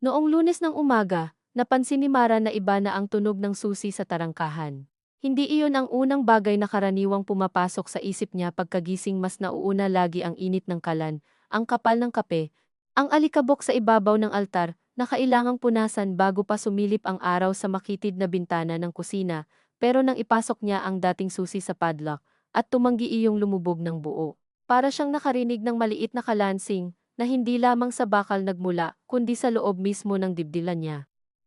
Noong Lunes ng umaga, napansin ni Mara na iba na ang tunog ng susi sa tarangkahan. Hindi iyon ang unang bagay na karaniwang pumapasok sa isip niya pagkagising, mas nauuna lagi ang init ng kalan, ang kapal ng kape, ang alikabok sa ibabaw ng altar na kailangang punasan bago pa sumilip ang araw sa makitid na bintana ng kusina, pero nang ipasok niya ang dating susi sa padlock at tumanggi, iyong lumubog ng buo. Para siyang nakarinig ng maliit na kalansing na hindi lamang sa bakal nagmula, kundi sa loob mismo ng dibdilan niya.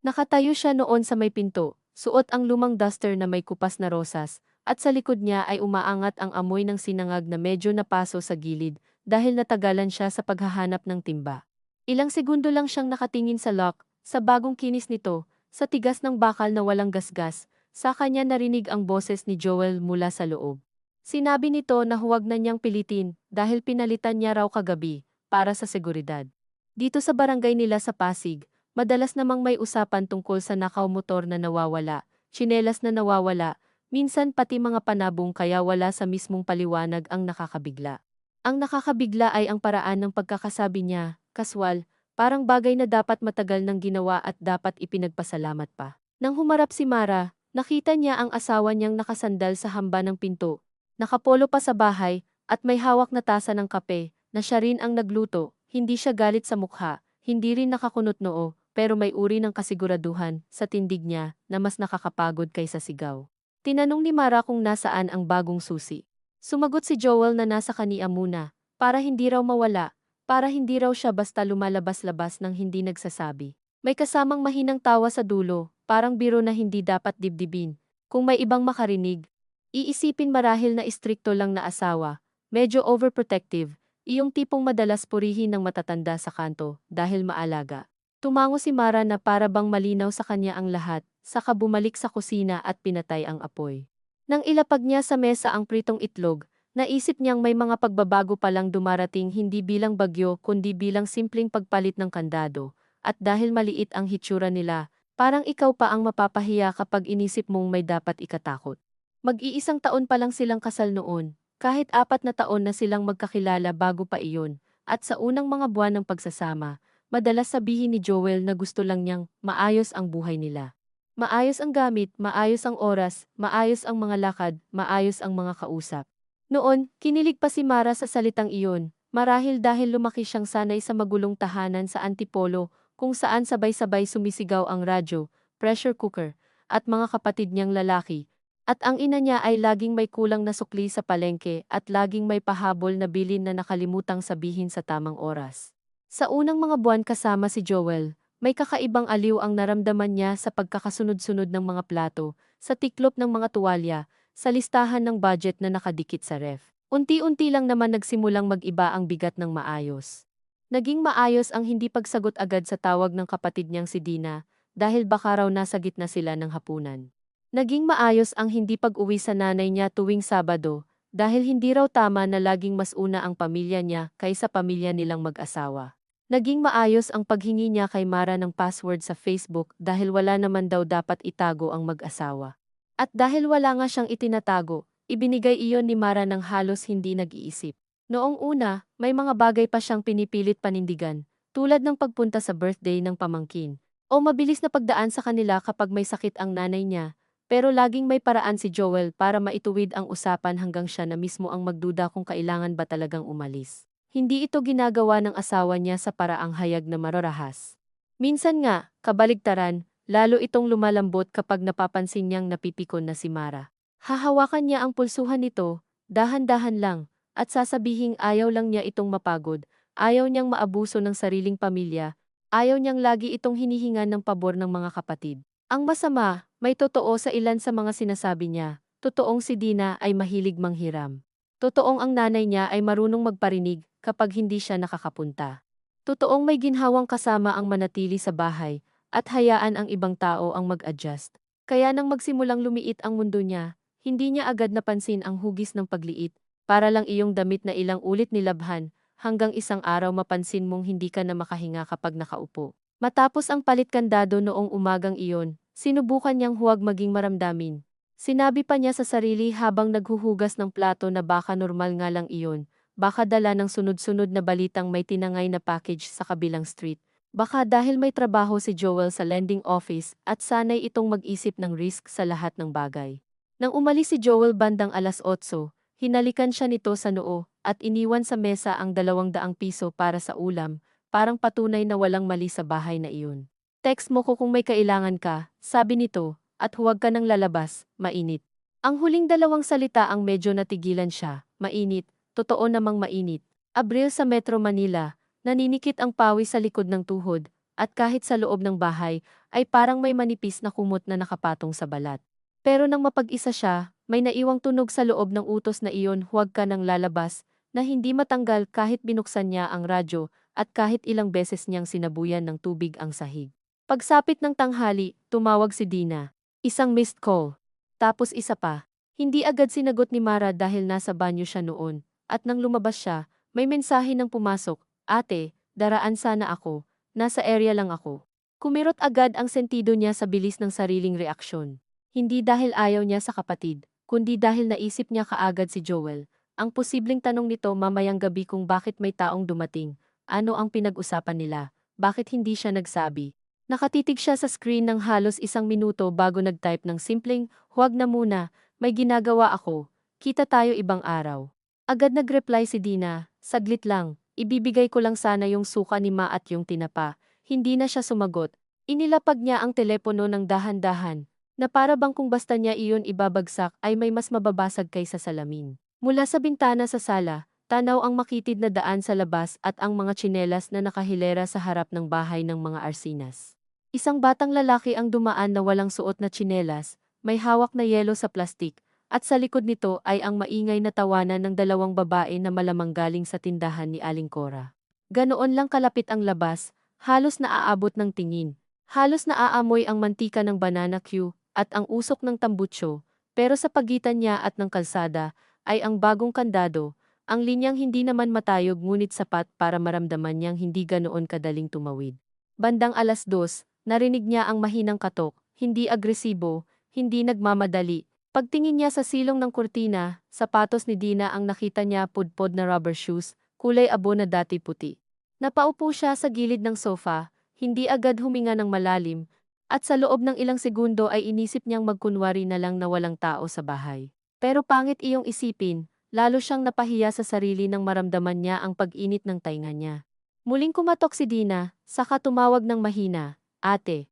Nakatayo siya noon sa may pinto, suot ang lumang duster na may kupas na rosas, at sa likod niya ay umaangat ang amoy ng sinangag na medyo napaso sa gilid, dahil natagalan siya sa paghahanap ng timba. Ilang segundo lang siyang nakatingin sa lock, sa bagong kinis nito, sa tigas ng bakal na walang gasgas, sa kanya narinig ang boses ni Joel mula sa loob. Sinabi nito na huwag na niyang pilitin dahil pinalitan niya raw kagabi, para sa seguridad. Dito sa barangay nila sa Pasig, madalas namang may usapan tungkol sa nakaw motor na nawawala, tsinelas na nawawala, minsan pati mga panabong, kaya wala sa mismong paliwanag ang nakakabigla. Ang nakakabigla ay ang paraan ng pagkakasabi niya, kaswal, parang bagay na dapat matagal nang ginawa at dapat ipinagpasalamat pa. Nang humarap si Mara, nakita niya ang asawa niyang nakasandal sa hamba ng pinto. Nakapolo pa sa bahay, at may hawak na tasa ng kape, na siya rin ang nagluto. Hindi siya galit sa mukha, hindi rin nakakunot noo, pero may uri ng kasiguraduhan sa tindig niya na mas nakakapagod kaysa sigaw. Tinanong ni Mara kung nasaan ang bagong susi. Sumagot si Joel na nasa kaniya muna, para hindi raw mawala, para hindi raw siya basta lumalabas-labas nang hindi nagsasabi. May kasamang mahinang tawa sa dulo, parang biro na hindi dapat dibdibin. Kung may ibang makarinig, iisipin marahil na istrikto lang na asawa, medyo overprotective, iyong tipong madalas purihin ng matatanda sa kanto dahil maalaga. Tumango si Mara na para bang malinaw sa kanya ang lahat, saka bumalik sa kusina at pinatay ang apoy. Nang ilapag niya sa mesa ang pritong itlog, naisip niyang may mga pagbabago palang dumarating, hindi bilang bagyo kundi bilang simpleng pagpalit ng kandado, at dahil maliit ang hitsura nila, parang ikaw pa ang mapapahiya kapag inisip mong may dapat ikatakot. Mag-iisang taon pa lang silang kasal noon, kahit 4 na taon na silang magkakilala bago pa iyon, at sa unang mga buwan ng pagsasama, madalas sabihin ni Joel na gusto lang niyang maayos ang buhay nila. Maayos ang gamit, maayos ang oras, maayos ang mga lakad, maayos ang mga kausap. Noon, kinilig pa si Mara sa salitang iyon, marahil dahil lumaki siyang sanay sa magulong tahanan sa Antipolo, kung saan sabay-sabay sumisigaw ang radyo, pressure cooker, at mga kapatid niyang lalaki. At ang ina niya ay laging may kulang na sukli sa palengke at laging may pahabol na bilin na nakalimutang sabihin sa tamang oras. Sa unang mga buwan kasama si Joel, may kakaibang aliw ang naramdaman niya sa pagkakasunod-sunod ng mga plato, sa tiklop ng mga tuwalya, sa listahan ng budget na nakadikit sa ref. Unti-unti lang naman nagsimulang mag-iba ang bigat ng maayos. Naging maayos ang hindi pagsagot agad sa tawag ng kapatid niyang si Dina, dahil baka raw nasa gitna sila ng hapunan. Naging maayos ang hindi pag-uwi sa nanay niya tuwing Sabado, dahil hindi raw tama na laging mas una ang pamilya niya kaysa pamilya nilang mag-asawa. Naging maayos ang paghingi niya kay Mara ng password sa Facebook dahil wala naman daw dapat itago ang mag-asawa. At dahil wala nga siyang itinatago, ibinigay iyon ni Mara ng halos hindi nag-iisip. Noong una, may mga bagay pa siyang pinipilit panindigan, tulad ng pagpunta sa birthday ng pamangkin, o mabilis na pagdaan sa kanila kapag may sakit ang nanay niya. Pero laging may paraan si Joel para maituwid ang usapan hanggang siya na mismo ang magduda kung kailangan ba talagang umalis. Hindi ito ginagawa ng asawa niya sa paraang hayag na mararahas. Minsan nga, kabaligtaran, lalo itong lumalambot kapag napapansin niyang napipikon na si Mara. Hahawakan niya ang pulsuhan nito, dahan-dahan lang, at sasabihing ayaw lang niya itong mapagod, ayaw niyang maabuso ng sariling pamilya, ayaw niyang lagi itong hinihingan ng pabor ng mga kapatid. Ang masama, may totoo sa ilan sa mga sinasabi niya. Totoong si Dina ay mahilig manghiram. Totoong ang nanay niya ay marunong magparinig kapag hindi siya nakakapunta. Totoong may ginhawang kasama ang manatili sa bahay at hayaan ang ibang tao ang mag-adjust. Kaya nang magsimulang lumiit ang mundo niya, hindi niya agad napansin ang hugis ng pagliit, para lang iyong damit na ilang ulit nilabhan, hanggang isang araw mapansin mong hindi ka na makahinga kapag nakaupo. Matapos ang palit kandado noong umagang iyon, sinubukan niyang huwag maging maramdamin. Sinabi pa niya sa sarili habang naghuhugas ng plato na baka normal nga lang iyon, baka dala ng sunod-sunod na balitang may tinangay na package sa kabilang street. Baka dahil may trabaho si Joel sa lending office at sanay itong mag-isip ng risk sa lahat ng bagay. Nang umalis si Joel bandang 8:00, hinalikan siya nito sa noo at iniwan sa mesa ang 200 piso para sa ulam, parang patunay na walang mali sa bahay na iyon. Text mo ko kung may kailangan ka, sabi nito, at huwag ka nang lalabas, mainit. Ang huling dalawang salita ang medyo natigilan siya, mainit, totoo namang mainit. Abril sa Metro Manila, naninikit ang pawis sa likod ng tuhod, at kahit sa loob ng bahay, ay parang may manipis na kumot na nakapatong sa balat. Pero nang mapag-isa siya, may naiwang tunog sa loob ng utos na iyon, huwag ka nang lalabas, na hindi matanggal kahit binuksan niya ang radyo at kahit ilang beses niyang sinabuyan ng tubig ang sahig. Pagsapit ng tanghali, tumawag si Dina. Isang missed call. Tapos isa pa. Hindi agad sinagot ni Mara dahil nasa banyo siya noon, at nang lumabas siya, may mensahe nang pumasok, ate, daraan sana ako, nasa area lang ako. Kumirot agad ang sentido niya sa bilis ng sariling reaksyon. Hindi dahil ayaw niya sa kapatid, kundi dahil naisip niya kaagad si Joel. Ang posibleng tanong nito mamayang gabi kung bakit may taong dumating, ano ang pinag-usapan nila, bakit hindi siya nagsabi. Nakatitig siya sa screen ng halos 1 minuto bago nag-type ng simpleng, huwag na muna, may ginagawa ako, kita tayo ibang araw. Agad nag-reply si Dina, saglit lang, ibibigay ko lang sana yung suka ni Ma at yung tinapa. Hindi na siya sumagot. Inilapag niya ang telepono ng dahan-dahan, na para bang kung basta niya iyon ibabagsak ay may mas mababasag kaysa salamin. Mula sa bintana sa sala, tanaw ang makitid na daan sa labas at ang mga tsinelas na nakahilera sa harap ng bahay ng mga arsinas. Isang batang lalaki ang dumaan na walang suot na tsinelas, may hawak na yelo sa plastik, at sa likod nito ay ang maingay na tawanan ng 2 babae na malamang galing sa tindahan ni Aling Cora. Ganoon lang kalapit ang labas, halos naaabot ng tingin. Halos naaamoy ang mantika ng banana Q at ang usok ng tambutso, pero sa pagitan niya at ng kalsada ay ang bagong kandado, ang linyang hindi naman matayog ngunit sapat para maramdaman niyang hindi ganoon kadaling tumawid. Bandang 2:00, narinig niya ang mahinang katok, hindi agresibo, hindi nagmamadali. Pagtingin niya sa silong ng kurtina, sapatos ni Dina ang nakita niya, pudpod na rubber shoes, kulay abo na dati puti. Napaupo siya sa gilid ng sofa, hindi agad huminga ng malalim, at sa loob ng ilang segundo ay inisip niyang magkunwari na lang na walang tao sa bahay. Pero pangit iyong isipin, lalo siyang napahiya sa sarili nang maramdaman niya ang pag-init ng tainga niya. Muling kumatok si Dina, saka tumawag ng mahina, ate.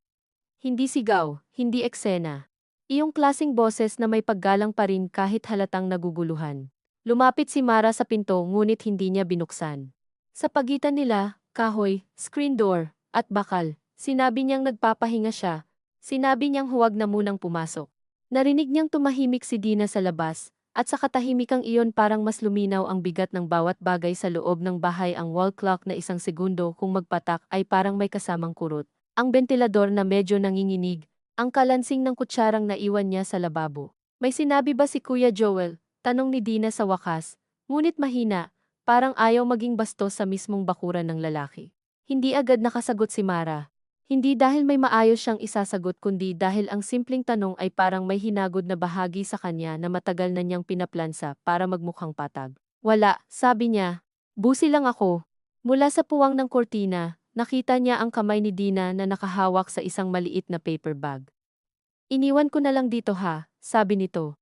Hindi sigaw, hindi eksena. Iyong klasing boses na may paggalang pa rin kahit halatang naguguluhan. Lumapit si Mara sa pinto ngunit hindi niya binuksan. Sa pagitan nila, kahoy, screen door, at bakal, sinabi niyang nagpapahinga siya. Sinabi niyang huwag na munang pumasok. Narinig niyang tumahimik si Dina sa labas, at sa katahimikang iyon parang mas luminaw ang bigat ng bawat bagay sa loob ng bahay, ang wall clock na 1 segundo kung magpatak ay parang may kasamang kurot. Ang bentilador na medyo nanginginig, ang kalansing ng kutsarang naiwan niya sa lababo. May sinabi ba si Kuya Joel? Tanong ni Dina sa wakas, ngunit mahina, parang ayaw maging bastos sa mismong bakuran ng lalaki. Hindi agad nakasagot si Mara. Hindi dahil may maayos siyang isasagot kundi dahil ang simpleng tanong ay parang may hinagod na bahagi sa kanya na matagal na niyang pinaplansa para magmukhang patag. Wala, sabi niya. Busi lang ako. Mula sa puwang ng kortina, nakita niya ang kamay ni Dina na nakahawak sa isang maliit na paper bag. Iniwan ko na lang dito ha, sabi nito.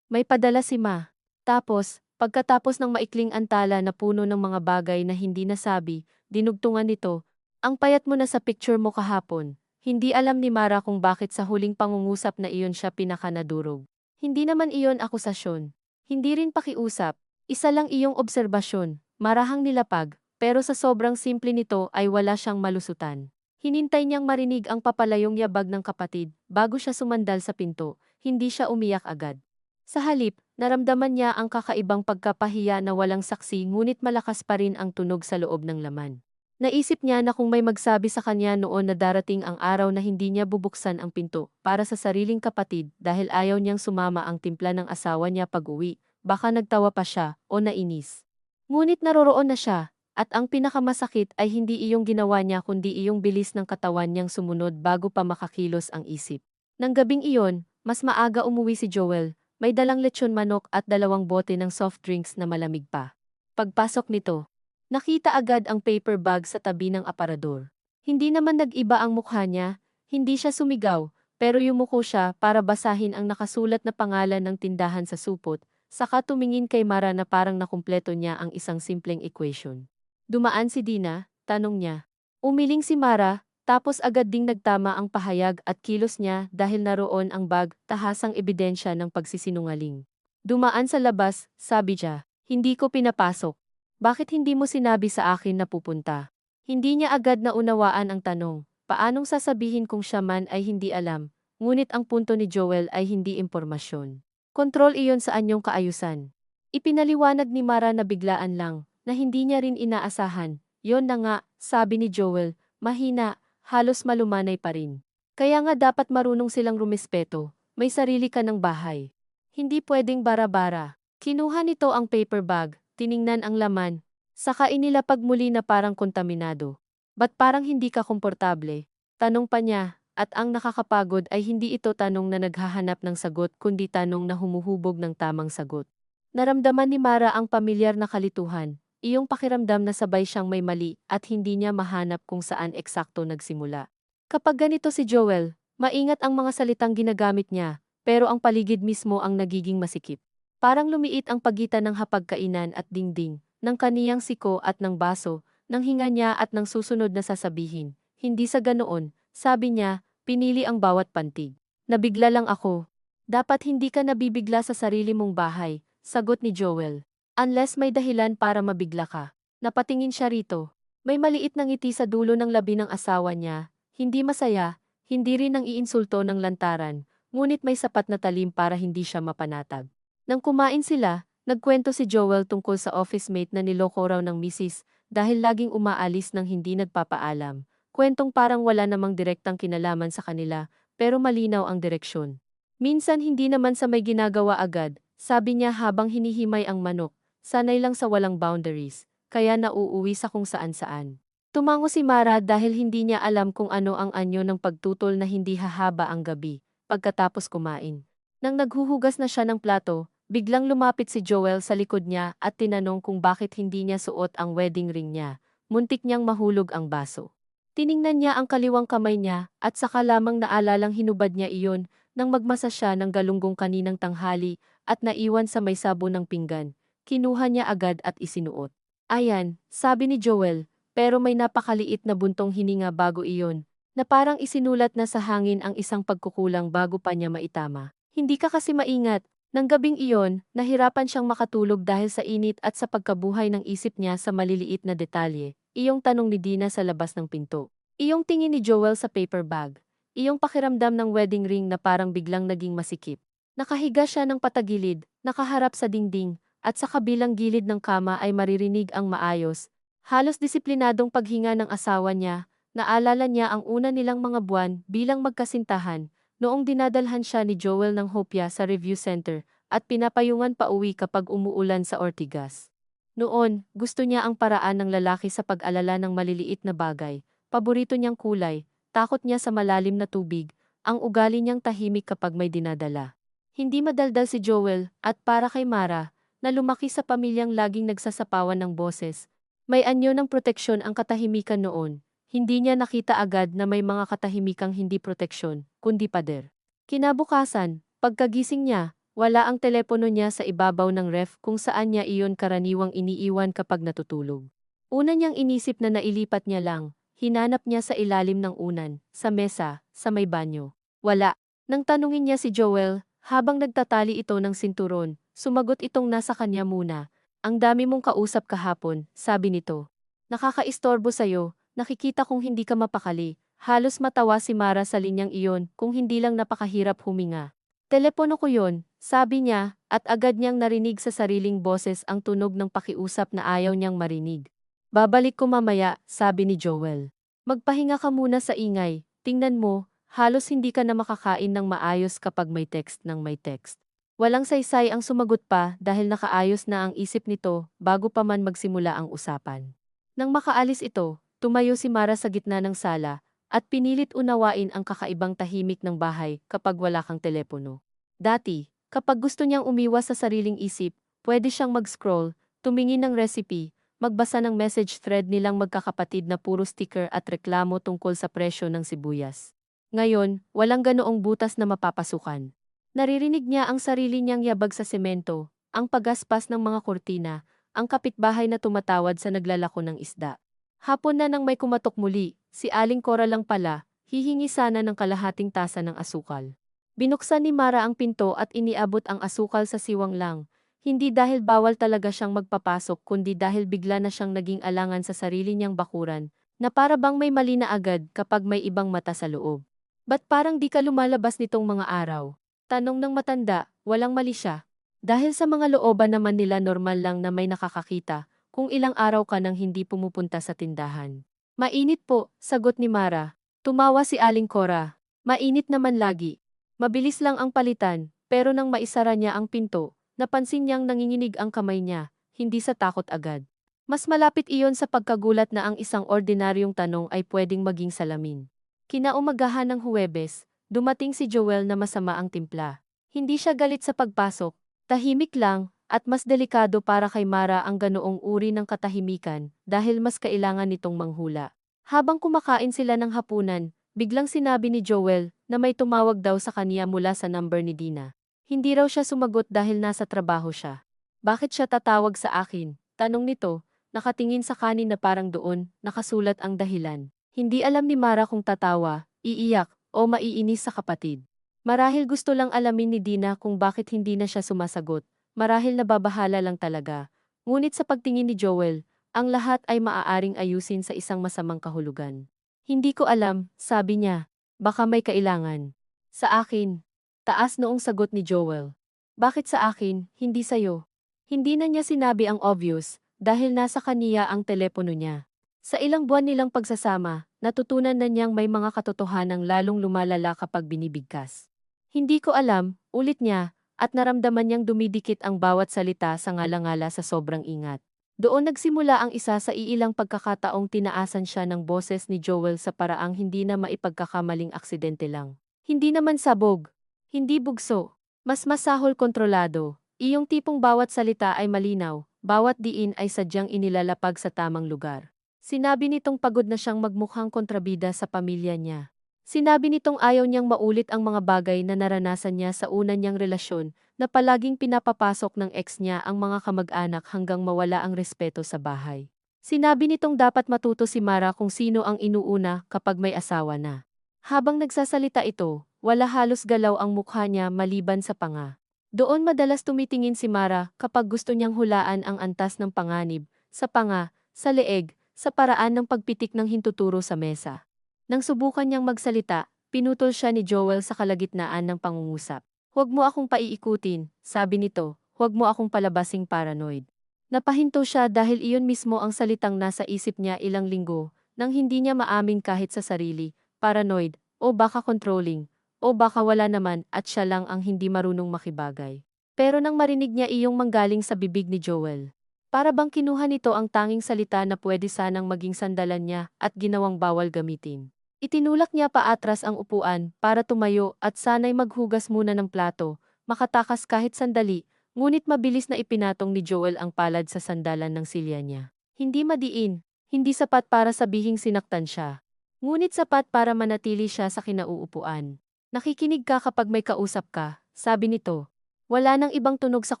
May padala si Ma. Tapos, pagkatapos ng maikling antala na puno ng mga bagay na hindi nasabi, dinugtungan nito, ang payat mo na sa picture mo kahapon. Hindi alam ni Mara kung bakit sa huling pangungusap na iyon siya pinakanadurog. Hindi naman iyon akusasyon. Hindi rin pakiusap. Isa lang iyong obserbasyon, marahang nilapag, pero sa sobrang simple nito ay wala siyang malusutan. Hinintay niyang marinig ang papalayong yabag ng kapatid bago siya sumandal sa pinto, hindi siya umiyak agad. Sa halip, naramdaman niya ang kakaibang pagkapahiya na walang saksi ngunit malakas pa rin ang tunog sa loob ng laman. Naisip niya na kung may magsabi sa kanya noon na darating ang araw na hindi niya bubuksan ang pinto para sa sariling kapatid dahil ayaw niyang sumama ang timpla ng asawa niya pag-uwi, baka nagtawa pa siya o nainis. Ngunit naroroon na siya, at ang pinakamasakit ay hindi iyong ginawa niya kundi iyong bilis ng katawan niyang sumunod bago pa makakilos ang isip. Nang gabing iyon, mas maaga umuwi si Joel, may dalang lechon manok at 2 bote ng soft drinks na malamig pa. Pagpasok nito, nakita agad ang paper bag sa tabi ng aparador. Hindi naman nag-iba ang mukha niya, hindi siya sumigaw, pero yumuko siya para basahin ang nakasulat na pangalan ng tindahan sa supot, saka tumingin kay Mara na parang nakumpleto niya ang isang simpleng equation. Dumaan si Dina, tanong niya. Umiling si Mara, tapos agad ding nagtama ang pahayag at kilos niya dahil naroon ang bag, tahasang ebidensya ng pagsisinungaling. Dumaan sa labas, sabi niya, hindi ko pinapasok. Bakit hindi mo sinabi sa akin na pupunta? Hindi niya agad naunawaan ang tanong, paanong sasabihin kung siya man ay hindi alam, ngunit ang punto ni Joel ay hindi impormasyon. Kontrol iyon sa anyong kaayusan. Ipinaliwanag ni Mara na biglaan lang, na hindi niya rin inaasahan. Yon na nga, sabi ni Joel, mahina, halos malumanay pa rin. Kaya nga dapat marunong silang rumispeto, may sarili ka ng bahay. Hindi pwedeng bara-bara. Kinuha nito ang paper bag, tiningnan ang laman, saka inilapag muli na parang kontaminado. Ba't parang hindi ka komportable? Tanong pa niya, at ang nakakapagod ay hindi ito tanong na naghahanap ng sagot kundi tanong na humuhubog ng tamang sagot. Naramdaman ni Mara ang pamilyar na kalituhan, iyong pakiramdam na sabay siyang may mali at hindi niya mahanap kung saan eksakto nagsimula. Kapag ganito si Joel, maingat ang mga salitang ginagamit niya, pero ang paligid mismo ang nagiging masikip. Parang lumiit ang pagitan ng hapagkainan at dingding, ng kaniyang siko at ng baso, ng hinga niya at ng susunod na sasabihin. Hindi sa ganoon, sabi niya, pinili ang bawat pantig. Nabigla lang ako. Dapat hindi ka nabibigla sa sarili mong bahay, sagot ni Joel. Unless may dahilan para mabigla ka. Napatingin siya rito. May maliit na ngiti sa dulo ng labi ng asawa niya. Hindi masaya, hindi rin ang iinsulto ng lantaran, ngunit may sapat na talim para hindi siya mapanatag. Nang kumain sila, nagkwento si Joel tungkol sa office mate na niloko raw ng misis dahil laging umaalis nang hindi nagpapaalam. Kwentong parang wala namang direktang kinalaman sa kanila, pero malinaw ang direksyon. Minsan hindi naman sa may ginagawa agad, sabi niya habang hinihimay ang manok, sanay lang sa walang boundaries, kaya nauuwi sa kung saan-saan. Tumango si Mara dahil hindi niya alam kung ano ang anyo ng pagtutol na hindi hahaba ang gabi, pagkatapos kumain. Nang naghuhugas na siya ng plato, biglang lumapit si Joel sa likod niya at tinanong kung bakit hindi niya suot ang wedding ring niya. Muntik niyang mahulog ang baso. Tiningnan niya ang kaliwang kamay niya at saka lamang naalalang hinubad niya iyon nang magmasa siya ng galunggong kaninang tanghali at naiwan sa may sabon ng pinggan. Kinuha niya agad at isinuot. Ayan, sabi ni Joel, pero may napakaliit na buntong hininga bago iyon, na parang isinulat na sa hangin ang isang pagkukulang bago pa niya maitama. Hindi ka kasi maingat. Nang gabing iyon, nahirapan siyang makatulog dahil sa init at sa pagkabuhay ng isip niya sa maliliit na detalye. Iyong tanong ni Dina sa labas ng pinto. Iyong tingin ni Joel sa paper bag. Iyong pakiramdam ng wedding ring na parang biglang naging masikip. Nakahiga siya ng patagilid, nakaharap sa dingding, at sa kabilang gilid ng kama ay maririnig ang maayos. Halos disiplinadong paghinga ng asawa niya, naalala niya ang una nilang mga buwan bilang magkasintahan, noong dinadalhan siya ni Joel ng hopya sa review center at pinapayungan pauwi kapag umuulan sa Ortigas. Noon, gusto niya ang paraan ng lalaki sa pag-alala ng maliliit na bagay, paborito niyang kulay, takot niya sa malalim na tubig, ang ugali niyang tahimik kapag may dinadala. Hindi madaldal si Joel at para kay Mara, na lumaki sa pamilyang laging nagsasapawan ng boses, may anyo ng proteksyon ang katahimikan noon. Hindi niya nakita agad na may mga katahimikang hindi proteksyon, kundi pader. Kinabukasan, pagkagising niya, wala ang telepono niya sa ibabaw ng ref kung saan niya iyon karaniwang iniiwan kapag natutulog. Una niyang inisip na nailipat niya lang, hinanap niya sa ilalim ng unan, sa mesa, sa may banyo. Wala. Nang tanungin niya si Joel, habang nagtatali ito ng sinturon, sumagot itong nasa kanya muna. Ang dami mong kausap kahapon, sabi nito. Nakakaistorbo sa'yo. Nakikita kong hindi ka mapakali, halos matawa si Mara sa linyang iyon kung hindi lang napakahirap huminga. Telepono ko yon, sabi niya, at agad niyang narinig sa sariling boses ang tunog ng pakiusap na ayaw niyang marinig. Babalik ko mamaya, sabi ni Joel. Magpahinga ka muna sa ingay, tingnan mo, halos hindi ka na makakain ng maayos kapag may text ng may text. Walang saysay ang sumagot pa dahil nakaayos na ang isip nito bago pa man magsimula ang usapan. Nang makaalis ito, tumayo si Mara sa gitna ng sala, at pinilit unawain ang kakaibang tahimik ng bahay kapag wala kang telepono. Dati, kapag gusto niyang umiwas sa sariling isip, pwede siyang mag-scroll, tumingin ng recipe, magbasa ng message thread nilang magkakapatid na puro sticker at reklamo tungkol sa presyo ng sibuyas. Ngayon, walang ganoong butas na mapapasukan. Naririnig niya ang sarili niyang yabag sa semento, ang pagaspas ng mga kurtina, ang kapitbahay na tumatawad sa naglalako ng isda. Hapon na nang may kumatok muli, si Aling Cora lang pala, hihingi sana ng kalahating tasa ng asukal. Binuksan ni Mara ang pinto at iniabot ang asukal sa siwang lang, hindi dahil bawal talaga siyang magpapasok kundi dahil bigla na siyang naging alangan sa sarili niyang bakuran, na para bang may mali na agad kapag may ibang mata sa loob. Ba't parang di ka lumalabas nitong mga araw? Tanong ng matanda, walang mali siya. Dahil sa mga looban naman nila normal lang na may nakakakita, kung ilang araw ka nang hindi pumupunta sa tindahan. Mainit po, sagot ni Mara. Tumawa si Aling Cora. Mainit naman lagi. Mabilis lang ang palitan, pero nang maisara niya ang pinto, napansin niyang nanginginig ang kamay niya, hindi sa takot agad. Mas malapit iyon sa pagkagulat na ang isang ordinaryong tanong ay pwedeng maging salamin. Kinaumagahan ng Huwebes, dumating si Joel na masama ang timpla. Hindi siya galit sa pagpasok, tahimik lang, at mas delikado para kay Mara ang ganoong uri ng katahimikan dahil mas kailangan nitong manghula. Habang kumakain sila ng hapunan, biglang sinabi ni Joel na may tumawag daw sa kanya mula sa number ni Dina. Hindi raw siya sumagot dahil nasa trabaho siya. Bakit siya tatawag sa akin? Tanong nito, nakatingin sa kanin na parang doon, nakasulat ang dahilan. Hindi alam ni Mara kung tatawa, iiyak, o maiinis sa kapatid. Marahil gusto lang alamin ni Dina kung bakit hindi na siya sumasagot. Marahil nababahala lang talaga. Ngunit sa pagtingin ni Joel, ang lahat ay maaaring ayusin sa isang masamang kahulugan. Hindi ko alam, sabi niya. Baka may kailangan. Sa akin. Taas noong sagot ni Joel. Bakit sa akin, hindi sa'yo? Hindi na niya sinabi ang obvious, dahil nasa kaniya ang telepono niya. Sa ilang buwan nilang pagsasama, natutunan na niyang may mga katotohanang lalong lumalala kapag binibigkas. Hindi ko alam, ulit niya, at naramdaman niyang dumidikit ang bawat salita sa ngala-ngala sa sobrang ingat. Doon nagsimula ang isa sa iilang pagkakataong tinaasan siya ng boses ni Joel sa paraang hindi na maipagkakamaling aksidente lang. Hindi naman sabog. Hindi bugso. Mas masahol kontrolado. Iyong tipong bawat salita ay malinaw, bawat diin ay sadyang inilalapag sa tamang lugar. Sinabi nitong pagod na siyang magmukhang kontrabida sa pamilya niya. Sinabi nitong ayaw niyang maulit ang mga bagay na naranasan niya sa una niyang relasyon, na palaging pinapapasok ng ex niya ang mga kamag-anak hanggang mawala ang respeto sa bahay. Sinabi nitong dapat matuto si Mara kung sino ang inuuna kapag may asawa na. Habang nagsasalita ito, wala halos galaw ang mukha niya maliban sa panga. Doon madalas tumitingin si Mara kapag gusto niyang hulaan ang antas ng panganib, sa panga, sa leeg, sa paraan ng pagpitik ng hintuturo sa mesa. Nang subukan niyang magsalita, pinutol siya ni Joel sa kalagitnaan ng pangungusap. Huwag mo akong paiikutin, sabi nito, huwag mo akong palabasing paranoid. Napahinto siya dahil iyon mismo ang salitang nasa isip niya ilang linggo, nang hindi niya maamin kahit sa sarili, paranoid, o baka controlling, o baka wala naman at siya lang ang hindi marunong makibagay. Pero nang marinig niya iyong manggaling sa bibig ni Joel, para bang kinuha nito ang tanging salita na pwede sanang maging sandalan niya at ginawang bawal gamitin. Itinulak niya paatras ang upuan para tumayo at sanay maghugas muna ng plato, makatakas kahit sandali, ngunit mabilis na ipinatong ni Joel ang palad sa sandalan ng silya niya. Hindi madiin, hindi sapat para sabihing sinaktan siya. Ngunit sapat para manatili siya sa kinauupuan. Nakikinig ka kapag may kausap ka, sabi nito. Wala nang ibang tunog sa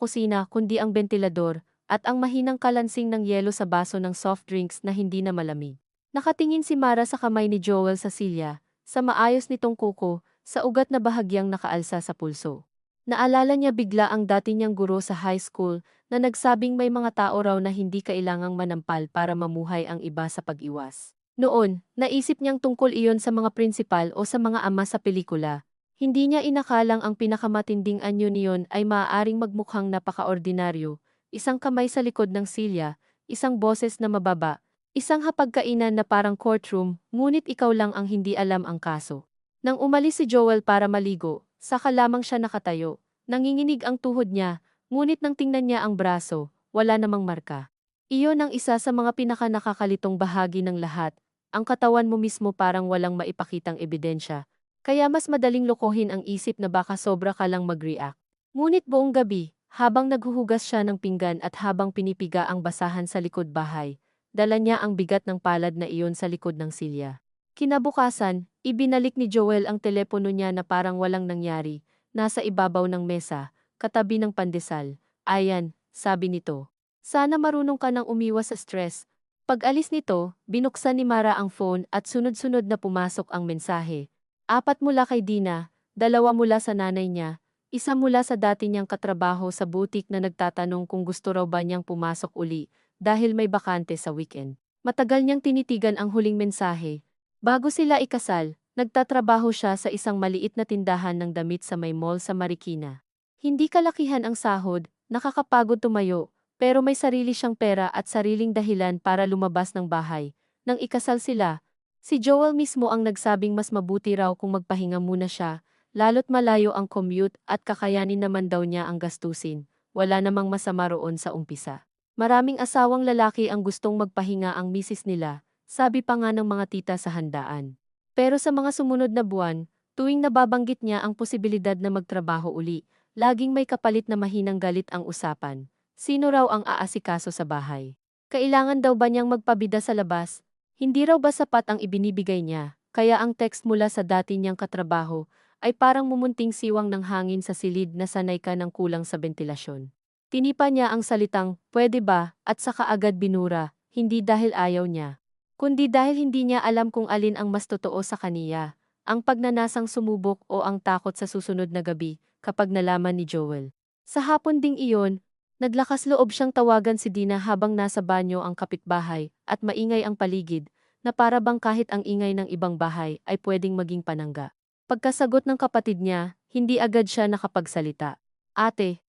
kusina kundi ang bentilador at ang mahinang kalansing ng yelo sa baso ng soft drinks na hindi na malamig. Nakatingin si Mara sa kamay ni Joel sa silya, sa maayos nitong kuko, sa ugat na bahagyang nakaalsa sa pulso. Naalala niya bigla ang dati niyang guro sa high school na nagsabing may mga tao raw na hindi kailangang manampal para mamuhay ang iba sa pag-iwas. Noon, naisip niyang tungkol iyon sa mga prinsipal o sa mga ama sa pelikula. Hindi niya inakalang ang pinakamatinding anyo niyon ay maaaring magmukhang napaka-ordinaryo, isang kamay sa likod ng silya, isang boses na mababa, isang hapagkainan na parang courtroom, ngunit ikaw lang ang hindi alam ang kaso. Nang umalis si Joel para maligo, saka lamang siya nakatayo. Nanginginig ang tuhod niya, ngunit nang tingnan niya ang braso, wala namang marka. Iyon ang isa sa mga pinaka-nakakalitong bahagi ng lahat. Ang katawan mo mismo parang walang maipakitang ebidensya, kaya mas madaling lokohin ang isip na baka sobra ka lang mag-react. Ngunit buong gabi, habang naghuhugas siya ng pinggan at habang pinipiga ang basahan sa likod bahay, dala niya ang bigat ng palad na iyon sa likod ng silya. Kinabukasan, ibinalik ni Joel ang telepono niya na parang walang nangyari, nasa ibabaw ng mesa, katabi ng pandesal. Ayan, sabi nito. Sana marunong ka nang umiwas sa stress. Pag-alis nito, binuksan ni Mara ang phone at sunod-sunod na pumasok ang mensahe. 4 mula kay Dina, 2 mula sa nanay niya, 1 mula sa dati niyang katrabaho sa butik na nagtatanong kung gusto raw ba niyang pumasok uli dahil may bakante sa weekend. Matagal niyang tinitigan ang huling mensahe. Bago sila ikasal, nagtatrabaho siya sa isang maliit na tindahan ng damit sa may mall sa Marikina. Hindi kalakihan ang sahod, nakakapagod tumayo, pero may sarili siyang pera at sariling dahilan para lumabas ng bahay. Nang ikasal sila, si Joel mismo ang nagsabing mas mabuti raw kung magpahinga muna siya, lalo't malayo ang commute at kakayanin naman daw niya ang gastusin. Wala namang masama roon sa umpisa. Maraming asawang lalaki ang gustong magpahinga ang misis nila, sabi pa nga ng mga tita sa handaan. Pero sa mga sumunod na buwan, tuwing nababanggit niya ang posibilidad na magtrabaho uli, laging may kapalit na mahinang galit ang usapan. Sino raw ang aasikaso sa bahay? Kailangan daw ba niyang magpabida sa labas? Hindi raw ba sapat ang ibinibigay niya, kaya ang text mula sa dati niyang katrabaho ay parang mumunting siwang ng hangin sa silid na sanay ka ng kulang sa bentilasyon. Tinipa niya ang salitang, pwede ba, at saka agad binura, hindi dahil ayaw niya, kundi dahil hindi niya alam kung alin ang mas totoo sa kaniya, ang pagnanasang sumubok o ang takot sa susunod na gabi, kapag nalaman ni Joel. Sa hapon ding iyon, naglakas loob siyang tawagan si Dina habang nasa banyo ang kapitbahay at maingay ang paligid, na para bang kahit ang ingay ng ibang bahay ay pwedeng maging panangga. Pagkasagot ng kapatid niya, hindi agad siya nakapagsalita. Ate,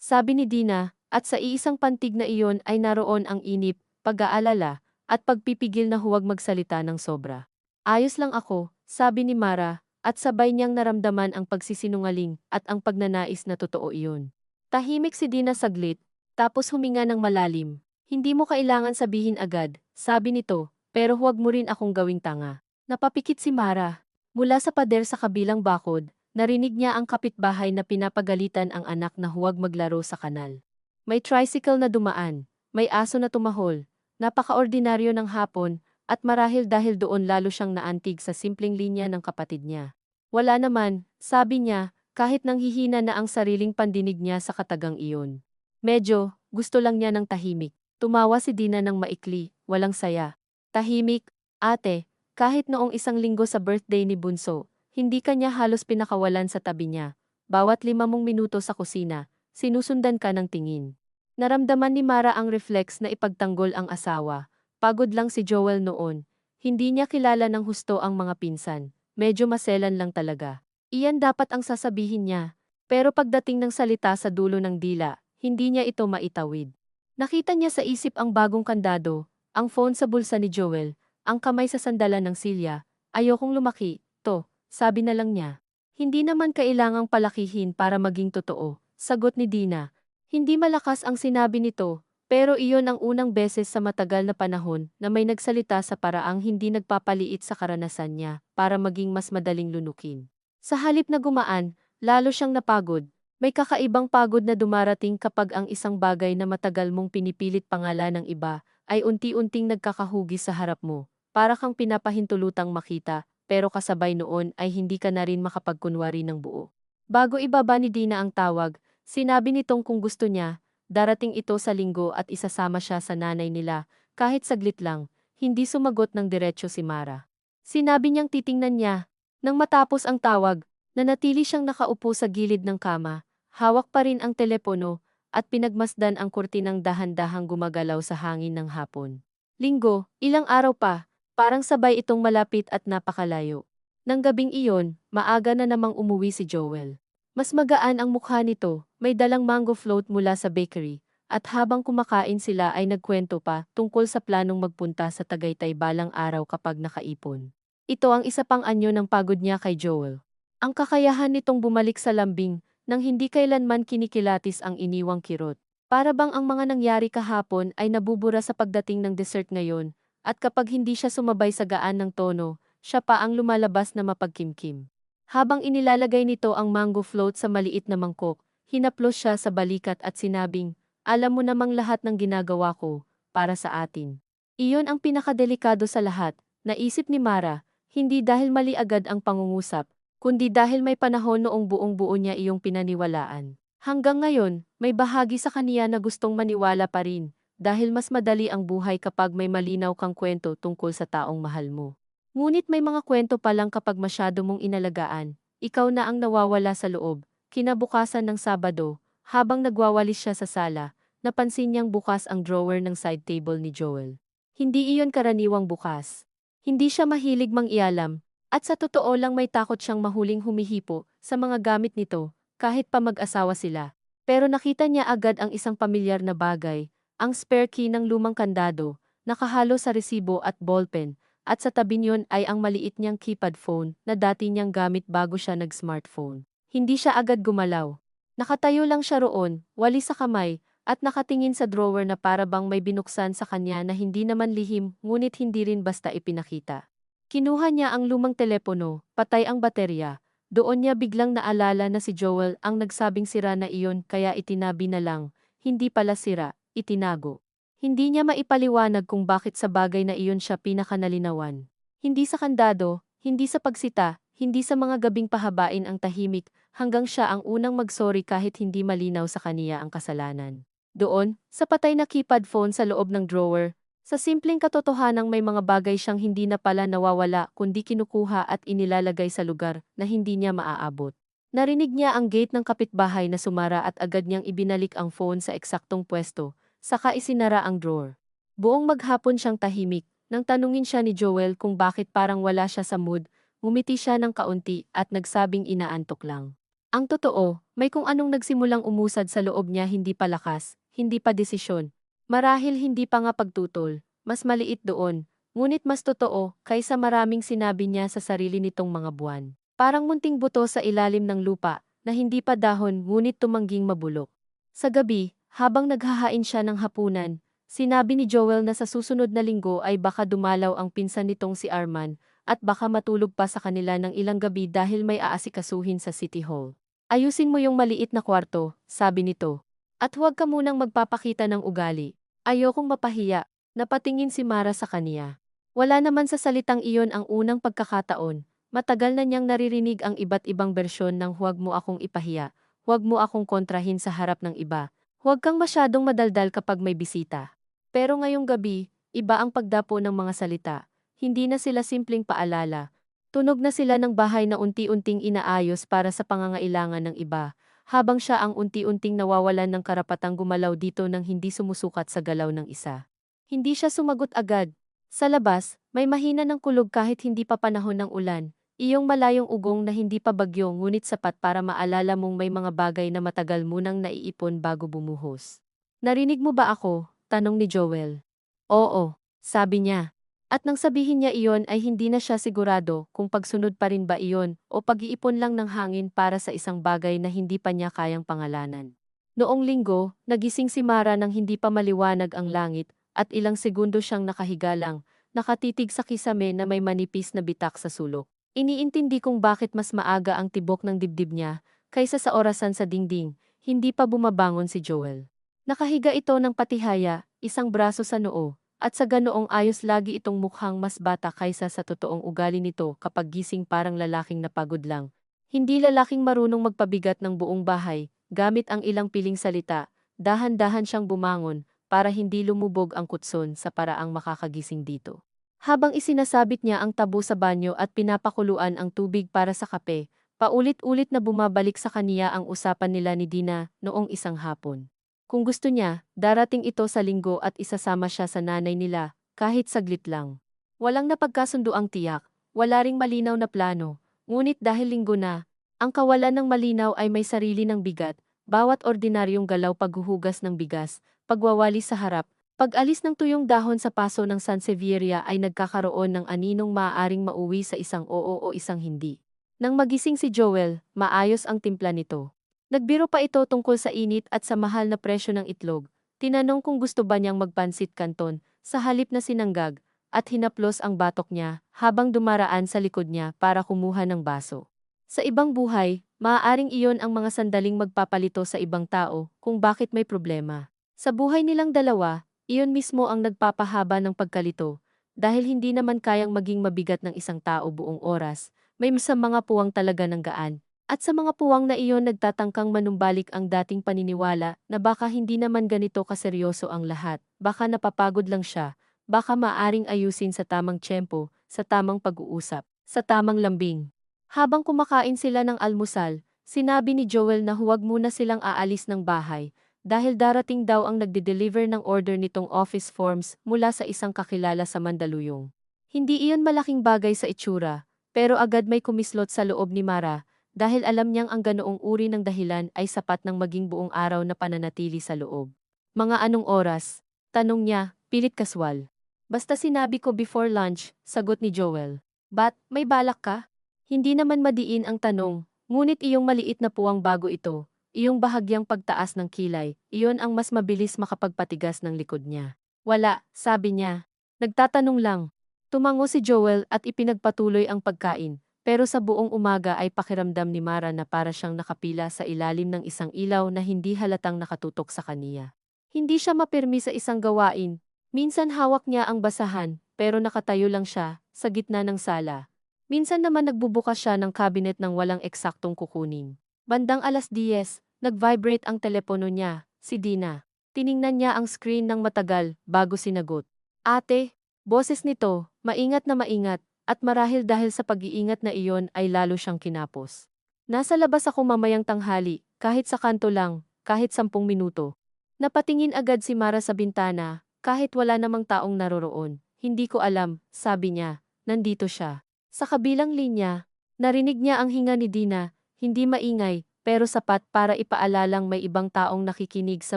sabi ni Dina, at sa iisang pantig na iyon ay naroon ang inip, pag-aalala, at pagpipigil na huwag magsalita ng sobra. Ayos lang ako, sabi ni Mara, at sabay niyang naramdaman ang pagsisinungaling at ang pagnanais na totoo iyon. Tahimik si Dina saglit, tapos huminga ng malalim. Hindi mo kailangan sabihin agad, sabi nito, pero huwag mo rin akong gawing tanga. Napapikit si Mara. Mula sa pader sa kabilang bakod, narinig niya ang kapitbahay na pinapagalitan ang anak na huwag maglaro sa kanal. May tricycle na dumaan, may aso na tumahol, napaka-ordinaryo ng hapon, at marahil dahil doon lalo siyang naantig sa simpleng linya ng kapatid niya. Wala naman, sabi niya, kahit nanghihina na ang sariling pandinig niya sa katagang iyon. Medyo, gusto lang niya ng tahimik. Tumawa si Dina ng maikli, walang saya. Tahimik, ate, kahit noong 1 linggo sa birthday ni Bunso, hindi kanya halos pinakawalan sa tabi niya. Bawat 5 minuto sa kusina, sinusundan ka ng tingin. Naramdaman ni Mara ang reflex na ipagtanggol ang asawa. Pagod lang si Joel noon. Hindi niya kilala ng husto ang mga pinsan. Medyo maselan lang talaga. Iyan dapat ang sasabihin niya. Pero pagdating ng salita sa dulo ng dila, hindi niya ito maitawid. Nakita niya sa isip ang bagong kandado, ang phone sa bulsa ni Joel, ang kamay sa sandalan ng silya. Ayokong lumaki, to, sabi na lang niya. Hindi naman kailangang palakihin para maging totoo, sagot ni Dina. Hindi malakas ang sinabi nito, pero iyon ang unang beses sa matagal na panahon na may nagsalita sa paraang hindi nagpapaliit sa karanasan niya para maging mas madaling lunukin. Sa halip na gumaan, lalo siyang napagod. May kakaibang pagod na dumarating kapag ang isang bagay na matagal mong pinipilit pangalan ng iba ay unti-unting nagkakahugis sa harap mo. Para kang pinapahintulutang makita, pero kasabay noon ay hindi ka na rin makapagkunwari ng buo. Bago ibaba ni Dina ang tawag, sinabi nitong kung gusto niya, darating ito sa linggo at isasama siya sa nanay nila, kahit saglit lang, hindi sumagot ng diretso si Mara. Sinabi niyang titingnan niya. Nang matapos ang tawag, nanatili siyang nakaupo sa gilid ng kama, hawak pa rin ang telepono, at pinagmasdan ang kurtinang dahan-dahang gumagalaw sa hangin ng hapon. Linggo, ilang araw pa, parang sabay itong malapit at napakalayo. Nang gabing iyon, maaga na namang umuwi si Joel. Mas magaan ang mukha nito, may dalang mango float mula sa bakery, at habang kumakain sila ay nagkwento pa tungkol sa planong magpunta sa Tagaytay balang araw kapag nakaipon. Ito ang isa pang anyo ng pagod niya kay Joel. Ang kakayahan nitong bumalik sa lambing nang hindi kailanman kinikilatis ang iniwang kirot. Para bang ang mga nangyari kahapon ay nabubura sa pagdating ng dessert ngayon, at kapag hindi siya sumabay sa gaan ng tono, siya pa ang lumalabas na mapagkimkim. Habang inilalagay nito ang mango float sa maliit na mangkok, hinaplos siya sa balikat at sinabing, alam mo namang lahat ng ginagawa ko, para sa atin. Iyon ang pinakadelikado sa lahat, naisip ni Mara, hindi dahil mali agad ang pangungusap, kundi dahil may panahon noong buong-buo niya iyong pinaniwalaan. Hanggang ngayon, may bahagi sa kaniya na gustong maniwala pa rin, dahil mas madali ang buhay kapag may malinaw kang kwento tungkol sa taong mahal mo. Ngunit may mga kwento pa lang kapag masyado mong inalagaan, ikaw na ang nawawala sa loob. Kinabukasan ng Sabado, habang nagwawalis siya sa sala, napansin niyang bukas ang drawer ng side table ni Joel. Hindi iyon karaniwang bukas. Hindi siya mahilig mang-ialam, at sa totoo lang may takot siyang mahuling humihipo sa mga gamit nito, kahit pa mag-asawa sila. Pero nakita niya agad ang isang pamilyar na bagay, ang spare key ng lumang kandado, nakahalo sa resibo at ballpen, at sa tabi niyon ay ang maliit niyang keypad phone na dati niyang gamit bago siya nag-smartphone. Hindi siya agad gumalaw. Nakatayo lang siya roon, walis sa kamay, at nakatingin sa drawer na para bang may binuksan sa kanya na hindi naman lihim ngunit hindi rin basta ipinakita. Kinuha niya ang lumang telepono, patay ang baterya. Doon niya biglang naalala na si Joel ang nagsabing sira na iyon kaya itinabi na lang, hindi pala sira, itinago. Hindi niya maipaliwanag kung bakit sa bagay na iyon siya pinakanalinawan. Hindi sa kandado, hindi sa pagsita, hindi sa mga gabing pahabain ang tahimik, hanggang siya ang unang magsorry kahit hindi malinaw sa kaniya ang kasalanan. Doon, sa patay na keypad phone sa loob ng drawer, sa simpleng katotohanang may mga bagay siyang hindi na pala nawawala kundi kinukuha at inilalagay sa lugar na hindi niya maaabot. Narinig niya ang gate ng kapitbahay na sumara at agad niyang ibinalik ang phone sa eksaktong pwesto, saka isinara ang drawer. Buong maghapon siyang tahimik, nang tanungin siya ni Joel kung bakit parang wala siya sa mood, ngumiti siya ng kaunti at nagsabing inaantok lang. Ang totoo, may kung anong nagsimulang umusad sa loob niya hindi pa lakas, hindi pa desisyon. Marahil hindi pa nga pagtutol, mas maliit doon, ngunit mas totoo kaysa maraming sinabi niya sa sarili nitong mga buwan. Parang munting buto sa ilalim ng lupa, na hindi pa dahon ngunit tumangging mabulok. Sa gabi, habang naghahain siya ng hapunan, sinabi ni Joel na sa susunod na linggo ay baka dumalaw ang pinsan nitong si Arman, at baka matulog pa sa kanila ng ilang gabi dahil may aasikasuhin sa City Hall. Ayusin mo yung maliit na kwarto, sabi nito. At huwag ka munang magpapakita ng ugali. Ayokong mapahiya, napatingin si Mara sa kaniya. Wala naman sa salitang iyon ang unang pagkakataon. Matagal na niyang naririnig ang iba't ibang bersyon ng huwag mo akong ipahiya, huwag mo akong kontrahin sa harap ng iba, huwag kang masyadong madaldal kapag may bisita. Pero ngayong gabi, iba ang pagdapo ng mga salita. Hindi na sila simpleng paalala. Tunog na sila ng bahay na unti-unting inaayos para sa pangangailangan ng iba, habang siya ang unti-unting nawawalan ng karapatang gumalaw dito nang hindi sumusukat sa galaw ng isa. Hindi siya sumagot agad. Sa labas, may mahina ng kulog kahit hindi pa panahon ng ulan, iyong malayong ugong na hindi pa bagyo ngunit sapat para maalala mong may mga bagay na matagal munang naiipon bago bumuhos. Narinig mo ba ako? Tanong ni Joel. Oo, sabi niya. At nang sabihin niya iyon ay hindi na siya sigurado kung pagsunod pa rin ba iyon o pag-iipon lang ng hangin para sa isang bagay na hindi pa niya kayang pangalanan. Noong linggo, nagising si Mara nang hindi pa maliwanag ang langit at ilang segundo siyang nakahiga lang, nakatitig sa kisame na may manipis na bitak sa sulok. Iniintindi kung bakit mas maaga ang tibok ng dibdib niya kaysa sa orasan sa dingding, hindi pa bumabangon si Joel. Nakahiga ito ng patihaya, isang braso sa noo, at sa ganoong ayos lagi itong mukhang mas bata kaysa sa totoong ugali nito kapag gising parang lalaking napagod lang. Hindi lalaking marunong magpabigat ng buong bahay, gamit ang ilang piling salita, dahan-dahan siyang bumangon para hindi lumubog ang kutson sa paraang makakagising dito. Habang isinasabit niya ang tabo sa banyo at pinapakuluan ang tubig para sa kape, paulit-ulit na bumabalik sa kaniya ang usapan nila ni Dina noong isang hapon. Kung gusto niya, darating ito sa linggo at isasama siya sa nanay nila, kahit saglit lang. Walang napagkasundo ang tiyak, wala ring malinaw na plano, ngunit dahil linggo na, ang kawalan ng malinaw ay may sarili ng bigat, bawat ordinaryong galaw paghuhugas ng bigas, pagwawalis sa harap, pag-alis ng tuyong dahon sa paso ng Sansevieria ay nagkakaroon ng aninong maaaring mauwi sa isang oo o isang hindi. Nang magising si Joel, maayos ang timpla nito. Nagbiro pa ito tungkol sa init at sa mahal na presyo ng itlog. Tinanong kung gusto ba niyang magpansit kanton, sa halip na sinanggag, at hinaplos ang batok niya habang dumaraan sa likod niya para kumuha ng baso. Sa ibang buhay, maaaring iyon ang mga sandaling magpapalito sa ibang tao kung bakit may problema. Sa buhay nilang dalawa, Iyon mismo ang nagpapahaba ng pagkalito. Dahil hindi naman kayang maging mabigat ng isang tao buong oras, may sa mga puwang talaga ng gaan. At sa mga puwang na iyon nagtatangkang manumbalik ang dating paniniwala na baka hindi naman ganito kaseryoso ang lahat, baka napapagod lang siya, baka maaring ayusin sa tamang tiyempo, sa tamang pag-uusap, sa tamang lambing. Habang kumakain sila ng almusal, sinabi ni Joel na huwag muna silang aalis ng bahay, dahil darating daw ang nagde-deliver ng order nitong office forms mula sa isang kakilala sa Mandaluyong. Hindi iyon malaking bagay sa itsura, pero agad may kumislot sa loob ni Mara, dahil alam niyang ang ganoong uri ng dahilan ay sapat ng maging buong araw na pananatili sa loob. Mga anong oras? Tanong niya, pilit kaswal. Basta sinabi ko before lunch, sagot ni Joel. Bat, may balak ka? Hindi naman madiin ang tanong, ngunit iyong maliit na puwang bago ito. Iyong bahagyang pagtaas ng kilay, iyon ang mas mabilis makapagpatigas ng likod niya. Wala, sabi niya. Nagtatanong lang. Tumango si Joel at ipinagpatuloy ang pagkain, pero sa buong umaga ay pakiramdam ni Mara na para siyang nakapila sa ilalim ng isang ilaw na hindi halatang nakatutok sa kaniya. Hindi siya mapirmi sa isang gawain. Minsan hawak niya ang basahan, pero nakatayo lang siya, sa gitna ng sala. Minsan naman nagbubukas siya ng cabinet ng walang eksaktong kukunin. Bandang 10:00, nag-vibrate ang telepono niya, si Dina. Tiningnan niya ang screen ng matagal, bago sinagot. Ate, boses nito, maingat na maingat, at marahil dahil sa pag-iingat na iyon ay lalo siyang kinapos. Nasa labas ako mamayang tanghali, kahit sa kanto lang, kahit 10 minuto. Napatingin agad si Mara sa bintana, kahit wala namang taong naroroon. Hindi ko alam, sabi niya, nandito siya. Sa kabilang linya, narinig niya ang hinga ni Dina. Hindi maingay, pero sapat para ipaalalang may ibang taong nakikinig sa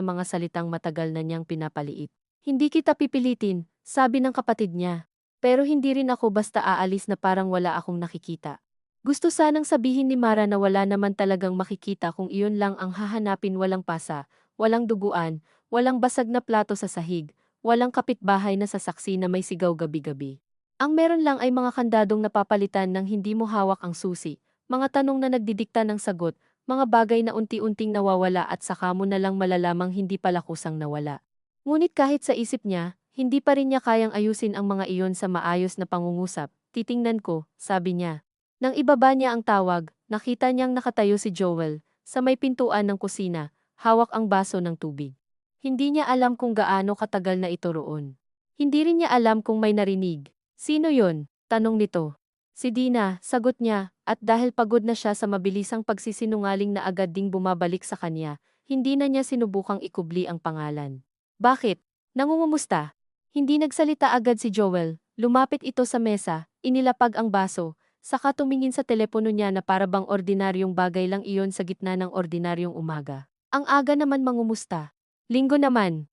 mga salitang matagal na niyang pinapaliit. Hindi kita pipilitin, sabi ng kapatid niya. Pero hindi rin ako basta aalis na parang wala akong nakikita. Gusto sanang sabihin ni Mara na wala naman talagang makikita kung iyon lang ang hahanapin, walang pasa, walang duguan, walang basag na plato sa sahig, walang kapitbahay na sasaksi na may sigaw gabi-gabi. Ang meron lang ay mga kandadong napapalitan ng hindi mo hawak ang susi. Mga tanong na nagdidikta ng sagot, mga bagay na unti-unting nawawala at saka mo na lang malalamang hindi pala kusang nawala. Ngunit kahit sa isip niya, hindi pa rin niya kayang ayusin ang mga iyon sa maayos na pangungusap. Titingnan ko, sabi niya. Nang ibaba niya ang tawag, nakita niyang nakatayo si Joel, sa may pintuan ng kusina, hawak ang baso ng tubig. Hindi niya alam kung gaano katagal na ito roon. Hindi rin niya alam kung may narinig. Sino yon? Tanong nito. Si Dina, sagot niya, at dahil pagod na siya sa mabilisang pagsisinungaling na agad ding bumabalik sa kanya, hindi na niya sinubukang ikubli ang pangalan. Bakit? Nangungumusta? Hindi nagsalita agad si Joel, lumapit ito sa mesa, inilapag ang baso, saka tumingin sa telepono niya na para bang ordinaryong bagay lang iyon sa gitna ng ordinaryong umaga. Ang aga naman mangumusta. Linggo naman.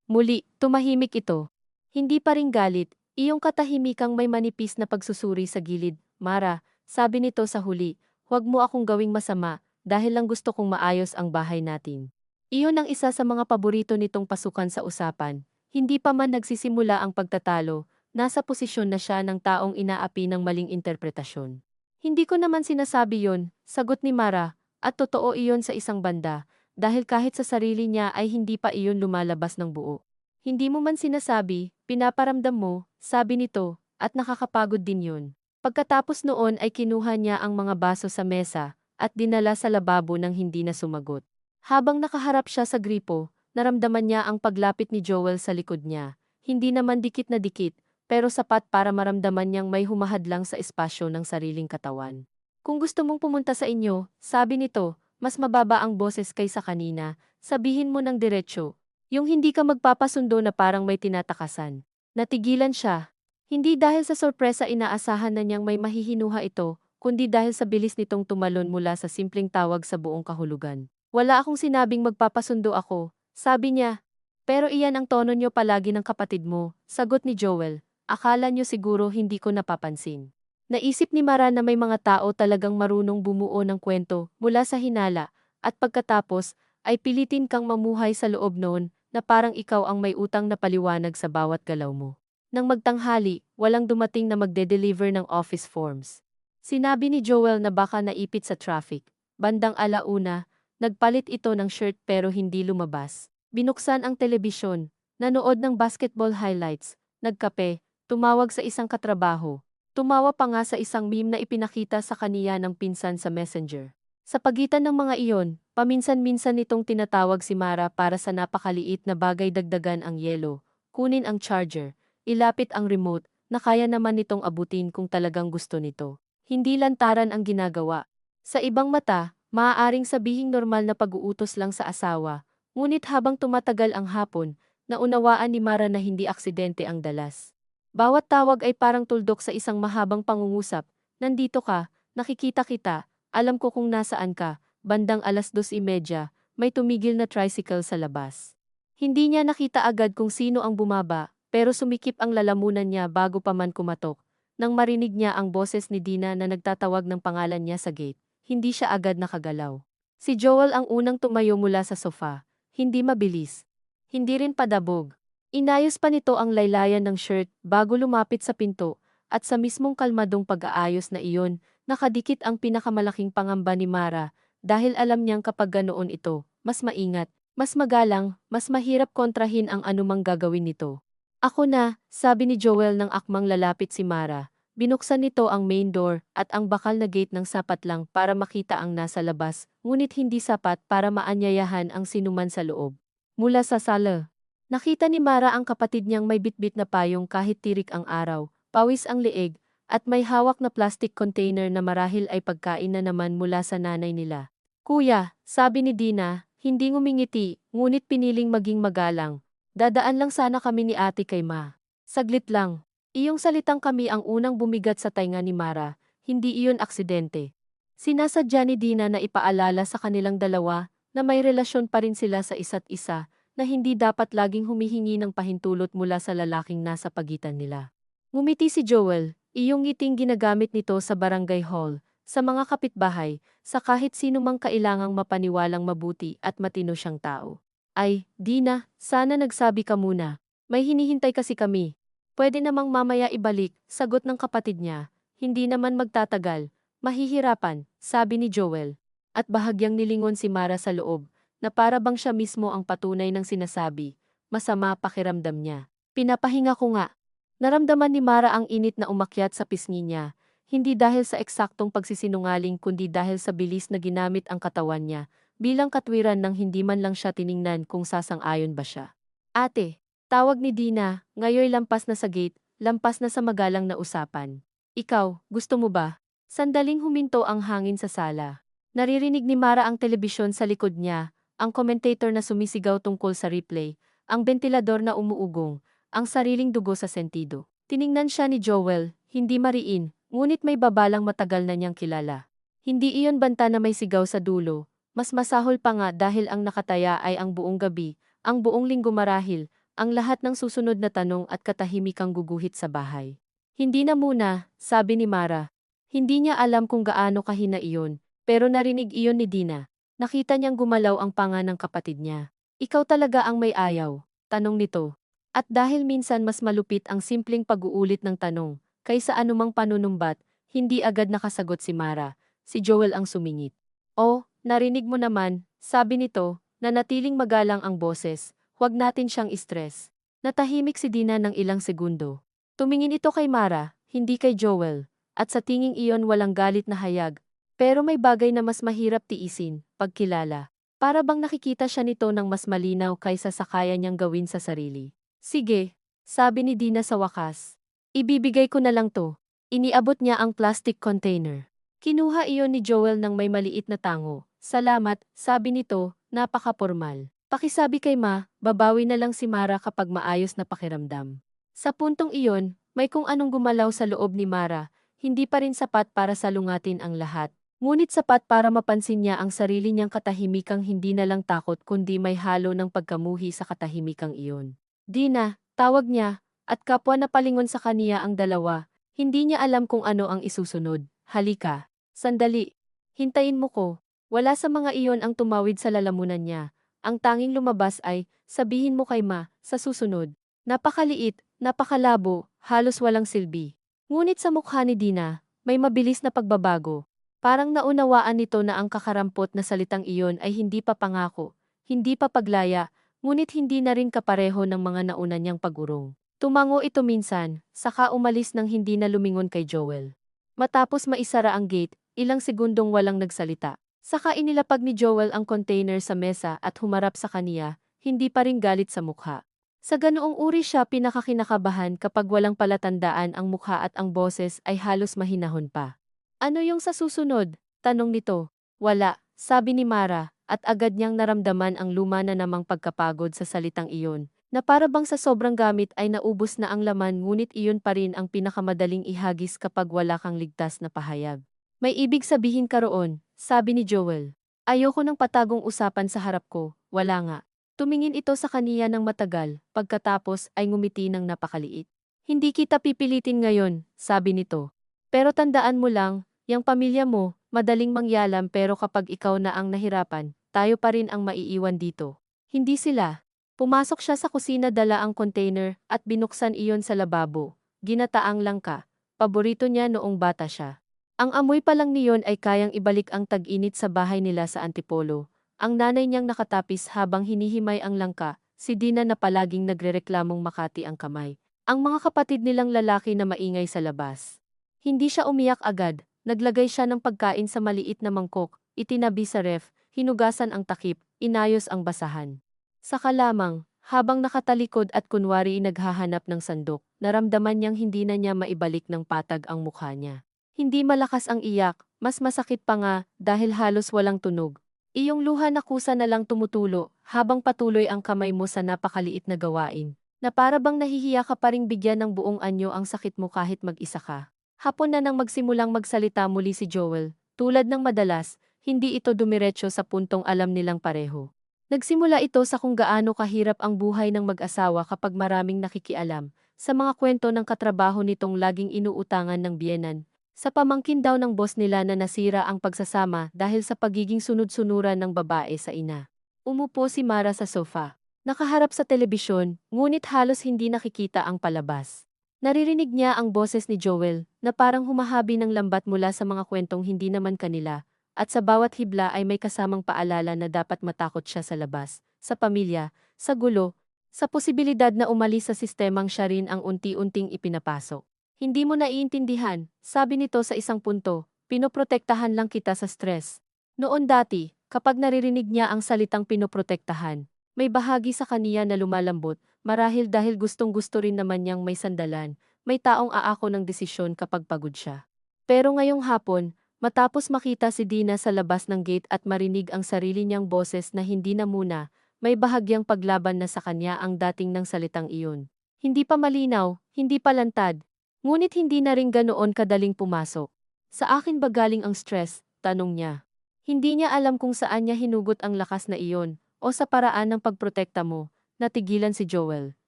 Muli, tumahimik ito. Hindi pa rin galit. Iyong katahimikang may manipis na pagsusuri sa gilid. Mara, sabi nito sa huli, huwag mo akong gawing masama, dahil lang gusto kong maayos ang bahay natin. Iyon ang isa sa mga paborito nitong pasukan sa usapan. Hindi pa man nagsisimula ang pagtatalo, nasa posisyon na siya ng taong inaapi ng maling interpretasyon. Hindi ko naman sinasabi yon, sagot ni Mara, at totoo iyon sa isang banda, dahil kahit sa sarili niya ay hindi pa iyon lumalabas ng buo. Hindi mo man sinasabi, pinaparamdam mo, sabi nito, at nakakapagod din yun. Pagkatapos noon ay kinuha niya ang mga baso sa mesa, at dinala sa lababo nang hindi na sumagot. Habang nakaharap siya sa gripo, naramdaman niya ang paglapit ni Joel sa likod niya. Hindi naman dikit na dikit, pero sapat para maramdaman niyang may humahadlang sa espasyo ng sariling katawan. Kung gusto mong pumunta sa inyo, sabi nito, mas mababa ang boses kaysa kanina, sabihin mo ng diretsyo. Yung hindi ka magpapasundo na parang may tinatakasan. Natigilan siya. Hindi dahil sa sorpresa inaasahan na niyang may mahihinuha ito, kundi dahil sa bilis nitong tumalon mula sa simpleng tawag sa buong kahulugan. Wala akong sinabing magpapasundo ako, sabi niya. Pero iyan ang tono niyo palagi ng kapatid mo, sagot ni Joel. Akala niyo siguro hindi ko napapansin. Naisip ni Mara na may mga tao talagang marunong bumuo ng kwento mula sa hinala, at pagkatapos ay pilitin kang mamuhay sa loob noon, na parang ikaw ang may utang na paliwanag sa bawat galaw mo. Nang magtanghali, walang dumating na magde-deliver ng office forms. Sinabi ni Joel na baka naipit sa traffic. Bandang 1:00, nagpalit ito ng shirt pero hindi lumabas. Binuksan ang telebisyon. nanood ng basketball highlights, nagkape, tumawag sa isang katrabaho. Tumawa pa nga sa isang meme na ipinakita sa kaniya ng pinsan sa Messenger. Sa pagitan ng mga iyon, paminsan-minsan nitong tinatawag si Mara para sa napakaliit na bagay, dagdagan ang yelo, kunin ang charger, ilapit ang remote, na kaya naman nitong abutin kung talagang gusto nito. Hindi lantaran ang ginagawa. Sa ibang mata, maaaring sabihing normal na pag-uutos lang sa asawa, ngunit habang tumatagal ang hapon, naunawaan ni Mara na hindi aksidente ang dalas. Bawat tawag ay parang tuldok sa isang mahabang pangungusap. Nandito ka, nakikita kita, alam ko kung nasaan ka. Bandang 2:30, may tumigil na tricycle sa labas. Hindi niya nakita agad kung sino ang bumaba, pero sumikip ang lalamunan niya bago pa man kumatok. Nang marinig niya ang boses ni Dina na nagtatawag ng pangalan niya sa gate, hindi siya agad nakagalaw. Si Joel ang unang tumayo mula sa sofa. Hindi mabilis. Hindi rin padabog. Inayos pa nito ang laylayan ng shirt bago lumapit sa pinto, at sa mismong kalmadong pag-aayos na iyon, nakadikit ang pinakamalaking pangamba ni Mara, dahil alam niyang kapag ganoon ito, mas maingat, mas magalang, mas mahirap kontrahin ang anumang gagawin nito. Ako na, sabi ni Joel nang akmang lalapit si Mara. Binuksan nito ang main door at ang bakal na gate ng sapat lang para makita ang nasa labas, ngunit hindi sapat para maanyayahan ang sinuman sa loob. Mula sa sala, nakita ni Mara ang kapatid niyang may bitbit na payong kahit tirik ang araw, pawis ang leeg, at may hawak na plastic container na marahil ay pagkain na naman mula sa nanay nila. Kuya, sabi ni Dina, hindi ngumingiti, ngunit piniling maging magalang. Dadaan lang sana kami ni ate kay Ma. Saglit lang. Iyong salitang kami ang unang bumigat sa tainga ni Mara, hindi iyon aksidente. Sinasadya ni Dina na ipaalala sa kanilang dalawa na may relasyon pa rin sila sa isa't isa, na hindi dapat laging humihingi ng pahintulot mula sa lalaking nasa pagitan nila. Ngumiti si Joel, iyong ngiting ginagamit nito sa barangay hall, sa mga kapitbahay, sa kahit sino mang kailangang mapaniwalang mabuti at matino siyang tao. Ay, Dina, sana nagsabi ka muna. May hinihintay kasi kami. Pwede namang mamaya ibalik, sagot ng kapatid niya. Hindi naman magtatagal. Mahihirapan, sabi ni Joel. At bahagyang nilingon si Mara sa loob, na para bang siya mismo ang patunay ng sinasabi. Masama pakiramdam niya. Pinapahinga ko nga. Naramdaman ni Mara ang init na umakyat sa pisngi niya, hindi dahil sa eksaktong pagsisinungaling kundi dahil sa bilis na ginamit ang katawan niya, bilang katwiran nang hindi man lang siya tiningnan kung sasang-ayon ba siya. Ate, tawag ni Dina, ngayoy lampas na sa gate, lampas na sa magalang na usapan. Ikaw, gusto mo ba? Sandaling huminto ang hangin sa sala. Naririnig ni Mara ang telebisyon sa likod niya, ang commentator na sumisigaw tungkol sa replay, ang bentilador na umuugong, ang sariling dugo sa sentido. Tiningnan siya ni Joel, hindi mariin, ngunit may babalang matagal na niyang kilala. Hindi iyon banta na may sigaw sa dulo, mas masahol pa nga dahil ang nakataya ay ang buong gabi, ang buong linggo marahil, ang lahat ng susunod na tanong at katahimikang guguhit sa bahay. Hindi na muna, sabi ni Mara. Hindi niya alam kung gaano kahina iyon, pero narinig iyon ni Dina. Nakita niyang gumalaw ang panga ng kapatid niya. Ikaw talaga ang may ayaw, tanong nito. At dahil minsan mas malupit ang simpleng pag-uulit ng tanong, kaysa anumang panunumbat, hindi agad nakasagot si Mara. Si Joel ang sumingit. Oh, narinig mo naman, sabi nito, nanatiling magalang ang boses, huwag natin siyang stress. Natahimik si Dina ng ilang segundo. Tumingin ito kay Mara, hindi kay Joel, at sa tinging iyon walang galit na hayag. Pero may bagay na mas mahirap tiisin, pagkilala. Para bang nakikita siya nito ng mas malinaw kaysa sa kaya niyang gawin sa sarili. Sige, sabi ni Dina sa wakas. Ibibigay ko na lang to. Iniabot niya ang plastic container. Kinuha iyon ni Joel ng may maliit na tango. Salamat, sabi nito, napaka-formal. Pakisabi kay Ma, babawi na lang si Mara kapag maayos na pakiramdam. Sa puntong iyon, may kung anong gumalaw sa loob ni Mara, hindi pa rin sapat para salungatin ang lahat. Ngunit sapat para mapansin niya ang sarili niyang katahimikang hindi na lang takot kundi may halo ng pagkamuhi sa katahimikang iyon. Dina, tawag niya, at kapwa na palingon sa kaniya ang dalawa. Hindi niya alam kung ano ang isusunod. Halika. Sandali. Hintayin mo ko. Wala sa mga iyon ang tumawid sa lalamunan niya. Ang tanging lumabas ay, sabihin mo kay Ma, sa susunod. Napakaliit, napakalabo, halos walang silbi. Ngunit sa mukha ni Dina, may mabilis na pagbabago. Parang naunawaan nito na ang kakarampot na salitang iyon ay hindi pa pangako, hindi pa paglaya, ngunit hindi na rin kapareho ng mga nauna niyang pag-urong. Tumango ito minsan, saka umalis nang hindi na lumingon kay Joel. Matapos maisara ang gate, ilang segundong walang nagsalita. Saka inilapag ni Joel ang container sa mesa at humarap sa kaniya, hindi pa rin galit sa mukha. Sa ganoong uri siya pinakakinakabahan kapag walang palatandaan ang mukha at ang boses ay halos mahinahon pa. Ano yung sa susunod? Tanong nito. Wala, sabi ni Mara, at agad niyang naramdaman ang luma na namang pagkapagod sa salitang iyon, na para bang sa sobrang gamit ay naubos na ang laman ngunit iyon pa rin ang pinakamadaling ihagis kapag wala kang ligtas na pahayag. May ibig sabihin ka roon, sabi ni Joel. Ayoko ng patagong usapan sa harap ko, wala nga. Tumingin ito sa kaniya ng matagal, pagkatapos ay ngumiti ng napakaliit. Hindi kita pipilitin ngayon, sabi nito. Pero tandaan mo lang, yang pamilya mo, madaling mangyalam pero kapag ikaw na ang nahirapan, tayo pa rin ang maiiwan dito. Hindi sila. Pumasok siya sa kusina dala ang container at binuksan iyon sa lababo. Ginataang langka. Paborito niya noong bata siya. Ang amoy pa lang niyon ay kayang ibalik ang tag-init sa bahay nila sa Antipolo. Ang nanay niyang nakatapis habang hinihimay ang langka, si Dina na palaging nagrereklamong Makati ang kamay. Ang mga kapatid nilang lalaki na maingay sa labas. Hindi siya umiyak agad, naglagay siya ng pagkain sa maliit na mangkok, itinabi sa ref, hinugasan ang takip, inayos ang basahan. Saka lamang, habang nakatalikod at kunwari naghahanap ng sandok, naramdaman niyang hindi na niya maibalik ng patag ang mukha niya. Hindi malakas ang iyak, mas masakit pa nga dahil halos walang tunog. Iyong luha na kusa na lang tumutulo habang patuloy ang kamay mo sa napakaliit na gawain, na para bang nahihiya ka pa ring bigyan ng buong anyo ang sakit mo kahit mag-isa ka. Hapon na nang magsimulang magsalita muli si Joel, tulad ng madalas, hindi ito dumiretso sa puntong alam nilang pareho. Nagsimula ito sa kung gaano kahirap ang buhay ng mag-asawa kapag maraming nakikialam, sa mga kwento ng katrabaho nitong laging inuutangan ng biyenan, sa pamangkin daw ng boss nila na nasira ang pagsasama dahil sa pagiging sunod-sunuran ng babae sa ina. Umupo si Mara sa sofa. Nakaharap sa telebisyon, ngunit halos hindi nakikita ang palabas. Naririnig niya ang boses ni Joel, na parang humahabi ng lambat mula sa mga kwentong hindi naman kanila, at sa bawat hibla ay may kasamang paalala na dapat matakot siya sa labas, sa pamilya, sa gulo, sa posibilidad na umalis sa sistemang siya rin ang unti-unting ipinapasok. Hindi mo naiintindihan, sabi nito sa isang punto, pinoprotektahan lang kita sa stress. Noon dati, kapag naririnig niya ang salitang pinoprotektahan, may bahagi sa kaniya na lumalambot, marahil dahil gustong-gusto rin naman niyang may sandalan, may taong aako ng desisyon kapag pagod siya. Pero ngayong hapon, matapos makita si Dina sa labas ng gate at marinig ang sarili niyang boses na hindi na muna, may bahagyang paglaban na sa kanya ang dating ng salitang iyon. Hindi pa malinaw, hindi pa lantad, ngunit hindi na rin ganoon kadaling pumasok. Sa akin ba galing ang stress? Tanong niya. Hindi niya alam kung saan niya hinugot ang lakas na iyon, o sa paraan ng pagprotekta mo. Natigilan si Joel.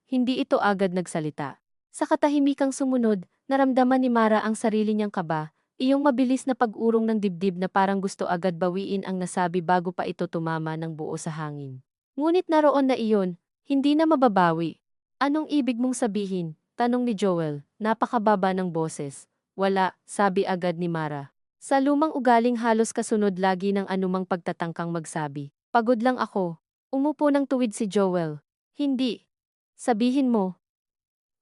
Hindi ito agad nagsalita. Sa katahimikang sumunod, naramdaman ni Mara ang sarili niyang kaba, iyong mabilis na pag-urong ng dibdib na parang gusto agad bawiin ang nasabi bago pa ito tumama ng buo sa hangin. Ngunit naroon na iyon, hindi na mababawi. Anong ibig mong sabihin? Tanong ni Joel, napakababa ng boses. Wala, sabi agad ni Mara. Sa lumang ugaling halos kasunod lagi ng anumang pagtatangkang magsabi. Pagod lang ako. Umupo ng tuwid si Joel. Hindi. Sabihin mo.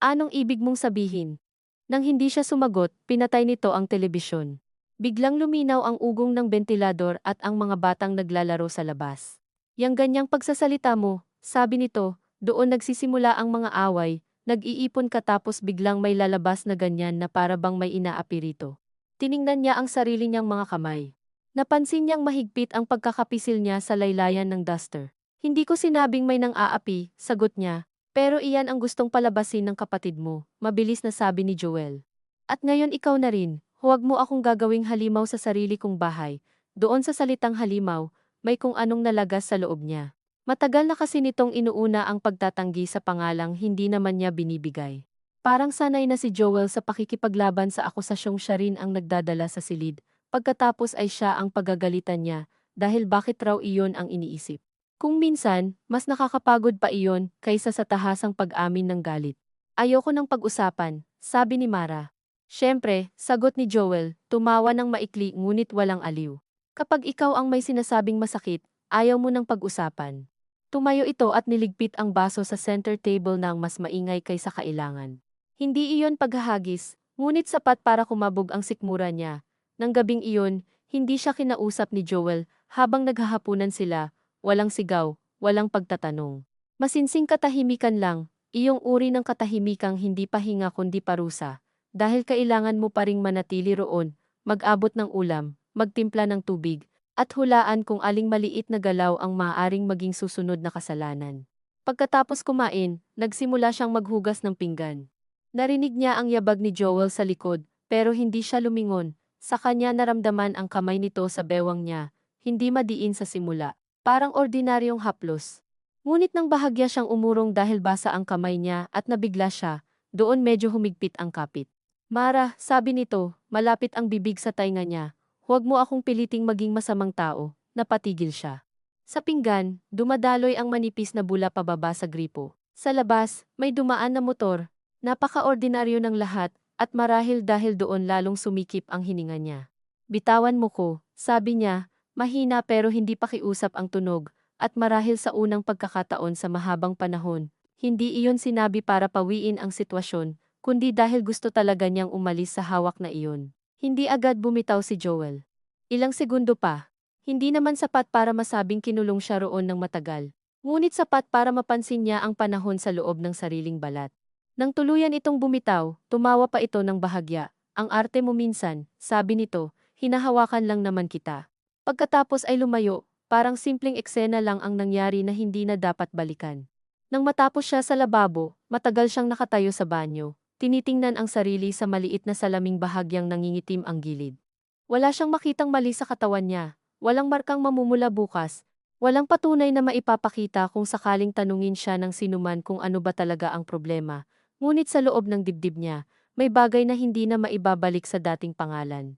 Anong ibig mong sabihin? Nang hindi siya sumagot, pinatay nito ang telebisyon. Biglang luminaw ang ugong ng bentilador at ang mga batang naglalaro sa labas. Yang ganyang pagsasalita mo, sabi nito, doon nagsisimula ang mga away. Nag-iipon ka tapos biglang may lalabas na ganyan na para bang may inaapi rito. Tiningnan niya ang sarili niyang mga kamay. Napansin niyang mahigpit ang pagkakapisil niya sa laylayan ng duster. Hindi ko sinabing may nang aapi, sagot niya. Pero iyan ang gustong palabasin ng kapatid mo, mabilis na sabi ni Joel. At ngayon ikaw na rin, huwag mo akong gagawing halimaw sa sarili kong bahay. Doon sa salitang halimaw, may kung anong nalagas sa loob niya. Matagal na kasi nitong inuuna ang pagtatanggi sa pangalang hindi naman niya binibigay. Parang sanay na si Joel sa pakikipaglaban sa akusasyong siya rin ang nagdadala sa silid, pagkatapos ay siya ang pagagalitan niya, dahil bakit raw iyon ang iniisip. Kung minsan, mas nakakapagod pa iyon kaysa sa tahasang pag-amin ng galit. Ayoko ng pag-usapan, sabi ni Mara. Siyempre, sagot ni Joel, tumawa ng maikli ngunit walang aliw. Kapag ikaw ang may sinasabing masakit, ayaw mo ng pag-usapan. Tumayo ito at niligpit ang baso sa center table ng mas maingay kaysa kailangan. Hindi iyon paghahagis, ngunit sapat para kumabog ang sikmura niya. Nang gabing iyon, hindi siya kinausap ni Joel habang naghahapunan sila, walang sigaw, walang pagtatanong. Masinsing katahimikan lang, iyong uri ng katahimikang hindi pahinga kundi parusa. Dahil kailangan mo pa ring manatili roon, mag-abot ng ulam, magtimpla ng tubig, at hulaan kung aling maliit na galaw ang maaaring maging susunod na kasalanan. Pagkatapos kumain, nagsimula siyang maghugas ng pinggan. Narinig niya ang yabag ni Joel sa likod, pero hindi siya lumingon. Sa kanya naramdaman ang kamay nito sa bewang niya, hindi madiin sa simula, parang ordinaryong haplos. Ngunit nang bahagya siyang umurong dahil basa ang kamay niya at nabigla siya, doon medyo humigpit ang kapit. Mara, sabi nito, malapit ang bibig sa tainga niya. Huwag mo akong piliting maging masamang tao, napatigil siya. Sa pinggan, dumadaloy ang manipis na bula pababa sa gripo. Sa labas, may dumaan na motor. Napaka-ordinaryo ng lahat, at marahil dahil doon lalong sumikip ang hininga niya. Bitawan mo ko, sabi niya, mahina pero hindi pakiusap ang tunog, at marahil sa unang pagkakataon sa mahabang panahon, hindi iyon sinabi para pawiin ang sitwasyon, kundi dahil gusto talaga niyang umalis sa hawak na iyon. Hindi agad bumitaw si Joel. Ilang segundo pa. Hindi naman sapat para masabing kinulong siya roon ng matagal. Ngunit sapat para mapansin niya ang panahon sa loob ng sariling balat. Nang tuluyan itong bumitaw, tumawa pa ito ng bahagya. Ang arte mo minsan, sabi nito, hinahawakan lang naman kita. Pagkatapos ay lumayo, parang simpleng eksena lang ang nangyari na hindi na dapat balikan. Nang matapos siya sa lababo, matagal siyang nakatayo sa banyo. Tinitingnan ang sarili sa maliit na salaming bahagyang nangingitim ang gilid. Wala siyang makitang mali sa katawan niya, walang markang mamumula bukas, walang patunay na maipapakita kung sakaling tanungin siya ng sinuman kung ano ba talaga ang problema. Ngunit sa loob ng dibdib niya, may bagay na hindi na maibabalik sa dating pangalan.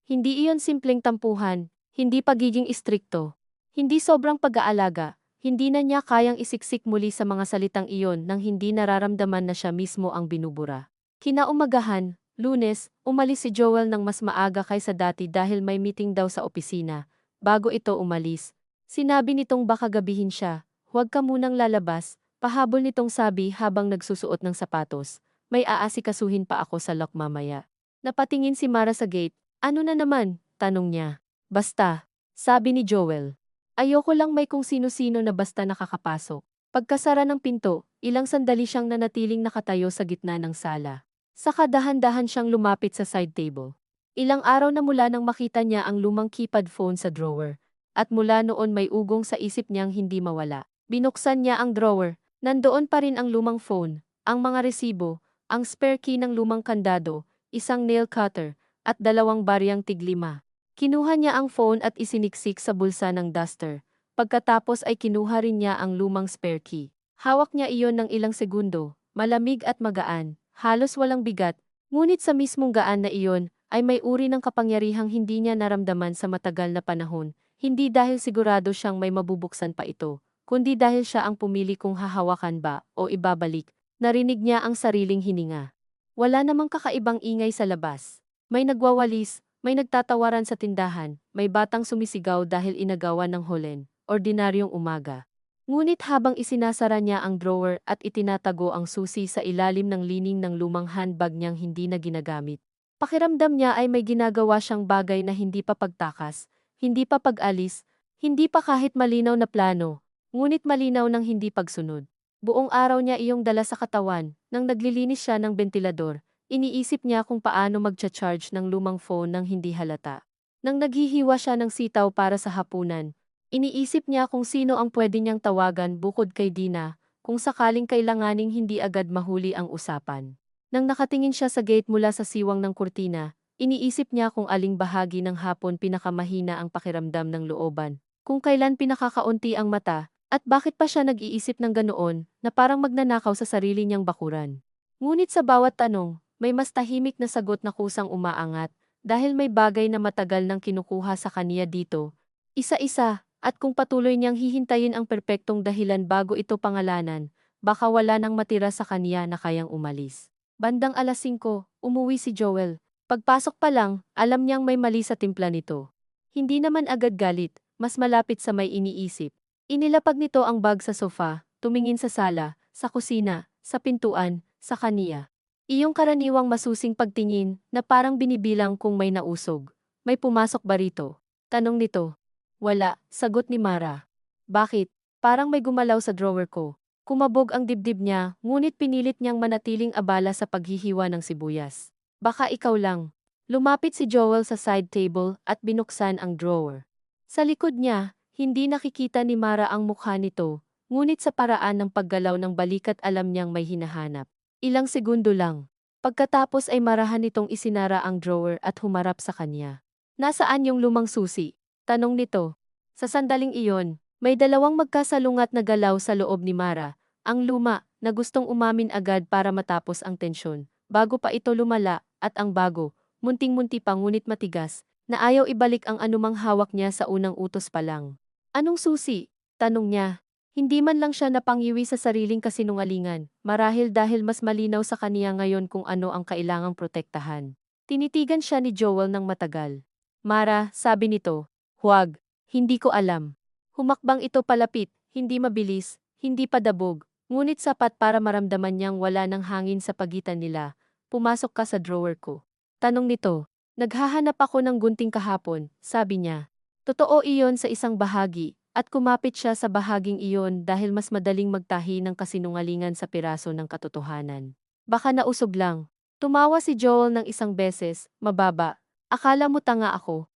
Hindi iyon simpleng tampuhan, hindi pagiging istrikto, hindi sobrang pag-aalaga. Hindi na niya kayang isiksik muli sa mga salitang iyon nang hindi nararamdaman na siya mismo ang binubura. Kinaumagahan, Lunes, umalis si Joel ng mas maaga kaysa dati dahil may meeting daw sa opisina. Bago ito umalis, sinabi nitong baka gabihin siya, huwag ka munang lalabas, pahabol nitong sabi habang nagsusuot ng sapatos. May aasikasuhin pa ako sa lock mamaya. Napatingin si Mara sa gate, ano na naman? Tanong niya. Basta, sabi ni Joel. Ayoko lang may kung sino-sino na basta nakakapasok. Pagkasara ng pinto, ilang sandali siyang nanatiling nakatayo sa gitna ng sala. Saka dahan-dahan siyang lumapit sa side table. Ilang araw na mula nang makita niya ang lumang keypad phone sa drawer. At mula noon may ugong sa isip niyang hindi mawala. Binuksan niya ang drawer. Nandoon pa rin ang lumang phone, ang mga resibo, ang spare key ng lumang kandado, isang nail cutter, at dalawang baryang tiglima. Kinuha niya ang phone at isiniksik sa bulsa ng duster. Pagkatapos ay kinuha rin niya ang lumang spare key. Hawak niya iyon ng ilang segundo, malamig at magaan, halos walang bigat, ngunit sa mismong gaan na iyon, ay may uri ng kapangyarihang hindi niya naramdaman sa matagal na panahon, hindi dahil sigurado siyang may mabubuksan pa ito, kundi dahil siya ang pumili kung hahawakan ba o ibabalik. Narinig niya ang sariling hininga. Wala namang kakaibang ingay sa labas. May nagwawalis, may nagtatawaran sa tindahan, may batang sumisigaw dahil inagawan ng holen, ordinaryong umaga. Ngunit habang isinasara niya ang drawer at itinatago ang susi sa ilalim ng lining ng lumang handbag niyang hindi na ginagamit, pakiramdam niya ay may ginagawa siyang bagay na hindi pa pagtakas, hindi pa pag-alis, hindi pa kahit malinaw na plano, ngunit malinaw ng hindi pagsunod. Buong araw niya iyong dala sa katawan, nang naglilinis siya ng bentilador. Iniisip niya kung paano magcha-charge ng lumang phone nang hindi halata. Nang naghihiwa siya ng sitaw para sa hapunan, iniisip niya kung sino ang pwede niyang tawagan bukod kay Dina, kung sakaling kailanganing hindi agad mahuli ang usapan. Nang nakatingin siya sa gate mula sa siwang ng kurtina, iniisip niya kung aling bahagi ng hapon pinakamahina ang pakiramdam ng looban, kung kailan pinakakaunti ang mata, at bakit pa siya nag-iisip ng ganoon na parang magnanakaw sa sarili niyang bakuran. Ngunit sa bawat tanong, may mas tahimik na sagot na kusang umaangat, dahil may bagay na matagal nang kinukuha sa kaniya dito. Isa-isa, at kung patuloy niyang hihintayin ang perpektong dahilan bago ito pangalanan, baka wala nang matira sa kaniya na kayang umalis. Bandang 5:00, umuwi si Joel. Pagpasok pa lang, alam niyang may mali sa timpla nito. Hindi naman agad galit, mas malapit sa may iniisip. Inilapag nito ang bag sa sofa, tumingin sa sala, sa kusina, sa pintuan, sa kaniya. Iyong karaniwang masusing pagtingin na parang binibilang kung may nausog. May pumasok ba rito? Tanong nito. Wala, sagot ni Mara. Bakit? Parang may gumalaw sa drawer ko. Kumabog ang dibdib niya, ngunit pinilit niyang manatiling abala sa paghihiwa ng sibuyas. Baka ikaw lang. Lumapit si Joel sa side table at binuksan ang drawer. Sa likod niya, hindi nakikita ni Mara ang mukha nito, ngunit sa paraan ng paggalaw ng balikat alam niyang may hinahanap. Ilang segundo lang. Pagkatapos ay marahan nitong isinara ang drawer at humarap sa kanya. Nasaan yung lumang susi? Tanong nito. Sa sandaling iyon, may dalawang magkasalungat na galaw sa loob ni Mara. Ang luma, na gustong umamin agad para matapos ang tensyon. Bago pa ito lumala, at ang bago, munting-munti pa ngunit matigas, na ayaw ibalik ang anumang hawak niya sa unang utos pa lang. Anong susi? Tanong niya. Hindi man lang siya napangiwi sa sariling kasinungalingan, marahil dahil mas malinaw sa kaniya ngayon kung ano ang kailangang protektahan. Tinitigan siya ni Joel ng matagal. Mara, sabi nito, huwag, hindi ko alam. Humakbang ito palapit, hindi mabilis, hindi padabog, ngunit sapat para maramdaman niyang wala ng hangin sa pagitan nila. Pumasok ka sa drawer ko. Tanong nito, naghahanap ako ng gunting kahapon, sabi niya. Totoo iyon sa isang bahagi, at kumapit siya sa bahaging iyon dahil mas madaling magtahi ng kasinungalingan sa piraso ng katotohanan. Baka nausog lang. Tumawa si Joel ng isang beses, mababa. Akala mo tanga ako.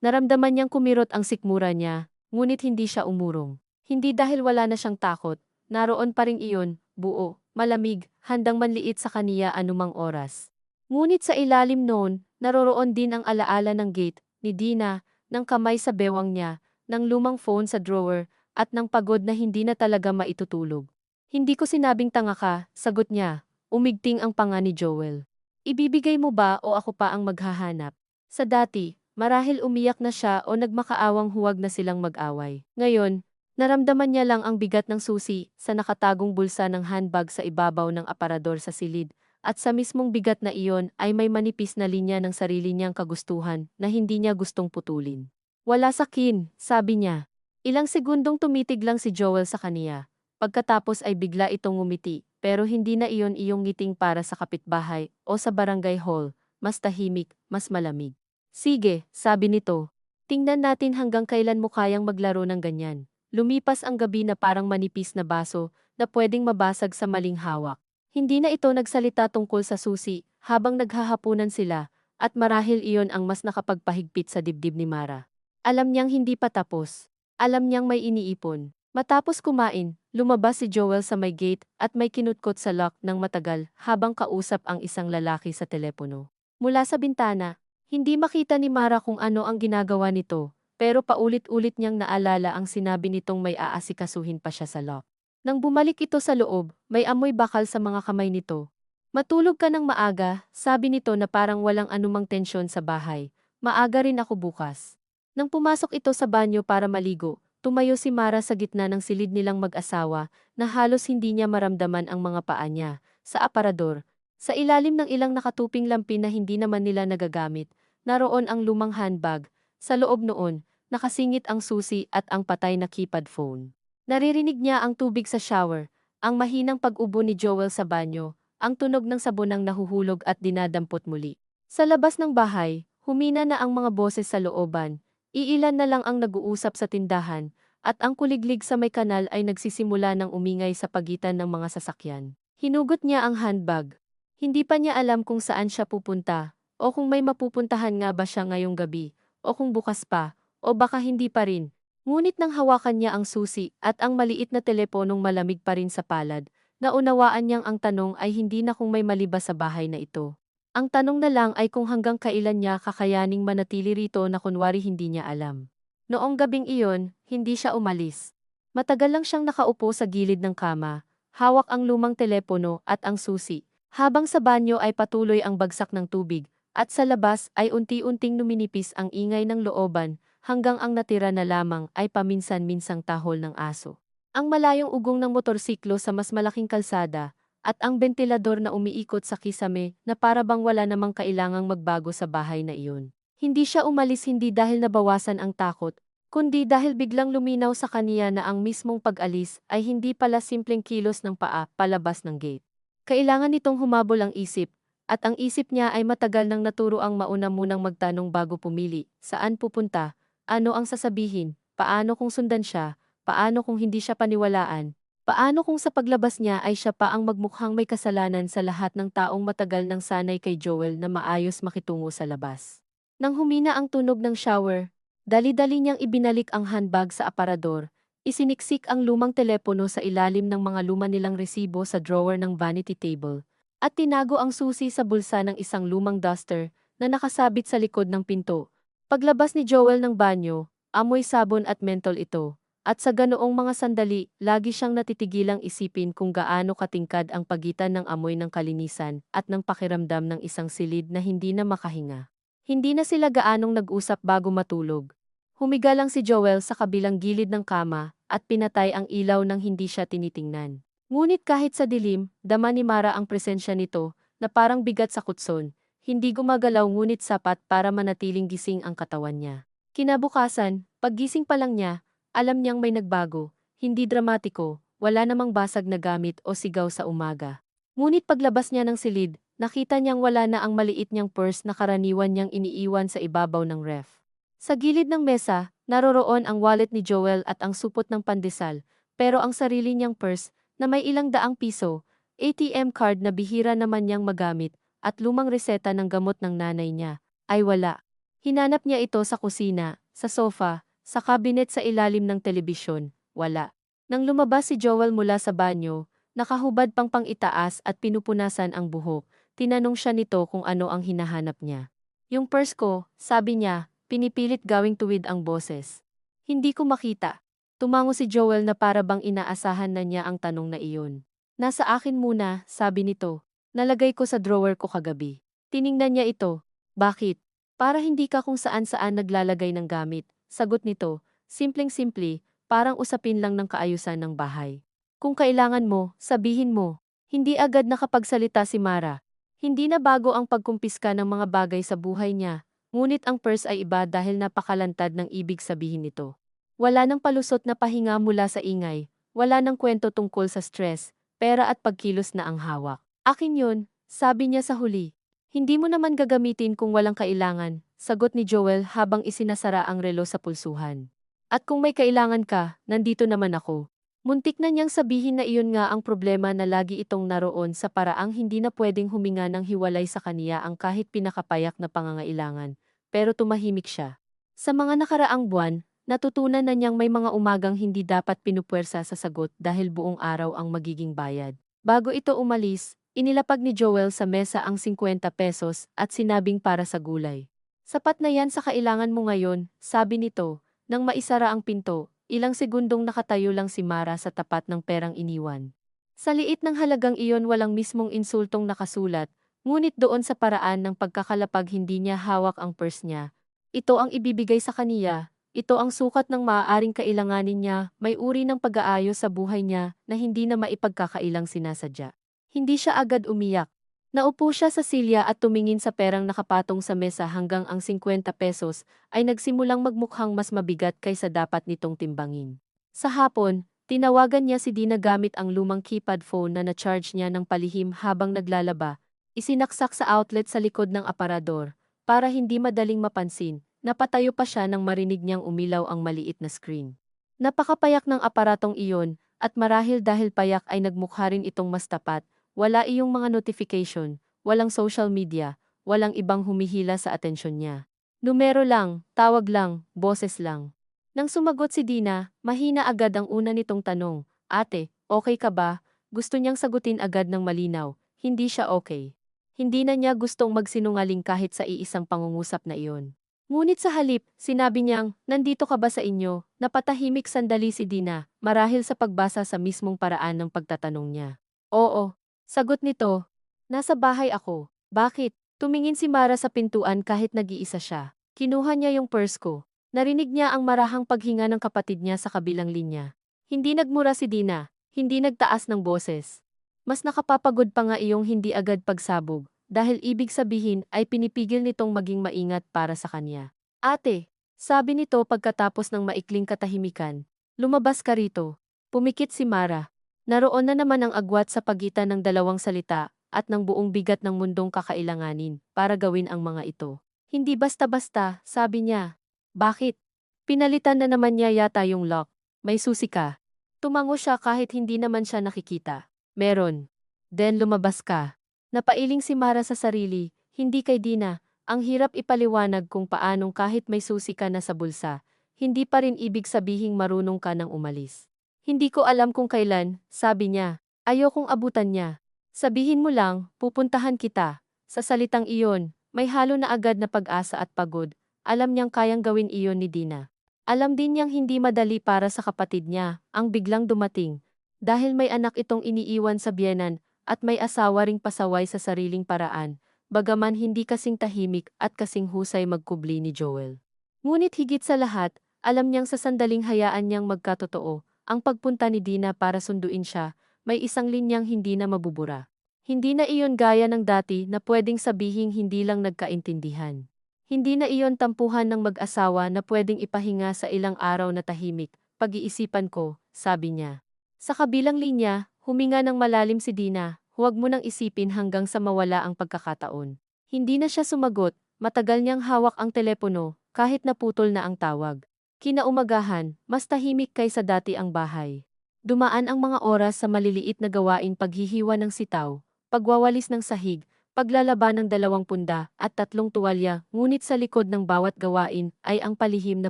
Naramdaman niyang kumirot ang sikmura niya, ngunit hindi siya umurong. Hindi dahil wala na siyang takot, naroon pa ring iyon, buo, malamig, handang manliit sa kaniya anumang oras. Ngunit sa ilalim noon, naroroon din ang alaala ng gate, ni Dina, ng kamay sa bewang niya, ng lumang phone sa drawer, at ng pagod na hindi na talaga maitutulog. Hindi ko sinabing tanga ka, sagot niya, umigting ang panga ni Joel. Ibibigay mo ba o ako pa ang maghahanap? Sa dati, marahil umiyak na siya o nagmakaawang huwag na silang mag-away. Ngayon, naramdaman niya lang ang bigat ng susi sa nakatagong bulsa ng handbag sa ibabaw ng aparador sa silid, at sa mismong bigat na iyon ay may manipis na linya ng sarili niyang kagustuhan na hindi niya gustong putulin. Wala sakin, sabi niya. Ilang segundong tumitig lang si Joel sa kaniya. Pagkatapos ay bigla itong ngumiti, pero hindi na iyon iyong ngiting para sa kapitbahay o sa barangay hall, mas tahimik, mas malamig. Sige, sabi nito. Tingnan natin hanggang kailan mo kayang maglaro ng ganyan. Lumipas ang gabi na parang manipis na baso na pwedeng mabasag sa maling hawak. Hindi na ito nagsalita tungkol sa susi habang naghahapunan sila, at marahil iyon ang mas nakapagpahigpit sa dibdib ni Mara. Alam niyang hindi pa tapos. Alam niyang may iniipon. Matapos kumain, lumabas si Joel sa may gate at may kinutkot sa lock ng matagal habang kausap ang isang lalaki sa telepono. Mula sa bintana, hindi makita ni Mara kung ano ang ginagawa nito, pero paulit-ulit niyang naalala ang sinabi nitong may aasikasuhin pa siya sa lock. Nang bumalik ito sa loob, may amoy bakal sa mga kamay nito. Matulog ka ng maaga, sabi nito na parang walang anumang tensyon sa bahay. Maaga rin ako bukas. Nang pumasok ito sa banyo para maligo, tumayo si Mara sa gitna ng silid nilang mag-asawa na halos hindi niya maramdaman ang mga paa niya. Sa aparador, sa ilalim ng ilang nakatuping lampin na hindi naman nila nagagamit, naroon ang lumang handbag. Sa loob noon, nakasingit ang susi at ang patay na keypad phone. Naririnig niya ang tubig sa shower, ang mahinang pag-ubo ni Joel sa banyo, ang tunog ng sabonang nahuhulog at dinadampot muli. Sa labas ng bahay, humina na ang mga boses sa looban. Iilan na lang ang nag-uusap sa tindahan, at ang kuliglig sa may kanal ay nagsisimula ng umingay sa pagitan ng mga sasakyan. Hinugot niya ang handbag. Hindi pa niya alam kung saan siya pupunta, o kung may mapupuntahan nga ba siya ngayong gabi, o kung bukas pa, o baka hindi pa rin. Ngunit nang hawakan niya ang susi at ang maliit na teleponong malamig pa rin sa palad, naunawaan niyang ang tanong ay hindi na kung may malibas sa bahay na ito. Ang tanong na lang ay kung hanggang kailan niya kakayaning manatili rito na kunwari hindi niya alam. Noong gabing iyon, hindi siya umalis. Matagal lang siyang nakaupo sa gilid ng kama, hawak ang lumang telepono at ang susi, habang sa banyo ay patuloy ang bagsak ng tubig, at sa labas ay unti-unting numinipis ang ingay ng looban, hanggang ang natira na lamang ay paminsan-minsang tahol ng aso. Ang malayong ugong ng motorsiklo sa mas malaking kalsada, at ang bentilador na umiikot sa kisame na para bang wala namang kailangang magbago sa bahay na iyon. Hindi siya umalis hindi dahil nabawasan ang takot, kundi dahil biglang luminaw sa kaniya na ang mismong pag-alis ay hindi pala simpleng kilos ng paa palabas ng gate. Kailangan nitong humabol ang isip, at ang isip niya ay matagal nang naturoang mauna munang magtanong bago pumili, saan pupunta, ano ang sasabihin, paano kung sundan siya, paano kung hindi siya paniwalaan, paano kung sa paglabas niya ay siya pa ang magmukhang may kasalanan sa lahat ng taong matagal nang sanay kay Joel na maayos makitungo sa labas. Nang humina ang tunog ng shower, dali-dali niyang ibinalik ang handbag sa aparador, isiniksik ang lumang telepono sa ilalim ng mga luma nilang resibo sa drawer ng vanity table, at tinago ang susi sa bulsa ng isang lumang duster na nakasabit sa likod ng pinto. Paglabas ni Joel ng banyo, amoy sabon at mentol ito, at sa ganoong mga sandali, lagi siyang natitigilang isipin kung gaano katingkad ang pagitan ng amoy ng kalinisan at ng pakiramdam ng isang silid na hindi na makahinga. Hindi na sila gaanong nag-usap bago matulog. Humiga lang si Joel sa kabilang gilid ng kama at pinatay ang ilaw nang hindi siya tinitingnan. Ngunit kahit sa dilim, dama ni Mara ang presensya nito na parang bigat sa kutson, hindi gumagalaw ngunit sapat para manatiling gising ang katawan niya. Kinabukasan, paggising pa lang niya, alam niyang may nagbago, hindi dramatiko, wala namang basag na gamit o sigaw sa umaga. Ngunit paglabas niya ng silid, nakita niyang wala na ang maliit niyang purse na karaniwan niyang iniiwan sa ibabaw ng ref. Sa gilid ng mesa, naroroon ang wallet ni Joel at ang supot ng pandesal, pero ang sarili niyang purse, na may ilang daang piso, ATM card na bihira naman niyang magamit, at lumang reseta ng gamot ng nanay niya, ay wala. Hinanap niya ito sa kusina, sa sofa, sa cabinet sa ilalim ng telebisyon, wala. Nang lumabas si Joel mula sa banyo, nakahubad pang itaas at pinupunasan ang buhok, tinanong siya nito kung ano ang hinahanap niya. Yung purse ko, sabi niya, pinipilit gawing tuwid ang boses. Hindi ko makita. Tumango si Joel na para bang inaasahan na niya ang tanong na iyon. Nasa akin muna, sabi nito. Nalagay ko sa drawer ko kagabi. Tiningnan niya ito. Bakit? Para hindi ka kung saan-saan naglalagay ng gamit, sagot nito, simpleng-simple, parang usapin lang ng kaayusan ng bahay. Kung kailangan mo, sabihin mo. Hindi agad nakapagsalita si Mara. Hindi na bago ang pagkumpiska ng mga bagay sa buhay niya, ngunit ang purse ay iba dahil napakalantad ng ibig sabihin nito. Wala nang palusot na pahinga mula sa ingay, wala nang kwento tungkol sa stress, pera at pagkilos na ang hawak. Akin yun, sabi niya sa huli. Hindi mo naman gagamitin kung walang kailangan, sagot ni Joel habang isinasara ang relo sa pulsuhan. At kung may kailangan ka, nandito naman ako. Muntik na niyang sabihin na iyon nga ang problema na lagi itong naroon sa paraang hindi na pwedeng huminga ng hiwalay sa kaniya ang kahit pinakapayak na pangangailangan, pero tumahimik siya. Sa mga nakaraang buwan, natutunan na niyang may mga umagang hindi dapat pinupuwersa sa sagot dahil buong araw ang magiging bayad. Bago ito umalis, inilapag ni Joel sa mesa ang 50 pesos at sinabing para sa gulay. Sapat na yan sa kailangan mo ngayon, sabi nito, nang maisara ang pinto. Ilang segundong nakatayo lang si Mara sa tapat ng perang iniwan. Sa liit ng halagang iyon walang mismong insultong nakasulat, ngunit doon sa paraan ng pagkakalapag hindi niya hawak ang purse niya. Ito ang ibibigay sa kaniya, ito ang sukat ng maaaring kailanganin niya, may uri ng pag-aayos sa buhay niya na hindi na maipagkakailang sinasadya. Hindi siya agad umiyak. Naupo siya sa silya at tumingin sa perang nakapatong sa mesa hanggang ang 50 pesos ay nagsimulang magmukhang mas mabigat kaysa dapat nitong timbangin. Sa hapon, tinawagan niya si Dina gamit ang lumang keypad phone na na-charge niya ng palihim habang naglalaba. Isinaksak sa outlet sa likod ng aparador. Para hindi madaling mapansin, napatayo pa siya nang marinig niyang umilaw ang maliit na screen. Napakapayak ng aparatong iyon, at marahil dahil payak ay nagmukha rin itong mas tapat. Wala iyong mga notification, walang social media, walang ibang humihila sa atensyon niya. Numero lang, tawag lang, boses lang. Nang sumagot si Dina, mahina agad ang una nitong tanong, Ate, okay ka ba? Gusto niyang sagutin agad ng malinaw, hindi siya okay. Hindi na niya gustong magsinungaling kahit sa iisang pangungusap na iyon. Ngunit sa halip, sinabi niyang, nandito ka ba sa inyo? Napatahimik sandali si Dina, marahil sa pagbasa sa mismong paraan ng pagtatanong niya. Oo. Sagot nito, nasa bahay ako. Bakit? Tumingin si Mara sa pintuan kahit nag-iisa siya. Kinuha niya yung purse ko. Narinig niya ang marahang paghinga ng kapatid niya sa kabilang linya. Hindi nagmura si Dina, hindi nagtaas ng boses. Mas nakapapagod pa nga iyong hindi agad pagsabog, dahil ibig sabihin ay pinipigil nitong maging maingat para sa kanya. Ate, Sabi nito pagkatapos ng maikling katahimikan. Lumabas ka rito. Pumikit si Mara. Naroon na naman ang agwat sa pagitan ng dalawang salita at ng buong bigat ng mundong kakailanganin para gawin ang mga ito. Hindi basta-basta, sabi niya. Bakit? Pinalitan na naman niya yata yung lock. May susi ka. Tumango siya kahit hindi naman siya nakikita. Meron. Then lumabas ka. Napailing si Mara sa sarili, hindi kay Dina. Ang hirap ipaliwanag kung paanong kahit may susi ka na sa bulsa, hindi pa rin ibig sabihing marunong ka nang umalis. Hindi ko alam kung kailan, sabi niya. Ayokong abutan niya. Sabihin mo lang, pupuntahan kita. Sa salitang iyon, may halo na agad na pag-asa at pagod. Alam niyang kayang gawin iyon ni Dina. Alam din niyang hindi madali para sa kapatid niya, ang biglang dumating. Dahil may anak itong iniiwan sa biyenan, at may asawa ring pasaway sa sariling paraan, bagaman hindi kasing tahimik at kasing husay magkubli ni Joel. Ngunit higit sa lahat, alam niyang sa sandaling hayaan niyang magkatotoo, ang pagpunta ni Dina para sunduin siya, may isang linyang hindi na mabubura. Hindi na iyon gaya ng dati na pwedeng sabihing hindi lang nagkaintindihan. Hindi na iyon tampuhan ng mag-asawa na pwedeng ipahinga sa ilang araw na tahimik. Pag-iisipan ko, sabi niya. Sa kabilang linya, huminga ng malalim si Dina, huwag mo nang isipin hanggang sa mawala ang pagkakataon. Hindi na siya sumagot, matagal niyang hawak ang telepono, kahit naputol na ang tawag. Kinaumagahan, mas tahimik kaysa dati ang bahay. Dumaan ang mga oras sa maliliit na gawain paghihiwa ng sitaw, pagwawalis ng sahig, paglalaba ng 2 punda at 3 tuwalya, ngunit sa likod ng bawat gawain ay ang palihim na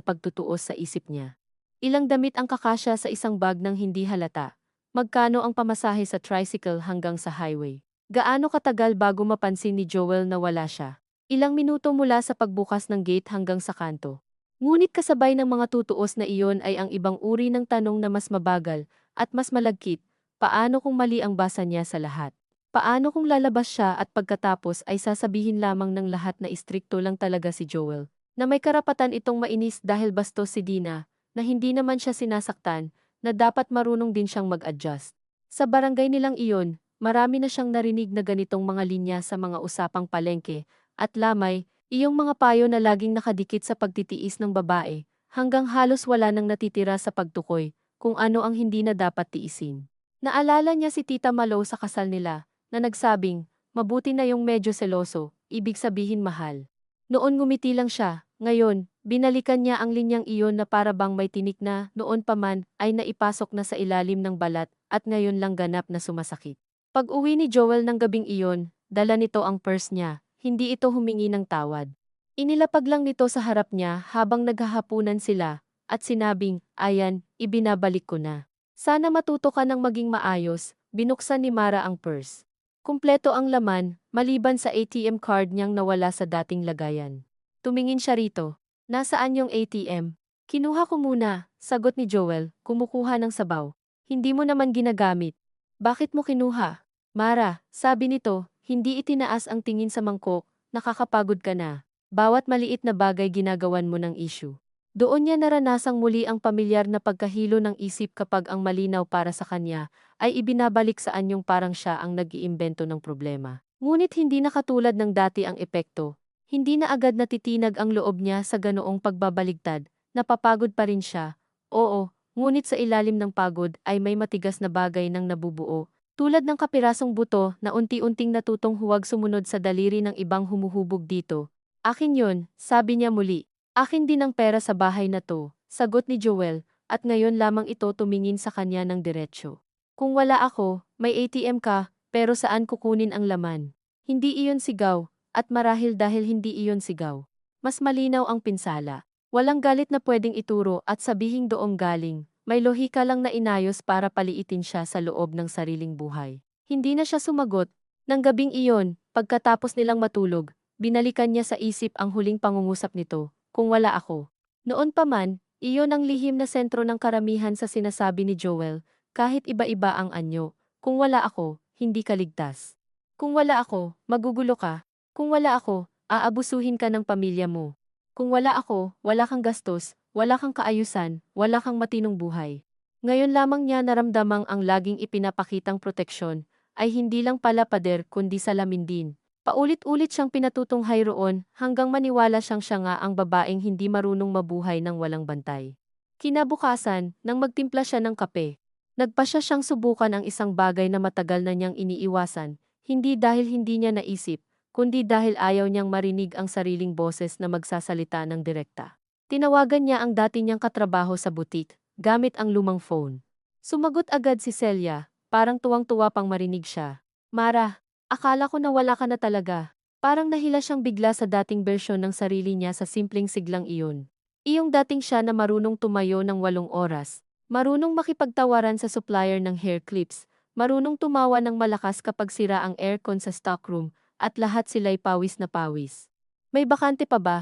pagtutuos sa isip niya. Ilang damit ang kakasya sa isang bag ng hindi halata. Magkano ang pamasahe sa tricycle hanggang sa highway? Gaano katagal bago mapansin ni Joel na wala siya? Ilang minuto mula sa pagbukas ng gate hanggang sa kanto. Ngunit kasabay ng mga tutuos na iyon ay ang ibang uri ng tanong na mas mabagal at mas malagkit. Paano kung mali ang basa niya sa lahat? Paano kung lalabas siya at pagkatapos ay sasabihin lamang ng lahat na istrikto lang talaga si Joel, na may karapatan itong mainis dahil bastos si Dina, na hindi naman siya sinasaktan, na dapat marunong din siyang mag-adjust. Sa barangay nilang iyon, marami na siyang narinig na ganitong mga linya sa mga usapang palengke, at lamay, iyong mga payo na laging nakadikit sa pagtitiis ng babae, hanggang halos wala nang natitira sa pagtukoy, kung ano ang hindi na dapat tiisin. Naalala niya si Tita Malo sa kasal nila, na nagsabing, mabuti na yung medyo seloso, ibig sabihin mahal. Noon ngumiti lang siya, ngayon, binalikan niya ang linyang iyon na para bang may tinik na, noon pa man, ay naipasok na sa ilalim ng balat, at ngayon lang ganap na sumasakit. Pag-uwi ni Joel ng gabing iyon, dala nito ang purse niya, hindi ito humingi ng tawad. Inilapag lang nito sa harap niya habang naghahapunan sila, at sinabing, ayan, ibinabalik ko na. Sana matuto ka ng maging maayos, binuksan ni Mara ang purse. Kumpleto ang laman, maliban sa ATM card niyang nawala sa dating lagayan. Tumingin siya rito. Nasaan yung ATM? Kinuha ko muna, sagot ni Joel, kumukuha ng sabaw. Hindi mo naman ginagamit. Bakit mo kinuha? Mara, sabi nito, hindi itinaas ang tingin sa mangkok, nakakapagod ka na. Bawat maliit na bagay ginagawan mo ng issue. Doon niya naranasang muli ang pamilyar na pagkahilo ng isip kapag ang malinaw para sa kanya ay ibinabalik sa anyong parang siya ang nag-iimbento ng problema. Ngunit hindi na katulad ng dati ang epekto. Hindi na agad natitinag ang loob niya sa ganoong pagbabaligtad, napapagod pa rin siya. Oo, ngunit sa ilalim ng pagod ay may matigas na bagay nang nabubuo, tulad ng kapirasong buto na unti-unting natutong huwag sumunod sa daliri ng ibang humuhubog dito. Akin yun, sabi niya muli. Akin din ang pera sa bahay na to, sagot ni Joel, at ngayon lamang ito tumingin sa kanya ng diretsyo. Kung wala ako, may ATM ka, pero saan kukunin ang laman? Hindi iyon sigaw, at marahil dahil hindi iyon sigaw. Mas malinaw ang pinsala. Walang galit na pwedeng ituro at sabihing doong galing, may lohika lang na inayos para paliitin siya sa loob ng sariling buhay. Hindi na siya sumagot. Nang gabing iyon, pagkatapos nilang matulog, binalikan niya sa isip ang huling pangungusap nito. Kung wala ako. Noon pa man, iyon ang lihim na sentro ng karamihan sa sinasabi ni Joel, kahit iba-iba ang anyo. Kung wala ako, hindi ka ligtas. Kung wala ako, magugulo ka. Kung wala ako, aabusuhin ka ng pamilya mo. Kung wala ako, wala kang gastos, wala kang kaayusan, wala kang matinong buhay. Ngayon lamang niya naramdamang ang laging ipinapakitang proteksyon, ay hindi lang pala pader kundi salamin din. Paulit-ulit siyang pinatutunghay roon hanggang maniwala siyang siya nga ang babaeng hindi marunong mabuhay ng walang bantay. Kinabukasan, nang magtimpla siya ng kape, nagpasya siyang subukan ang isang bagay na matagal na niyang iniiwasan, hindi dahil hindi niya naisip, kundi dahil ayaw niyang marinig ang sariling boses na magsasalita ng direkta. Tinawagan niya ang dati niyang katrabaho sa butik, gamit ang lumang phone. Sumagot agad si Celia, parang tuwang-tuwa pang marinig siya. Mara, akala ko na wala ka na talaga. Parang nahila siyang bigla sa dating bersyon ng sarili niya sa simpleng siglang iyon. Iyong dating siya na marunong tumayo ng 8 oras, marunong makipagtawaran sa supplier ng hair clips, marunong tumawa ng malakas kapag sira ang aircon sa stockroom, at lahat sila'y pawis na pawis. May bakante pa ba?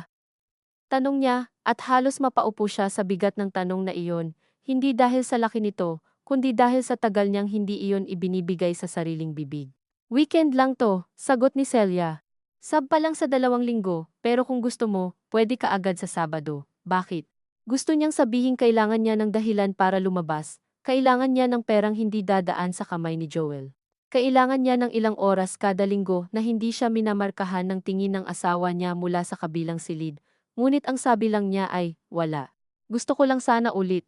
Tanong niya, at halos mapaupo siya sa bigat ng tanong na iyon, hindi dahil sa laki nito, kundi dahil sa tagal niyang hindi iyon ibinibigay sa sariling bibig. Weekend lang to, sagot ni Celia. Sab pa lang sa 2 linggo, pero kung gusto mo, pwede ka agad sa Sabado. Bakit? Gusto niyang sabihin kailangan niya ng dahilan para lumabas, kailangan niya ng perang hindi dadaan sa kamay ni Joel. Kailangan niya ng ilang oras kada linggo na hindi siya minamarkahan ng tingin ng asawa niya mula sa kabilang silid, ngunit ang sabi lang niya ay, wala. Gusto ko lang sana ulit.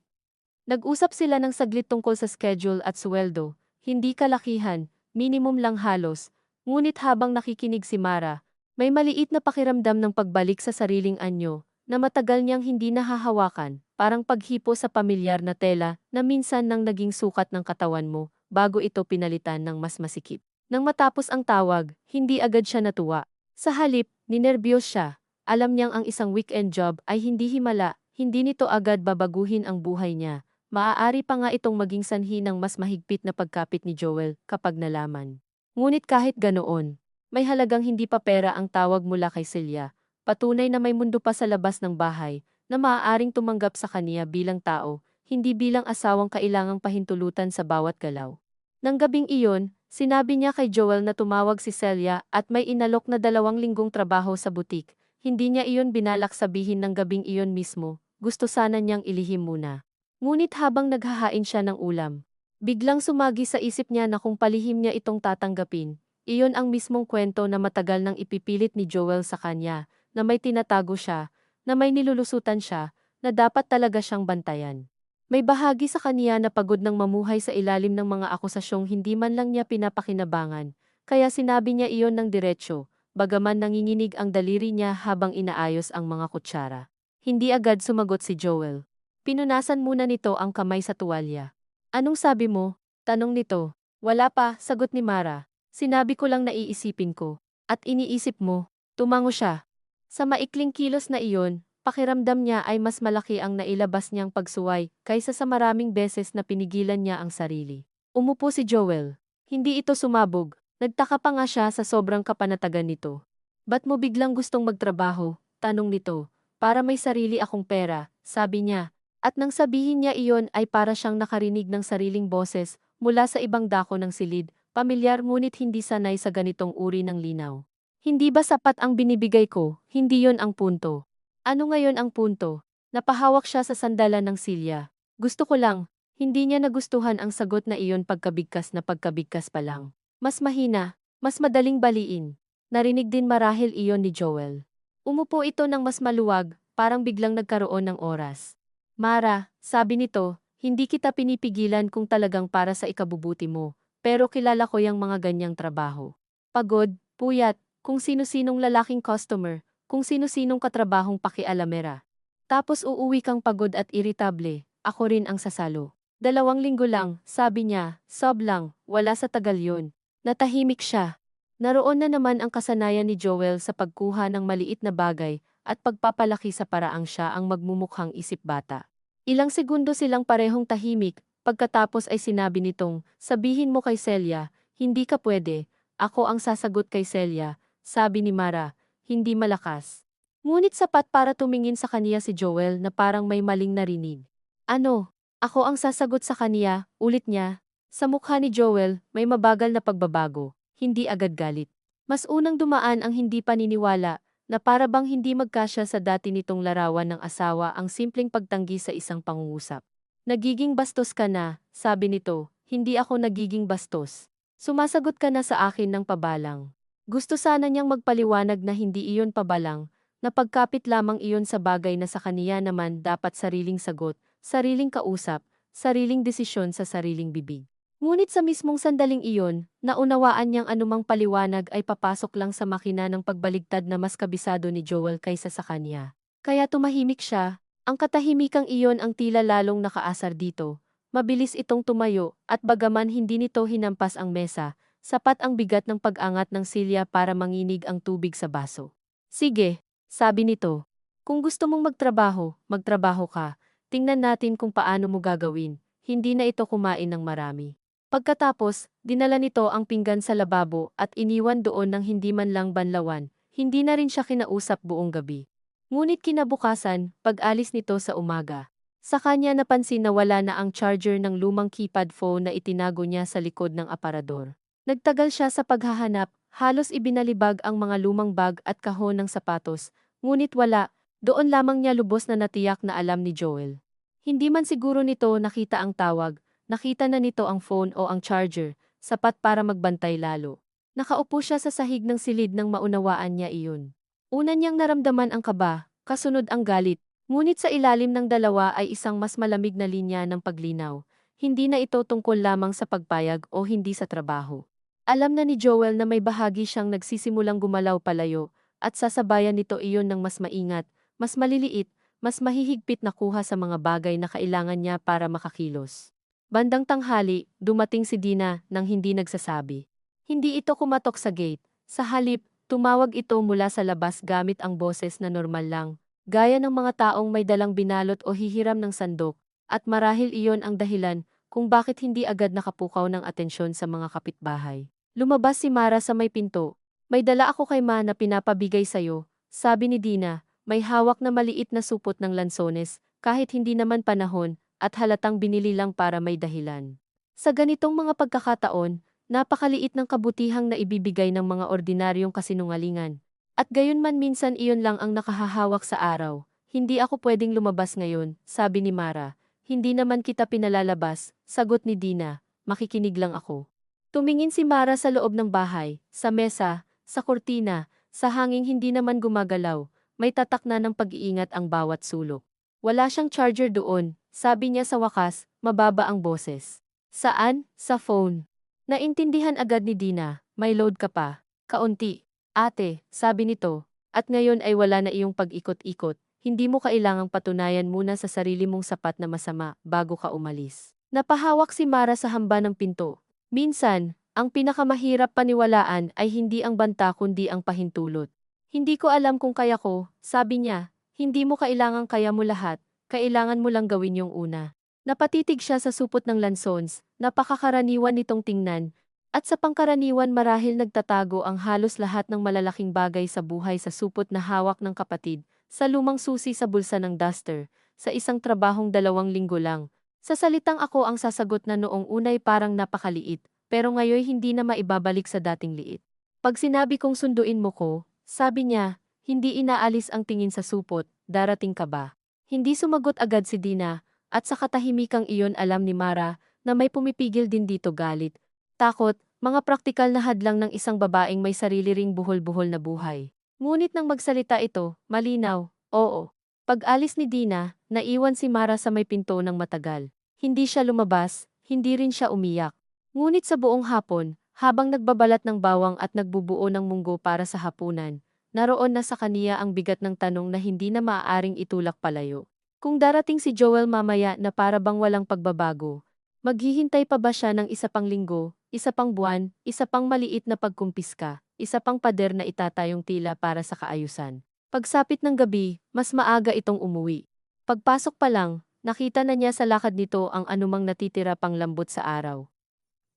Nag-usap sila ng saglit tungkol sa schedule at sweldo, hindi kalakihan, minimum lang halos, ngunit habang nakikinig si Mara, may maliit na pakiramdam ng pagbalik sa sariling anyo, na matagal niyang hindi nahahawakan, parang paghipo sa pamilyar na tela na minsan nang naging sukat ng katawan mo, bago ito pinalitan ng mas masikip. Nang matapos ang tawag, hindi agad siya natuwa. Sa halip, ninerbiyos siya. Alam niyang ang isang weekend job ay hindi himala, hindi nito agad babaguhin ang buhay niya. Maaari pa nga itong maging sanhi ng mas mahigpit na pagkapit ni Joel kapag nalaman. Ngunit kahit ganoon, may halagang hindi pa pera ang tawag mula kay Celia, patunay na may mundo pa sa labas ng bahay na maaaring tumanggap sa kaniya bilang tao, hindi bilang asawang kailangang pahintulutan sa bawat galaw. Nang gabing iyon, sinabi niya kay Joel na tumawag si Celia at may inalok na 2 linggong trabaho sa butik. Hindi niya iyon binalak sabihin ng gabing iyon mismo, gusto sana niyang ilihim muna. Ngunit habang naghahain siya ng ulam, biglang sumagi sa isip niya na kung palihim niya itong tatanggapin, iyon ang mismong kwento na matagal nang ipipilit ni Joel sa kanya, na may tinatago siya, na may nilulusutan siya, na dapat talaga siyang bantayan. May bahagi sa kaniya na pagod ng mamuhay sa ilalim ng mga akusasyong hindi man lang niya pinapakinabangan, kaya sinabi niya iyon ng diretsyo, bagaman nanginginig ang daliri niya habang inaayos ang mga kutsara. Hindi agad sumagot si Joel. Pinunasan muna nito ang kamay sa tuwalya. Anong sabi mo? Tanong nito. Wala pa, sagot ni Mara. Sinabi ko lang na iisipin ko. At iniisip mo. Tumango siya. Sa maikling kilos na iyon, pakiramdam niya ay mas malaki ang nailabas niyang pagsuway kaysa sa maraming beses na pinigilan niya ang sarili. Umupo si Joel. Hindi ito sumabog. Nagtaka pa nga siya sa sobrang kapanatagan nito. Ba't mo biglang gustong magtrabaho? Tanong nito. Para may sarili akong pera, sabi niya. At nang sabihin niya iyon ay para siyang nakarinig ng sariling boses mula sa ibang dako ng silid, pamilyar ngunit hindi sanay sa ganitong uri ng linaw. Hindi ba sapat ang binibigay ko? Hindi yon ang punto. Ano ngayon ang punto? Napahawak siya sa sandalan ng silya. Gusto ko lang. Hindi niya nagustuhan ang sagot na iyon pagkabigkas na pagkabigkas pa lang. Mas mahina, mas madaling baliin. Narinig din marahil iyon ni Joel. Umupo ito ng mas maluwag, parang biglang nagkaroon ng oras. Mara, sabi nito, hindi kita pinipigilan kung talagang para sa ikabubuti mo, pero kilala ko yung mga ganyang trabaho. Pagod, puyat, kung sino-sinong lalaking customer, kung sino-sinong katrabahong pakialamera. Tapos uuwi kang pagod at iritable, ako rin ang sasalo. 2 linggo lang, sabi niya, sob lang, wala sa tagal yun. Natahimik siya. Naroon na naman ang kasanayan ni Joel sa pagkuha ng maliit na bagay, at pagpapalaki sa paraang siya ang magmumukhang isip bata. Ilang segundo silang parehong tahimik, pagkatapos ay sinabi nitong, sabihin mo kay Celia, hindi ka pwede, ako ang sasagot kay Celia, sabi ni Mara, hindi malakas. Ngunit sapat para tumingin sa kaniya si Joel na parang may maling narinig. Ano? Ako ang sasagot sa kaniya, ulit niya. Sa mukha ni Joel, may mabagal na pagbabago, hindi agad galit. Mas unang dumaan ang hindi paniniwala, na para bang hindi magkasya sa dati nitong larawan ng asawa ang simpleng pagtanggi sa isang pangungusap. Nagiging bastos ka na, sabi nito, hindi ako nagiging bastos. Sumasagot ka na sa akin ng pabalang. Gusto sana niyang magpaliwanag na hindi iyon pabalang, na pagkapit lamang iyon sa bagay na sa kaniya naman dapat sariling sagot, sariling kausap, sariling desisyon sa sariling bibig. Ngunit sa mismong sandaling iyon, naunawaan niyang anumang paliwanag ay papasok lang sa makina ng pagbaligtad na mas kabisado ni Joel kaysa sa kanya. Kaya tumahimik siya, ang katahimikang iyon ang tila lalong nakaasar dito. Mabilis itong tumayo, at bagaman hindi nito hinampas ang mesa, sapat ang bigat ng pag-angat ng silya para manginig ang tubig sa baso. Sige, sabi nito. Kung gusto mong magtrabaho, magtrabaho ka. Tingnan natin kung paano mo gagawin. Hindi na ito kumain ng marami. Pagkatapos, dinala nito ang pinggan sa lababo at iniwan doon ng hindi man lang banlawan. Hindi na rin siya kinausap buong gabi. Ngunit kinabukasan, pag-alis nito sa umaga, sa kanya napansin na wala na ang charger ng lumang keypad phone na itinago niya sa likod ng aparador. Nagtagal siya sa paghahanap, halos ibinalibag ang mga lumang bag at kahon ng sapatos, ngunit wala, doon lamang niya lubos na natiyak na alam ni Joel. Hindi man siguro nito nakita ang tawag, nakita na nito ang phone o ang charger, sapat para magbantay lalo. Nakaupo siya sa sahig ng silid nang maunawaan niya iyon. Una niyang naramdaman ang kaba, kasunod ang galit, ngunit sa ilalim ng dalawa ay isang mas malamig na linya ng paglinaw. Hindi na ito tungkol lamang sa pagpayag o hindi sa trabaho. Alam na ni Joel na may bahagi siyang nagsisimulang gumalaw palayo, at sasabayan nito iyon ng mas maingat, mas maliliit, mas mahihigpit na kuha sa mga bagay na kailangan niya para makakilos. Bandang tanghali, dumating si Dina nang hindi nagsasabi. Hindi ito kumatok sa gate. Sa halip, tumawag ito mula sa labas gamit ang boses na normal lang, gaya ng mga taong may dalang binalot o hihiram ng sandok, at marahil iyon ang dahilan kung bakit hindi agad nakapukaw ng atensyon sa mga kapitbahay. Lumabas si Mara sa may pinto. May dala ako kay Ma na pinapabigay sayo, sabi ni Dina, may hawak na maliit na supot ng lansones, kahit hindi naman panahon, at halatang binili lang para may dahilan. Sa ganitong mga pagkakataon, napakaliit ng kabutihang na ibibigay ng mga ordinaryong kasinungalingan. At gayon man minsan iyon lang ang nakahahawak sa araw. Hindi ako pwedeng lumabas ngayon, sabi ni Mara. Hindi naman kita pinalalabas, sagot ni Dina. Makikinig lang ako. Tumingin si Mara sa loob ng bahay, sa mesa, sa kurtina, sa hanging hindi naman gumagalaw. May tatak na ng pag-iingat ang bawat sulok. Wala siyang charger doon, sabi niya sa wakas, mababa ang boses. Saan? Sa phone. Naintindihan agad ni Dina, may load ka pa. Kaunti. Ate, sabi nito, at ngayon ay wala na iyong pag-ikot-ikot, hindi mo kailangang patunayan muna sa sarili mong sapat na masama bago ka umalis. Napahawak si Mara sa hamba ng pinto. Minsan, ang pinakamahirap paniwalaan ay hindi ang banta kundi ang pahintulot. Hindi ko alam kung kaya ko, sabi niya, hindi mo kailangang kaya mo lahat, kailangan mo lang gawin yung una. Napatitig siya sa supot ng lansons, napakakaraniwan nitong tingnan, at sa pangkaraniwan marahil nagtatago ang halos lahat ng malalaking bagay sa buhay sa supot na hawak ng kapatid, sa lumang susi sa bulsa ng duster, sa isang trabahong 2 linggo lang. Sa salitang ako ang sasagot na noong unay parang napakaliit, pero ngayon hindi na maibabalik sa dating liit. Pag sinabi kong sunduin mo ko, sabi niya, hindi inaalis ang tingin sa supot, darating ka ba? Hindi sumagot agad si Dina. At sa katahimikang iyon alam ni Mara na may pumipigil din dito galit, takot, mga praktikal na hadlang ng isang babaeng may sarili ring buhol-buhol na buhay. Ngunit nang magsalita ito, malinaw, oo. Pag-alis ni Dina, naiwan si Mara sa may pinto ng matagal. Hindi siya lumabas, hindi rin siya umiyak. Ngunit sa buong hapon, habang nagbabalat ng bawang at nagbubuo ng munggo para sa hapunan, naroon na sa kaniya ang bigat ng tanong na hindi na maaaring itulak palayo. Kung darating si Joel mamaya na para bang walang pagbabago, maghihintay pa ba siya ng 1 pang linggo, 1 pang buwan, 1 pang maliit na pagkumpiska, 1 pang pader na itatayong tila para sa kaayusan? Pagsapit ng gabi, mas maaga itong umuwi. Pagpasok pa lang, nakita na niya sa lakad nito ang anumang natitira pang lambot sa araw.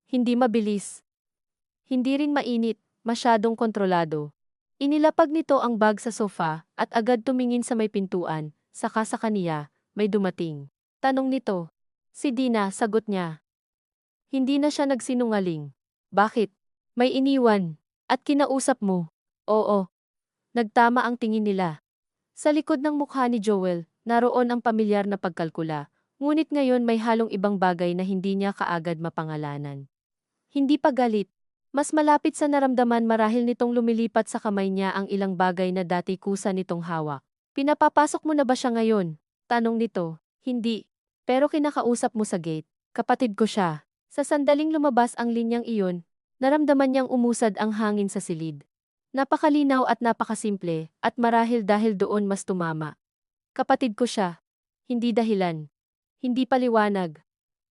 Hindi mabilis. Hindi rin mainit, masyadong kontrolado. Inilapag nito ang bag sa sofa at agad tumingin sa may pintuan. Saka sa kaniya, may dumating. Tanong nito. Si Dina, sagot niya. Hindi na siya nagsinungaling. Bakit? May iniwan. At kinausap mo. Oo. Nagtama ang tingin nila. Sa likod ng mukha ni Joel, naroon ang pamilyar na pagkalkula. Ngunit ngayon may halong ibang bagay na hindi niya kaagad mapangalanan. Hindi pa galit. Mas malapit sa naramdaman marahil nitong lumilipat sa kamay niya ang ilang bagay na dati kusa nitong hawak. Pinapapasok mo na ba siya ngayon? Tanong nito. Hindi. Pero kinakausap mo sa gate. Kapatid ko siya. Sa sandaling lumabas ang linyang iyon, naramdaman niyang umusad ang hangin sa silid. Napakalinaw at napakasimple, at marahil dahil doon mas tumama. Kapatid ko siya. Hindi dahilan. Hindi paliwanag.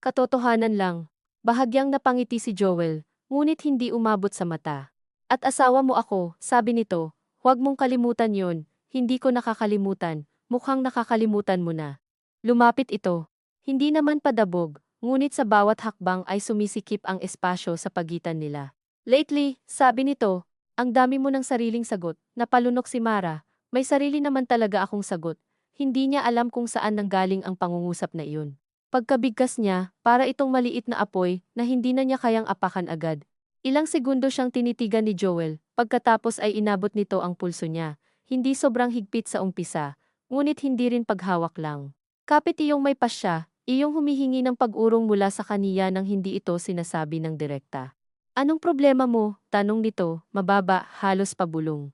Katotohanan lang. Bahagyang napangiti si Joel, ngunit hindi umabot sa mata. At asawa mo ako, sabi nito, huwag mong kalimutan yon, hindi ko nakakalimutan, mukhang nakakalimutan mo na. Lumapit ito. Hindi naman padabog, ngunit sa bawat hakbang ay sumisikip ang espasyo sa pagitan nila. Lately, sabi nito, ang dami mo ng sariling sagot, napalunok si Mara, may sarili naman talaga akong sagot. Hindi niya alam kung saan nanggaling ang pangungusap na iyon. Pagkabigkas niya, para itong maliit na apoy na hindi na niya kayang apakan agad. Ilang segundo siyang tinitigan ni Joel, pagkatapos ay inabot nito ang pulso niya. Hindi sobrang higpit sa umpisa, ngunit hindi rin paghawak lang. Kapit iyong may pasya, iyong humihingi ng pag-urong mula sa kaniya nang hindi ito sinasabi ng direkta. Anong problema mo? Tanong nito, mababa, halos pabulong.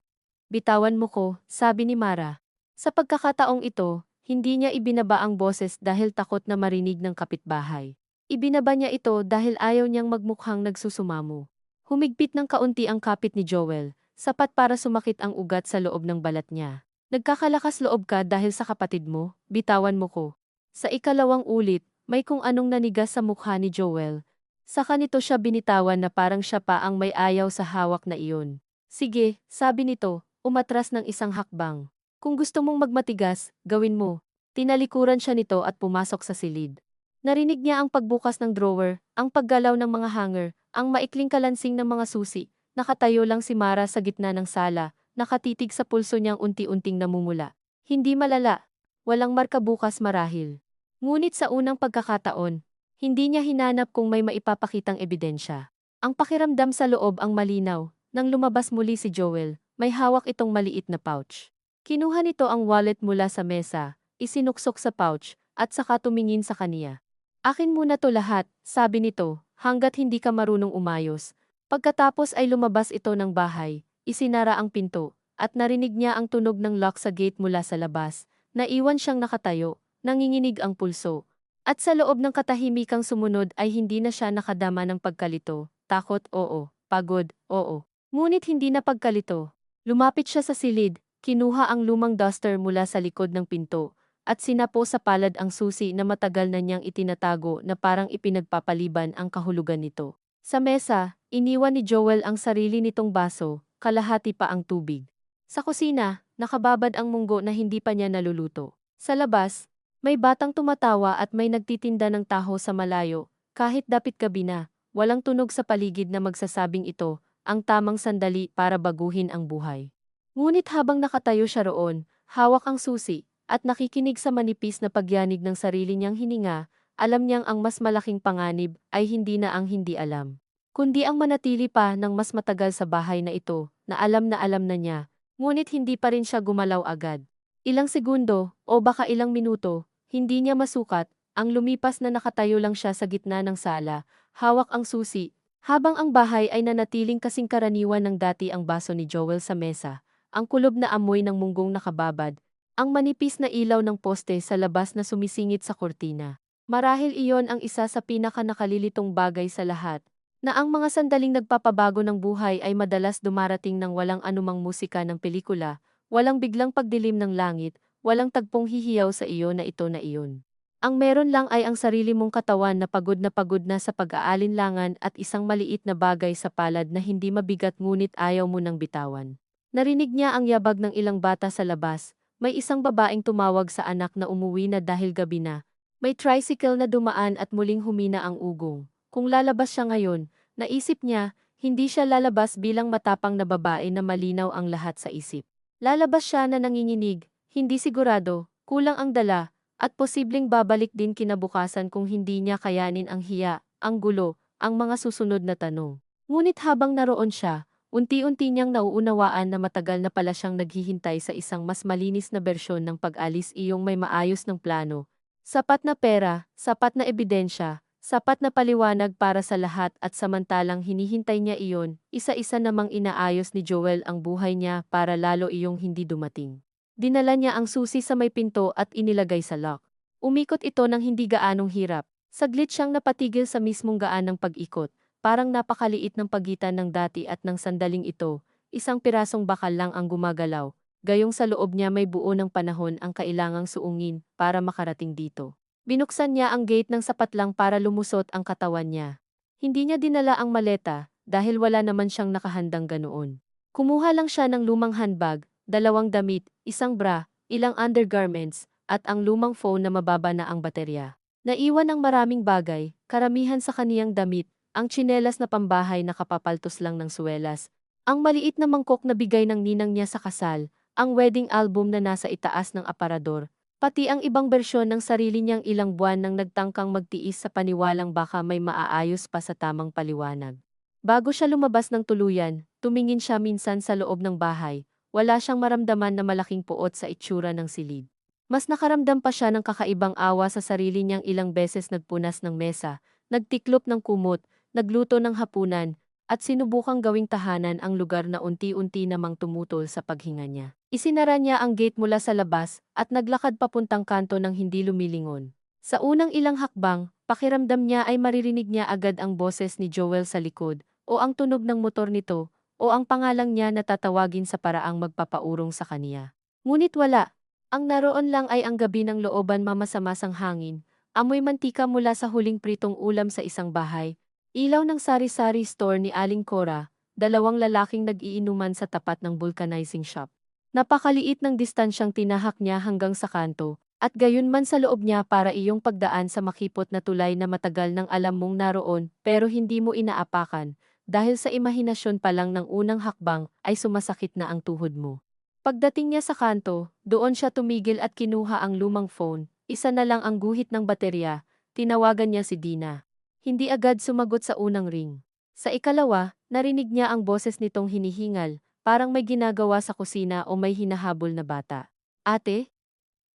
Bitawan mo ko, sabi ni Mara. Sa pagkakataong ito, hindi niya ibinaba ang boses dahil takot na marinig ng kapitbahay. Ibinaba niya ito dahil ayaw niyang magmukhang nagsusumamo. Humigpit ng kaunti ang kapit ni Joel, sapat para sumakit ang ugat sa loob ng balat niya. Nagkakalakas loob ka dahil sa kapatid mo, bitawan mo ko. Sa ikalawang ulit, may kung anong nanigas sa mukha ni Joel. Saka nito siya binitawan na parang siya pa ang may ayaw sa hawak na iyon. Sige, sabi nito, umatras ng isang hakbang. Kung gusto mong magmatigas, gawin mo. Tinalikuran siya nito at pumasok sa silid. Narinig niya ang pagbukas ng drawer, ang paggalaw ng mga hanger, ang maikling kalansing ng mga susi. Nakatayo lang si Mara sa gitna ng sala, nakatitig sa pulso niyang unti-unting namumula. Hindi malala. Walang marka bukas marahil. Ngunit sa unang pagkakataon, hindi niya hinanap kung may maipapakitang ebidensya. Ang pakiramdam sa loob ang malinaw. Nang lumabas muli si Joel, may hawak itong maliit na pouch. Kinuha nito ang wallet mula sa mesa, isinuksok sa pouch, at saka tumingin sa kaniya. Akin muna to lahat, sabi nito, hanggat hindi ka marunong umayos. Pagkatapos ay lumabas ito ng bahay, isinara ang pinto, at narinig niya ang tunog ng lock sa gate mula sa labas. Naiwan siyang nakatayo, nanginginig ang pulso. At sa loob ng katahimikang sumunod ay hindi na siya nakadama ng pagkalito, takot, oo, pagod, oo. Ngunit hindi na pagkalito. Lumapit siya sa silid. Kinuha ang lumang duster mula sa likod ng pinto, at sinapo sa palad ang susi na matagal na niyang itinatago na parang ipinagpapaliban ang kahulugan nito. Sa mesa, iniwan ni Joel ang sarili nitong baso, kalahati pa ang tubig. Sa kusina, nakababad ang munggo na hindi pa niya naluluto. Sa labas, may batang tumatawa at may nagtitinda ng taho sa malayo, kahit dapit gabi na, walang tunog sa paligid na magsasabing ito, ang tamang sandali para baguhin ang buhay. Ngunit habang nakatayo siya roon, hawak ang susi, at nakikinig sa manipis na pagyanig ng sarili niyang hininga, alam niyang ang mas malaking panganib ay hindi na ang hindi alam, kundi ang manatili pa ng mas matagal sa bahay na ito, na alam na niya, ngunit hindi pa rin siya gumalaw agad. Ilang segundo, o baka ilang minuto, hindi niya masukat, ang lumipas na nakatayo lang siya sa gitna ng sala, hawak ang susi, habang ang bahay ay nanatiling kasing karaniwan ng dati ang baso ni Joel sa mesa. Ang kulob na amoy ng munggong nakababad, ang manipis na ilaw ng poste sa labas na sumisingit sa kurtina. Marahil iyon ang isa sa pinaka-nakalilitong bagay sa lahat, na ang mga sandaling nagpapabago ng buhay ay madalas dumarating ng walang anumang musika ng pelikula, walang biglang pagdilim ng langit, walang tagpong hihiyaw sa iyo na ito na iyon. Ang meron lang ay ang sarili mong katawan na pagod na sa pag-aalinlangan at isang maliit na bagay sa palad na hindi mabigat ngunit ayaw mo nang bitawan. Narinig niya ang yabag ng ilang bata sa labas, may isang babaeng tumawag sa anak na umuwi na dahil gabi na. May tricycle na dumaan at muling humina ang ugong. Kung lalabas siya ngayon, naisip niya, hindi siya lalabas bilang matapang na babae na malinaw ang lahat sa isip. Lalabas siya na nanginginig, hindi sigurado, kulang ang dala, at posibleng babalik din kinabukasan kung hindi niya kayanin ang hiya, ang gulo, ang mga susunod na tanong. Ngunit habang naroon siya, unti-unti niyang nauunawaan na matagal na pala siyang naghihintay sa isang mas malinis na bersyon ng pag-alis iyong may maayos ng plano. Sapat na pera, sapat na ebidensya, Sapat na paliwanag para sa lahat at samantalang hinihintay niya iyon, isa-isa namang inaayos ni Joel ang buhay niya para lalo iyong hindi dumating. Dinala niya ang susi sa may pinto at inilagay sa lock. Umikot ito ng hindi gaanong hirap. Saglit siyang napatigil sa mismong gaan ng pag-ikot, parang napakaliit ng pagitan ng dati at ng sandaling ito, isang pirasong bakal lang ang gumagalaw, gayong sa loob niya may buo ng panahon ang kailangang suungin para makarating dito. Binuksan niya ang gate ng sapat lang para lumusot ang katawan niya. Hindi niya dinala ang maleta dahil wala naman siyang nakahandang ganoon. Kumuha lang siya ng lumang handbag, 2 damit, isang bra, ilang undergarments, at ang lumang phone na mababa na ang baterya. Naiwan ang maraming bagay, karamihan sa kaniyang damit, ang tsinelas na pambahay na kapapaltos lang ng suwelas, ang maliit na mangkok na bigay ng ninang niya sa kasal, ang wedding album na nasa itaas ng aparador, pati ang ibang bersyon ng sarili niyang ilang buwan nang nagtangkang magtiis sa paniwalang baka may maaayos pa sa tamang paliwanag. Bago siya lumabas ng tuluyan, tumingin siya minsan sa loob ng bahay, wala siyang maramdaman na malaking puot sa itsura ng silid. Mas nakaramdam pa siya ng kakaibang awa sa sarili niyang ilang beses nagpunas ng mesa, nagtiklop ng kumot, nagluto ng hapunan, at sinubukang gawing tahanan ang lugar na unti-unti namang tumutol sa paghinga niya. Isinara niya ang gate mula sa labas at naglakad papuntang kanto ng hindi lumilingon. Sa unang ilang hakbang, pakiramdam niya ay maririnig niya agad ang boses ni Joel sa likod, o ang tunog ng motor nito, o ang pangalang niya na tatawagin sa paraang magpapaurong sa kaniya. Ngunit wala. Ang naroon lang ay ang gabi ng looban mamasamasang hangin, amoy mantika mula sa huling pritong ulam sa isang bahay, ilaw ng sari-sari store ni Aling Cora, 2 lalaking nag-iinuman sa tapat ng vulcanizing shop. Napakaliit ng distansyang tinahak niya hanggang sa kanto, at gayunman sa loob niya para iyong pagdaan sa makipot na tulay na matagal nang alam mong naroon pero hindi mo inaapakan, dahil sa imahinasyon pa lang ng unang hakbang ay sumasakit na ang tuhod mo. Pagdating niya sa kanto, doon siya tumigil at kinuha ang lumang phone, isa na lang ang guhit ng baterya, tinawagan niya si Dina. Hindi agad sumagot sa unang ring. Sa ikalawa, narinig niya ang boses nitong hinihingal, parang may ginagawa sa kusina o may hinahabol na bata. Ate?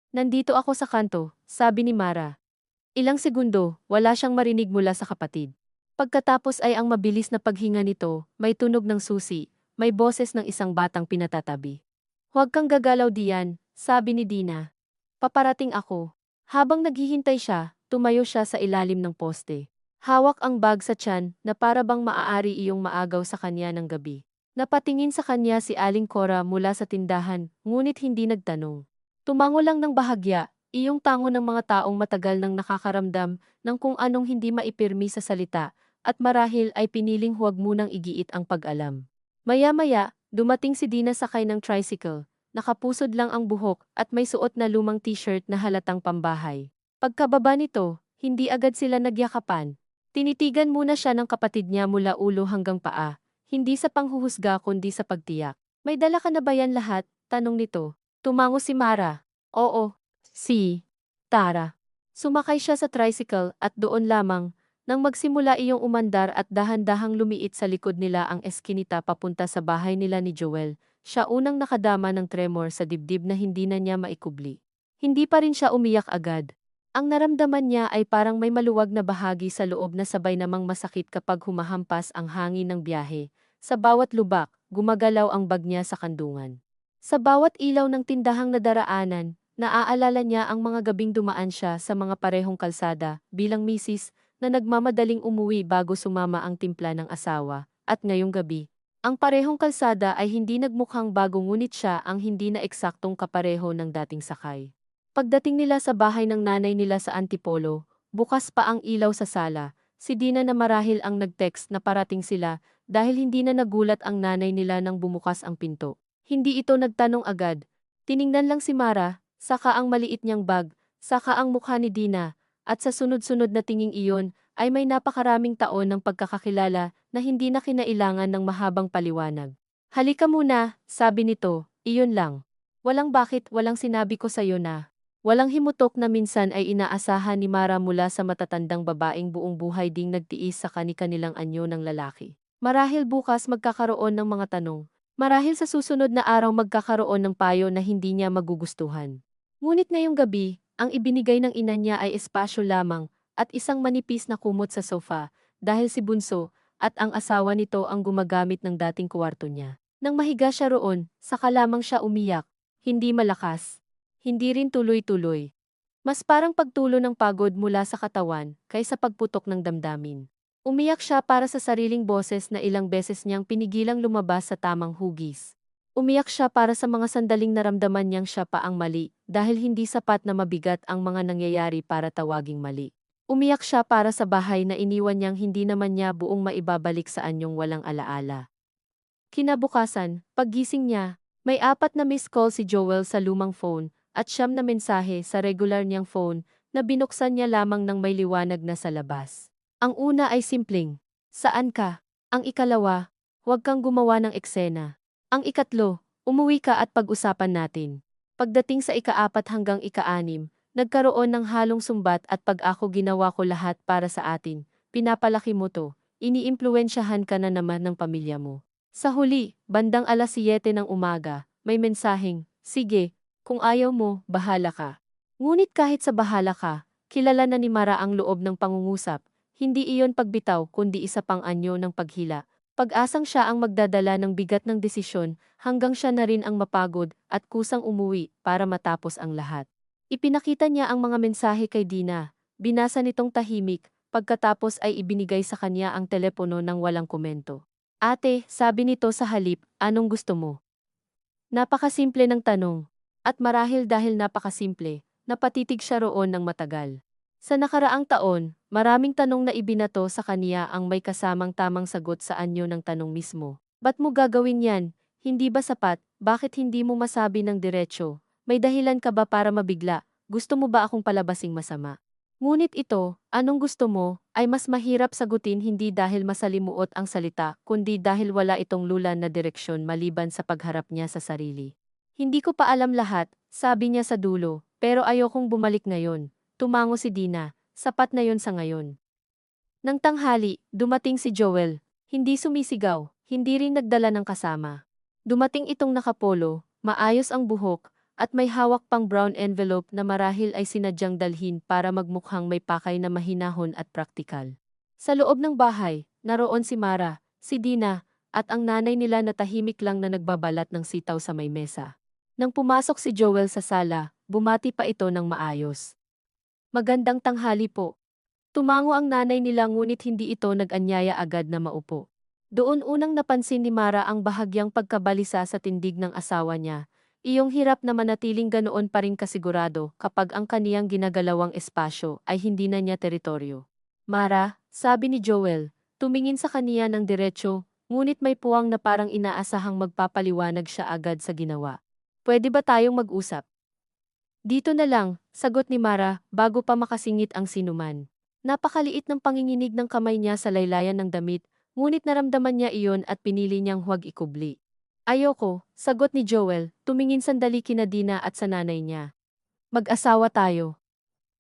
Nandito ako sa kanto, sabi ni Mara. Ilang segundo, wala siyang marinig mula sa kapatid. Pagkatapos ay ang mabilis na paghinga nito, may tunog ng susi, may boses ng isang batang pinatatabi. Huwag kang gagalaw diyan, sabi ni Dina. Paparating ako. Habang naghihintay siya, tumayo siya sa ilalim ng poste. Hawak ang bag sa tiyan na para bang maaari iyong maagaw sa kanya ng gabi. Napatingin sa kanya si Aling Cora mula sa tindahan, ngunit hindi nagtanong. Tumango lang ng bahagya, iyong tango ng mga taong matagal nang nakakaramdam ng kung anong hindi maipirmi sa salita, at marahil ay piniling huwag munang igiit ang pag-alam. Maya-maya, dumating si Dina sakay ng tricycle, nakapusod lang ang buhok at may suot na lumang t-shirt na halatang pambahay. Pagkababa nito, hindi agad sila nagyakapan. Tinitigan muna siya ng kapatid niya mula ulo hanggang paa, hindi sa panghuhusga kundi sa pagtiyak. May dala ka na ba yan lahat? Tanong nito. Tumango si Mara. Oo. Si Tara. Sumakay siya sa tricycle at doon lamang, nang magsimula iyong umandar at dahan-dahang lumiit sa likod nila ang eskinita papunta sa bahay nila ni Joel, siya unang nakadama ng tremor sa dibdib na hindi na niya maikubli. Hindi pa rin siya umiyak agad. Ang naramdaman niya ay parang may maluwag na bahagi sa loob na sabay namang masakit kapag humahampas ang hangin ng biyahe. Sa bawat lubak, gumagalaw ang bag niya sa kandungan. Sa bawat ilaw ng tindahang nadaraanan, naaalala niya ang mga gabing dumaan siya sa mga parehong kalsada bilang misis na nagmamadaling umuwi bago sumama ang timpla ng asawa, at ngayong gabi, ang parehong kalsada ay hindi nagmukhang bago ngunit siya ang hindi na eksaktong kapareho ng dating sakay. Pagdating nila sa bahay ng nanay nila sa Antipolo, bukas pa ang ilaw sa sala, si Dina na marahil ang nag-text na parating sila dahil hindi na nagulat ang nanay nila nang bumukas ang pinto. Hindi ito nagtanong agad, tiningnan lang si Mara, saka ang maliit niyang bag, saka ang mukha ni Dina, at sa sunod-sunod na tinging iyon, ay may napakaraming taon ng pagkakakilala na hindi na kinailangan ng mahabang paliwanag. Halika muna, sabi nito, iyon lang. Walang bakit, walang sinabi ko sa'yo na. Walang himutok na minsan ay inaasahan ni Mara mula sa matatandang babaeng buong buhay ding nagtiis sa kani-kanilang anyo ng lalaki. Marahil bukas magkakaroon ng mga tanong. Marahil sa susunod na araw magkakaroon ng payo na hindi niya magugustuhan. Ngunit ngayong gabi, ang ibinigay ng ina niya ay espasyo lamang, at isang manipis na kumot sa sofa, dahil si Bunso at ang asawa nito ang gumagamit ng dating kwarto niya. Nang mahiga siya roon, saka lamang siya umiyak, hindi malakas, hindi rin tuloy-tuloy. Mas parang pagtulo ng pagod mula sa katawan kaysa pagputok ng damdamin. Umiyak siya para sa sariling boses na ilang beses niyang pinigilang lumabas sa tamang hugis. Umiyak siya para sa mga sandaling naramdaman niyang siya pa ang mali dahil hindi sapat na mabigat ang mga nangyayari para tawaging mali. Umiyak siya para sa bahay na iniwan niyang hindi naman niya buong maibabalik sa anyong walang alaala. Kinabukasan, paggising niya, may 4 na missed call si Joel sa lumang phone at 9 na mensahe sa regular niyang phone na binuksan niya lamang ng may liwanag na sa labas. Ang una ay simpleng, "Saan ka?" Ang ikalawa, "Huwag kang gumawa ng eksena." Ang ikatlo, "Umuwi ka at pag-usapan natin." Pagdating sa ika-4 hanggang ika-6, nagkaroon ng halong sumbat at pag-ako ginawa ko lahat para sa atin, pinapalaki mo to, iniimpluwensyahan ka na naman ng pamilya mo. Sa huli, bandang 7:00 ng umaga, may mensaheng, "Sige, kung ayaw mo, bahala ka." Ngunit kahit sa bahala ka, kilala na ni Mara ang loob ng pangungusap, hindi iyon pagbitaw kundi isa pang anyo ng paghila. Pag-asang siya ang magdadala ng bigat ng desisyon hanggang siya na rin ang mapagod at kusang umuwi para matapos ang lahat. Ipinakita niya ang mga mensahe kay Dina, binasa nitong tahimik, pagkatapos ay ibinigay sa kanya ang telepono ng walang komento. "Ate," sabi nito sa halip, "anong gusto mo?" Napakasimple ng tanong. At marahil dahil napakasimple, napatitig siya roon ng matagal. Sa nakaraang taon, maraming tanong na ibinato sa kaniya ang may kasamang tamang sagot sa anyo ng tanong mismo. "Ba't mo gagawin yan? Hindi ba sapat? Bakit hindi mo masabi ng diretsyo? May dahilan ka ba para mabigla? Gusto mo ba akong palabasing masama?" Ngunit ito, "anong gusto mo?" ay mas mahirap sagutin hindi dahil masalimuot ang salita, kundi dahil wala itong lulan na direksyon maliban sa pagharap niya sa sarili. "Hindi ko pa alam lahat," sabi niya sa dulo, "pero ayokong bumalik ngayon." Tumango si Dina, "Sapat na yon sa ngayon." Nang tanghali, dumating si Joel. Hindi sumisigaw, hindi rin nagdala ng kasama. Dumating itong nakapolo, maayos ang buhok, at may hawak pang brown envelope na marahil ay sinadyang dalhin para magmukhang may pakay na mahinahon at praktikal. Sa loob ng bahay, naroon si Mara, si Dina, at ang nanay nila na tahimik lang na nagbabalat ng sitaw sa may mesa. Nang pumasok si Joel sa sala, bumati pa ito ng maayos. "Magandang tanghali po." Tumango ang nanay nila ngunit hindi ito nag-anyaya agad na maupo. Doon unang napansin ni Mara ang bahagyang pagkabalisa sa tindig ng asawa niya, iyong hirap na manatiling ganoon pa rin kasigurado kapag ang kaniyang ginagalawang espasyo ay hindi na niya teritoryo. "Mara," sabi ni Joel, tumingin sa kaniya ng diretsyo, ngunit may puwang na parang inaasahang magpapaliwanag siya agad sa ginawa. "Pwede ba tayong mag-usap?" "Dito na lang," sagot ni Mara, bago pa makasingit ang sinuman. Napakaliit ng panginginig ng kamay niya sa laylayan ng damit, ngunit naramdaman niya iyon at pinili niyang huwag ikubli. "Ayoko," sagot ni Joel, tumingin sandali kina Dina at sa nanay niya. "Mag-asawa tayo.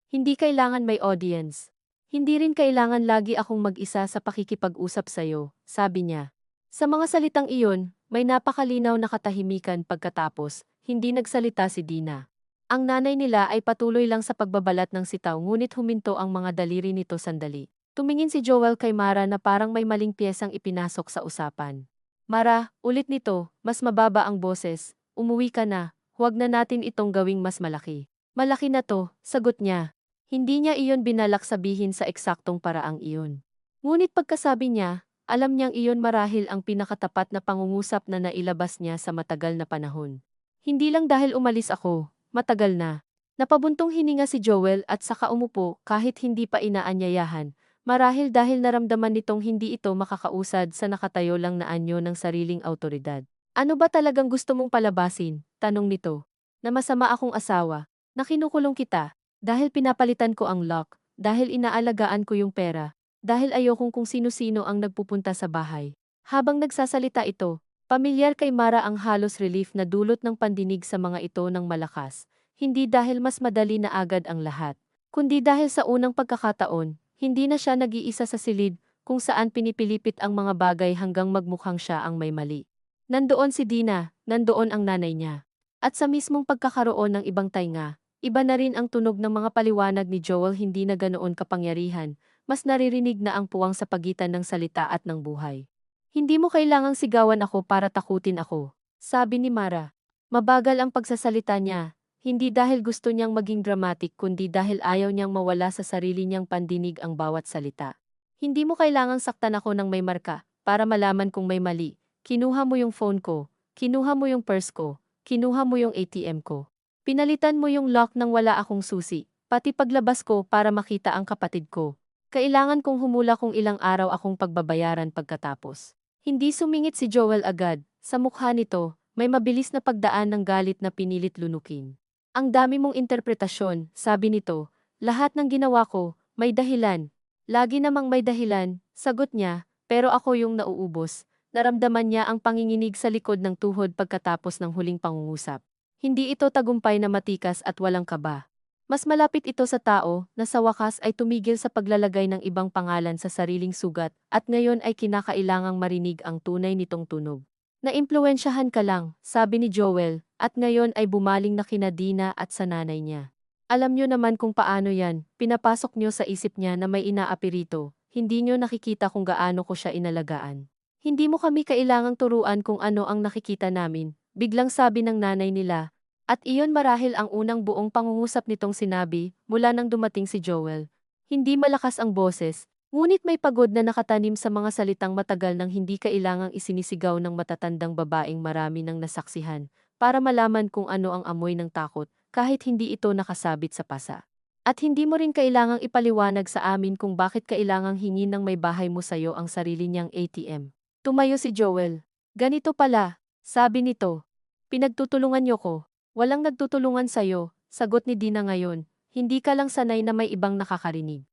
Hindi kailangan may audience. Hindi rin kailangan lagi akong mag-isa sa pakikipag-usap sa'yo," sabi niya. Sa mga salitang iyon, may napakalinaw na katahimikan pagkatapos, hindi nagsalita si Dina. Ang nanay nila ay patuloy lang sa pagbabalat ng sitaw ngunit huminto ang mga daliri nito sandali. Tumingin si Joel kay Mara na parang may maling piyesang ipinasok sa usapan. "Mara," ulit nito, mas mababa ang boses, "umuwi ka na, huwag na natin itong gawing mas malaki." "Malaki na to," sagot niya. Hindi niya iyon binalak sabihin sa eksaktong paraang iyon. Ngunit pagkasabi niya, alam niyang iyon marahil ang pinakatapat na pangungusap na nailabas niya sa matagal na panahon. "Hindi lang dahil umalis ako. Matagal na." Napabuntong hininga si Joel at saka umupo kahit hindi pa inaanyayahan, marahil dahil naramdaman nitong hindi ito makakausad sa nakatayo lang na anyo ng sariling awtoridad. "Ano ba talagang gusto mong palabasin?" tanong nito. "Na masama akong asawa, na kinukulong kita, dahil pinapalitan ko ang lock, dahil inaalagaan ko yung pera, dahil ayokong kung sino-sino ang nagpupunta sa bahay." Habang nagsasalita ito, pamilyar kay Mara ang halos relief na dulot ng pandinig sa mga ito ng malakas, hindi dahil mas madali na agad ang lahat, kundi dahil sa unang pagkakataon, hindi na siya nag-iisa sa silid kung saan pinipilipit ang mga bagay hanggang magmukhang siya ang may mali. Nandoon si Dina, nandoon ang nanay niya. At sa mismong pagkakaroon ng ibang tainga, Iba na rin ang tunog ng mga paliwanag ni Joel, hindi na ganoon kapangyarihan, mas naririnig na ang puwang sa pagitan ng salita at ng buhay. Hindi mo kailangang sigawan ako para takutin ako, sabi ni Mara. Mabagal ang pagsasalita niya, hindi dahil gusto niyang maging dramatic kundi dahil ayaw niyang mawala sa sarili niyang pandinig ang bawat salita. Hindi mo kailangang saktan ako ng may marka, para malaman kung may mali. Kinuha mo yung phone ko, kinuha mo yung purse ko, kinuha mo yung ATM ko. Pinalitan mo yung lock nang wala akong susi, pati paglabas ko para makita ang kapatid ko. Kailangan kong humula kung ilang araw akong pagbabayaran pagkatapos. Hindi sumingit si Joel agad. Sa mukha nito, may mabilis na pagdaan ng galit na pinilit lunukin. Ang dami mong interpretasyon, sabi nito. Lahat ng ginawa ko, may dahilan. Lagi namang may dahilan, sagot niya, pero ako yung nauubos. Naramdaman niya ang panginginig sa likod ng tuhod pagkatapos ng huling pangungusap. Hindi ito tagumpay na matikas at walang kaba. Mas malapit ito sa tao na sa wakas ay tumigil sa paglalagay ng ibang pangalan sa sariling sugat at ngayon ay kinakailangang marinig ang tunay nitong tunog. Naimpluwensyahan ka lang, sabi ni Joel, at ngayon ay bumaling na kina Dina at sa nanay niya. Alam niyo naman kung paano yan, pinapasok niyo sa isip niya na may inaapi rito, hindi niyo nakikita kung gaano ko siya inalagaan. Hindi mo kami kailangang turuan kung ano ang nakikita namin, biglang sabi ng nanay nila. At iyon marahil ang unang buong pangungusap nitong sinabi mula nang dumating si Joel. Hindi malakas ang boses, ngunit may pagod na nakatanim sa mga salitang matagal nang hindi kailangang isinisigaw ng matatandang babaeng marami nang nasaksihan para malaman kung ano ang amoy ng takot kahit hindi ito nakasabit sa pasa. At hindi mo rin kailangang ipaliwanag sa amin kung bakit kailangang hingin ng may bahay mo sayo ang sarili niyang ATM. Tumayo si Joel. Ganito pala, sabi nito. Pinagtutulungan niyo ko. Walang nagtutulungan sa'yo, sagot ni Dina ngayon, hindi ka lang sanay na may ibang nakakarinig.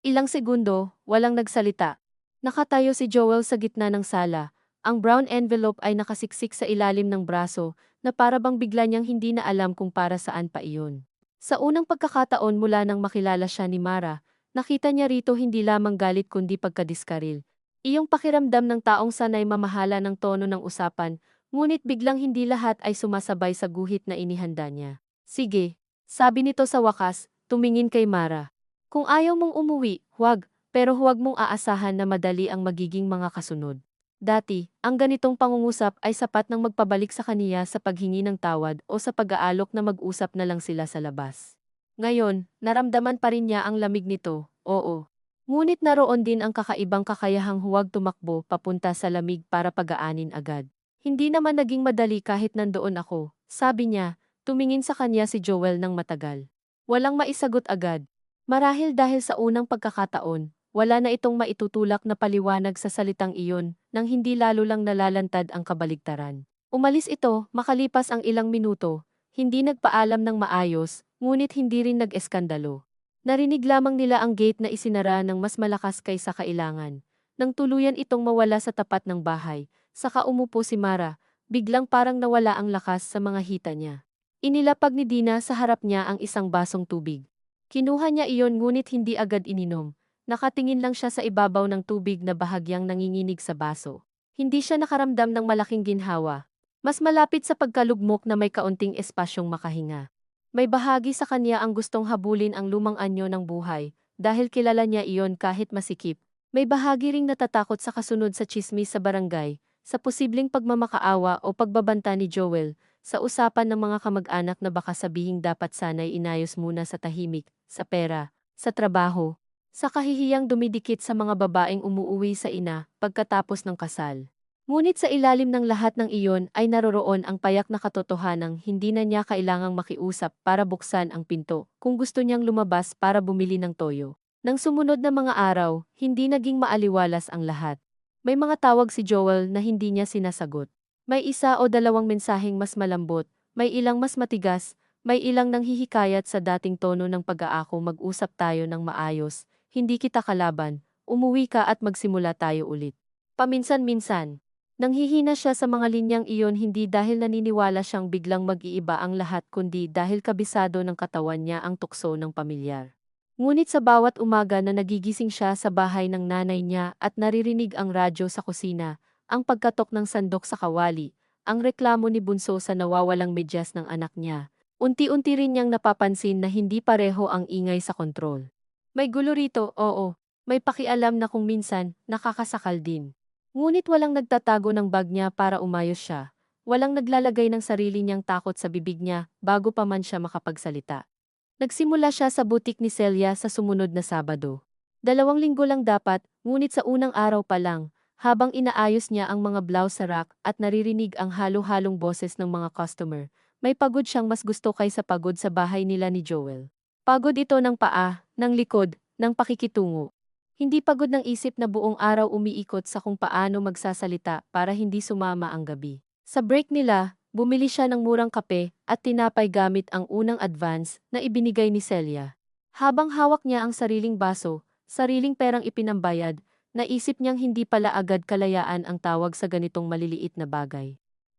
Ilang segundo, walang nagsalita. Nakatayo si Joel sa gitna ng sala, ang brown envelope ay nakasiksik sa ilalim ng braso na para bang bigla niyang hindi na alam kung para saan pa iyon. Sa unang pagkakataon mula nang makilala siya ni Mara, nakita niya rito hindi lamang galit kundi pagkadiskaril. Iyong pakiramdam ng taong sanay mamahala ng tono ng usapan, ngunit biglang hindi lahat ay sumasabay sa guhit na inihanda niya. Sige, sabi nito sa wakas, tumingin kay Mara. Kung ayaw mong umuwi, huwag, pero huwag mong aasahan na madali ang magiging mga kasunod. Dati, ang ganitong pangungusap ay sapat nang magpabalik sa kaniya sa paghingi ng tawad o sa pag-aalok na mag-usap na lang sila sa labas. Ngayon, naramdaman pa rin niya ang lamig nito, oo. Ngunit naroon din ang kakaibang kakayahang huwag tumakbo papunta sa lamig para pagaanin agad. Hindi naman naging madali kahit nandoon ako, sabi niya, tumingin sa kanya si Joel ng matagal. Walang maisagot agad. Marahil dahil sa unang pagkakataon, wala na itong maitutulak na paliwanag sa salitang iyon nang hindi lalo lang nalalantad ang kabaligtaran. Umalis ito, makalipas ang ilang minuto, hindi nagpaalam ng maayos, ngunit hindi rin nag-eskandalo. Narinig lamang nila ang gate na isinara ng mas malakas kaysa kailangan. Nang tuluyan itong mawala sa tapat ng bahay, saka umupo si Mara, biglang parang nawala ang lakas sa mga hita niya. Inilapag ni Dina sa harap niya ang isang basong tubig. Kinuha niya iyon ngunit hindi agad ininom. Nakatingin lang siya sa ibabaw ng tubig na bahagyang nanginginig sa baso. Hindi siya nakaramdam ng malaking ginhawa. Mas malapit sa pagkalugmok na may kaunting espasyong makahinga. May bahagi sa kanya ang gustong habulin ang lumang anyo ng buhay, dahil kilala niya iyon kahit masikip. May bahagi ring natatakot sa kasunod sa tsismis sa barangay, sa posibleng pagmamakaawa o pagbabanta ni Joel, sa usapan ng mga kamag-anak na baka sabihing dapat sana'y inayos muna sa tahimik, sa pera, sa trabaho, sa kahihiyang dumidikit sa mga babaeng umuuwi sa ina pagkatapos ng kasal. Ngunit sa ilalim ng lahat ng iyon ay naroroon ang payak na katotohanang hindi na niya kailangang makiusap para buksan ang pinto kung gusto niyang lumabas para bumili ng toyo. Nang sumunod na mga araw, hindi naging maaliwalas ang lahat. May mga tawag si Joel na hindi niya sinasagot. May isa o dalawang mensaheng mas malambot, may ilang mas matigas, may ilang nanghihikayat sa dating tono ng pag-aako mag-usap tayo ng maayos, hindi kita kalaban, umuwi ka at magsimula tayo ulit. Paminsan-minsan, nanghihina siya sa mga linyang iyon hindi dahil naniniwala siyang biglang mag-iiba ang lahat kundi dahil kabisado ng katawan niya ang tukso ng pamilyar. Ngunit sa bawat umaga na nagigising siya sa bahay ng nanay niya at naririnig ang radyo sa kusina, ang pagkatok ng sandok sa kawali, ang reklamo ni Bunso sa nawawalang medyas ng anak niya, Unti-unti rin niyang napapansin na hindi pareho ang ingay sa kontrol. May gulo rito, oo. May pakialam na kung minsan, nakakasakal din. Ngunit walang nagtatago ng bag niya para umayos siya. Walang naglalagay ng sarili niyang takot sa bibig niya bago pa man siya makapagsalita. Nagsimula siya sa butik ni Celia sa sumunod na Sabado. 2 linggo lang dapat, ngunit sa unang araw pa lang, habang inaayos niya ang mga blouse sa rack at naririnig ang halo-halong boses ng mga customer, may pagod siyang mas gusto kaysa pagod sa bahay nila ni Joel. Pagod ito ng paa, ng likod, ng pakikitungo. Hindi pagod ng isip na buong araw umiikot sa kung paano magsasalita para hindi sumama ang gabi. Sa break nila, bumili siya ng murang kape at tinapay gamit ang unang advance na ibinigay ni Celia. Habang hawak niya ang sariling baso, sariling perang ipinambayad, naisip niyang hindi pala agad kalayaan ang tawag sa ganitong maliliit na bagay.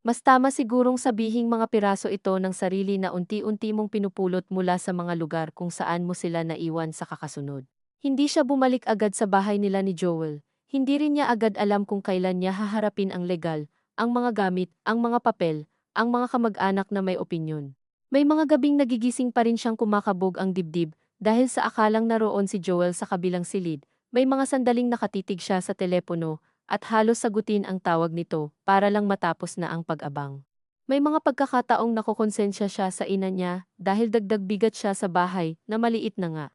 Mas tama sigurong sabihing mga piraso ito ng sarili na unti-unti mong pinupulot mula sa mga lugar kung saan mo sila naiwan sa kakasunod. Hindi siya bumalik agad sa bahay nila ni Joel. Hindi rin niya agad alam kung kailan niya haharapin ang legal, ang mga gamit, ang mga papel, ang mga kamag-anak na may opinyon. May mga gabing nagigising pa rin siyang kumakabog ang dibdib dahil sa akalang naroon si Joel sa kabilang silid. May mga sandaling nakatitig siya sa telepono at halos sagutin ang tawag nito para lang matapos na ang pag-abang. May mga pagkakataong nakokonsensya siya sa ina niya dahil dagdag bigat siya sa bahay na maliit na nga.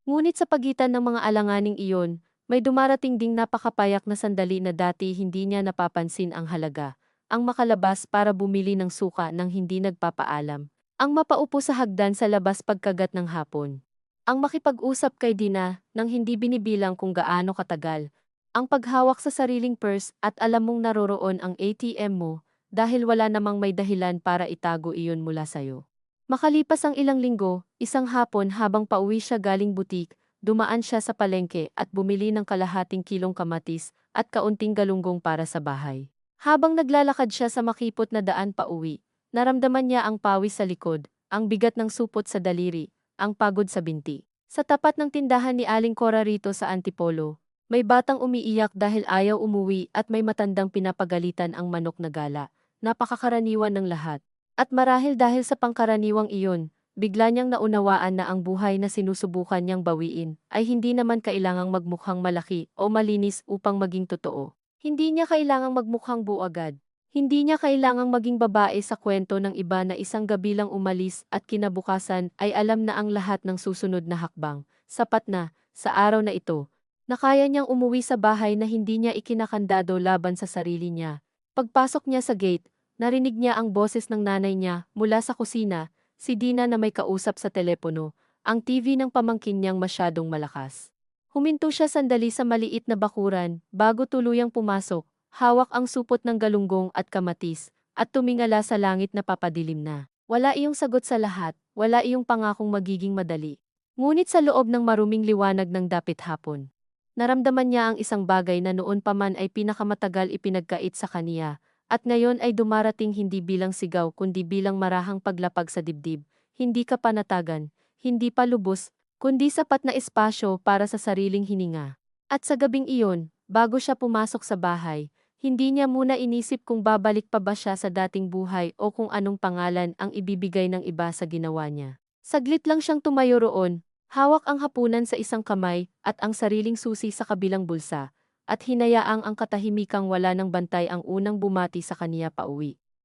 Ngunit sa pagitan ng mga alanganing iyon, may dumarating ding napakapayak na sandali na dati hindi niya napapansin ang halaga. Ang makalabas para bumili ng suka nang hindi nagpapaalam. Ang mapaupo sa hagdan sa labas pagkagat ng hapon. Ang makipag-usap kay Dina nang hindi binibilang kung gaano katagal. Ang paghawak sa sariling purse at alam mong naroroon ang ATM mo dahil wala namang may dahilan para itago iyon mula sayo. Makalipas ang ilang linggo, isang hapon habang pauwi siya galing butik, dumaan siya sa palengke at bumili ng kalahating kilong kamatis at kaunting galunggong para sa bahay. Habang naglalakad siya sa makipot na daan pauwi, naramdaman niya ang pawis sa likod, ang bigat ng supot sa daliri, ang pagod sa binti. Sa tapat ng tindahan ni Aling Cora rito sa Antipolo, may batang umiiyak dahil ayaw umuwi at may matandang pinapagalitan ang manok na gala. Napakakaraniwan ng lahat. At marahil dahil sa pangkaraniwang iyon, bigla niyang naunawaan na ang buhay na sinusubukan niyang bawiin ay hindi naman kailangang magmukhang malaki o malinis upang maging totoo. Hindi niya kailangang magmukhang buo agad. Hindi niya kailangang maging babae sa kwento ng iba na isang gabi lang umalis at kinabukasan ay alam na ang lahat ng susunod na hakbang. Sapat na, sa araw na ito, na kaya niyang umuwi sa bahay na hindi niya ikinakandado laban sa sarili niya. Pagpasok niya sa gate, narinig niya ang boses ng nanay niya mula sa kusina, si Dina na may kausap sa telepono, ang TV ng pamangkin niyang masyadong malakas. Huminto siya sandali sa maliit na bakuran bago tuluyang pumasok, hawak ang supot ng galunggong at kamatis, at tumingala sa langit na papadilim na. Wala iyong sagot sa lahat, wala iyong pangakong magiging madali. Ngunit sa loob ng maruming liwanag ng dapit hapon, naramdaman niya ang isang bagay na noon pa man ay pinakamatagal ipinagkait sa kaniya, at ngayon ay dumarating hindi bilang sigaw kundi bilang marahang paglapag sa dibdib, hindi kapanatagan, hindi pa lubos, kundi sapat na espasyo para sa sariling hininga. At sa gabing iyon, bago siya pumasok sa bahay, hindi niya muna inisip kung babalik pa ba siya sa dating buhay o kung anong pangalan ang ibibigay ng iba sa ginawa niya. Saglit lang siyang tumayo roon, hawak ang hapunan sa isang kamay at ang sariling susi sa kabilang bulsa, at hinayaang ang katahimikang wala ng bantay ang unang bumati sa kaniya pauwi.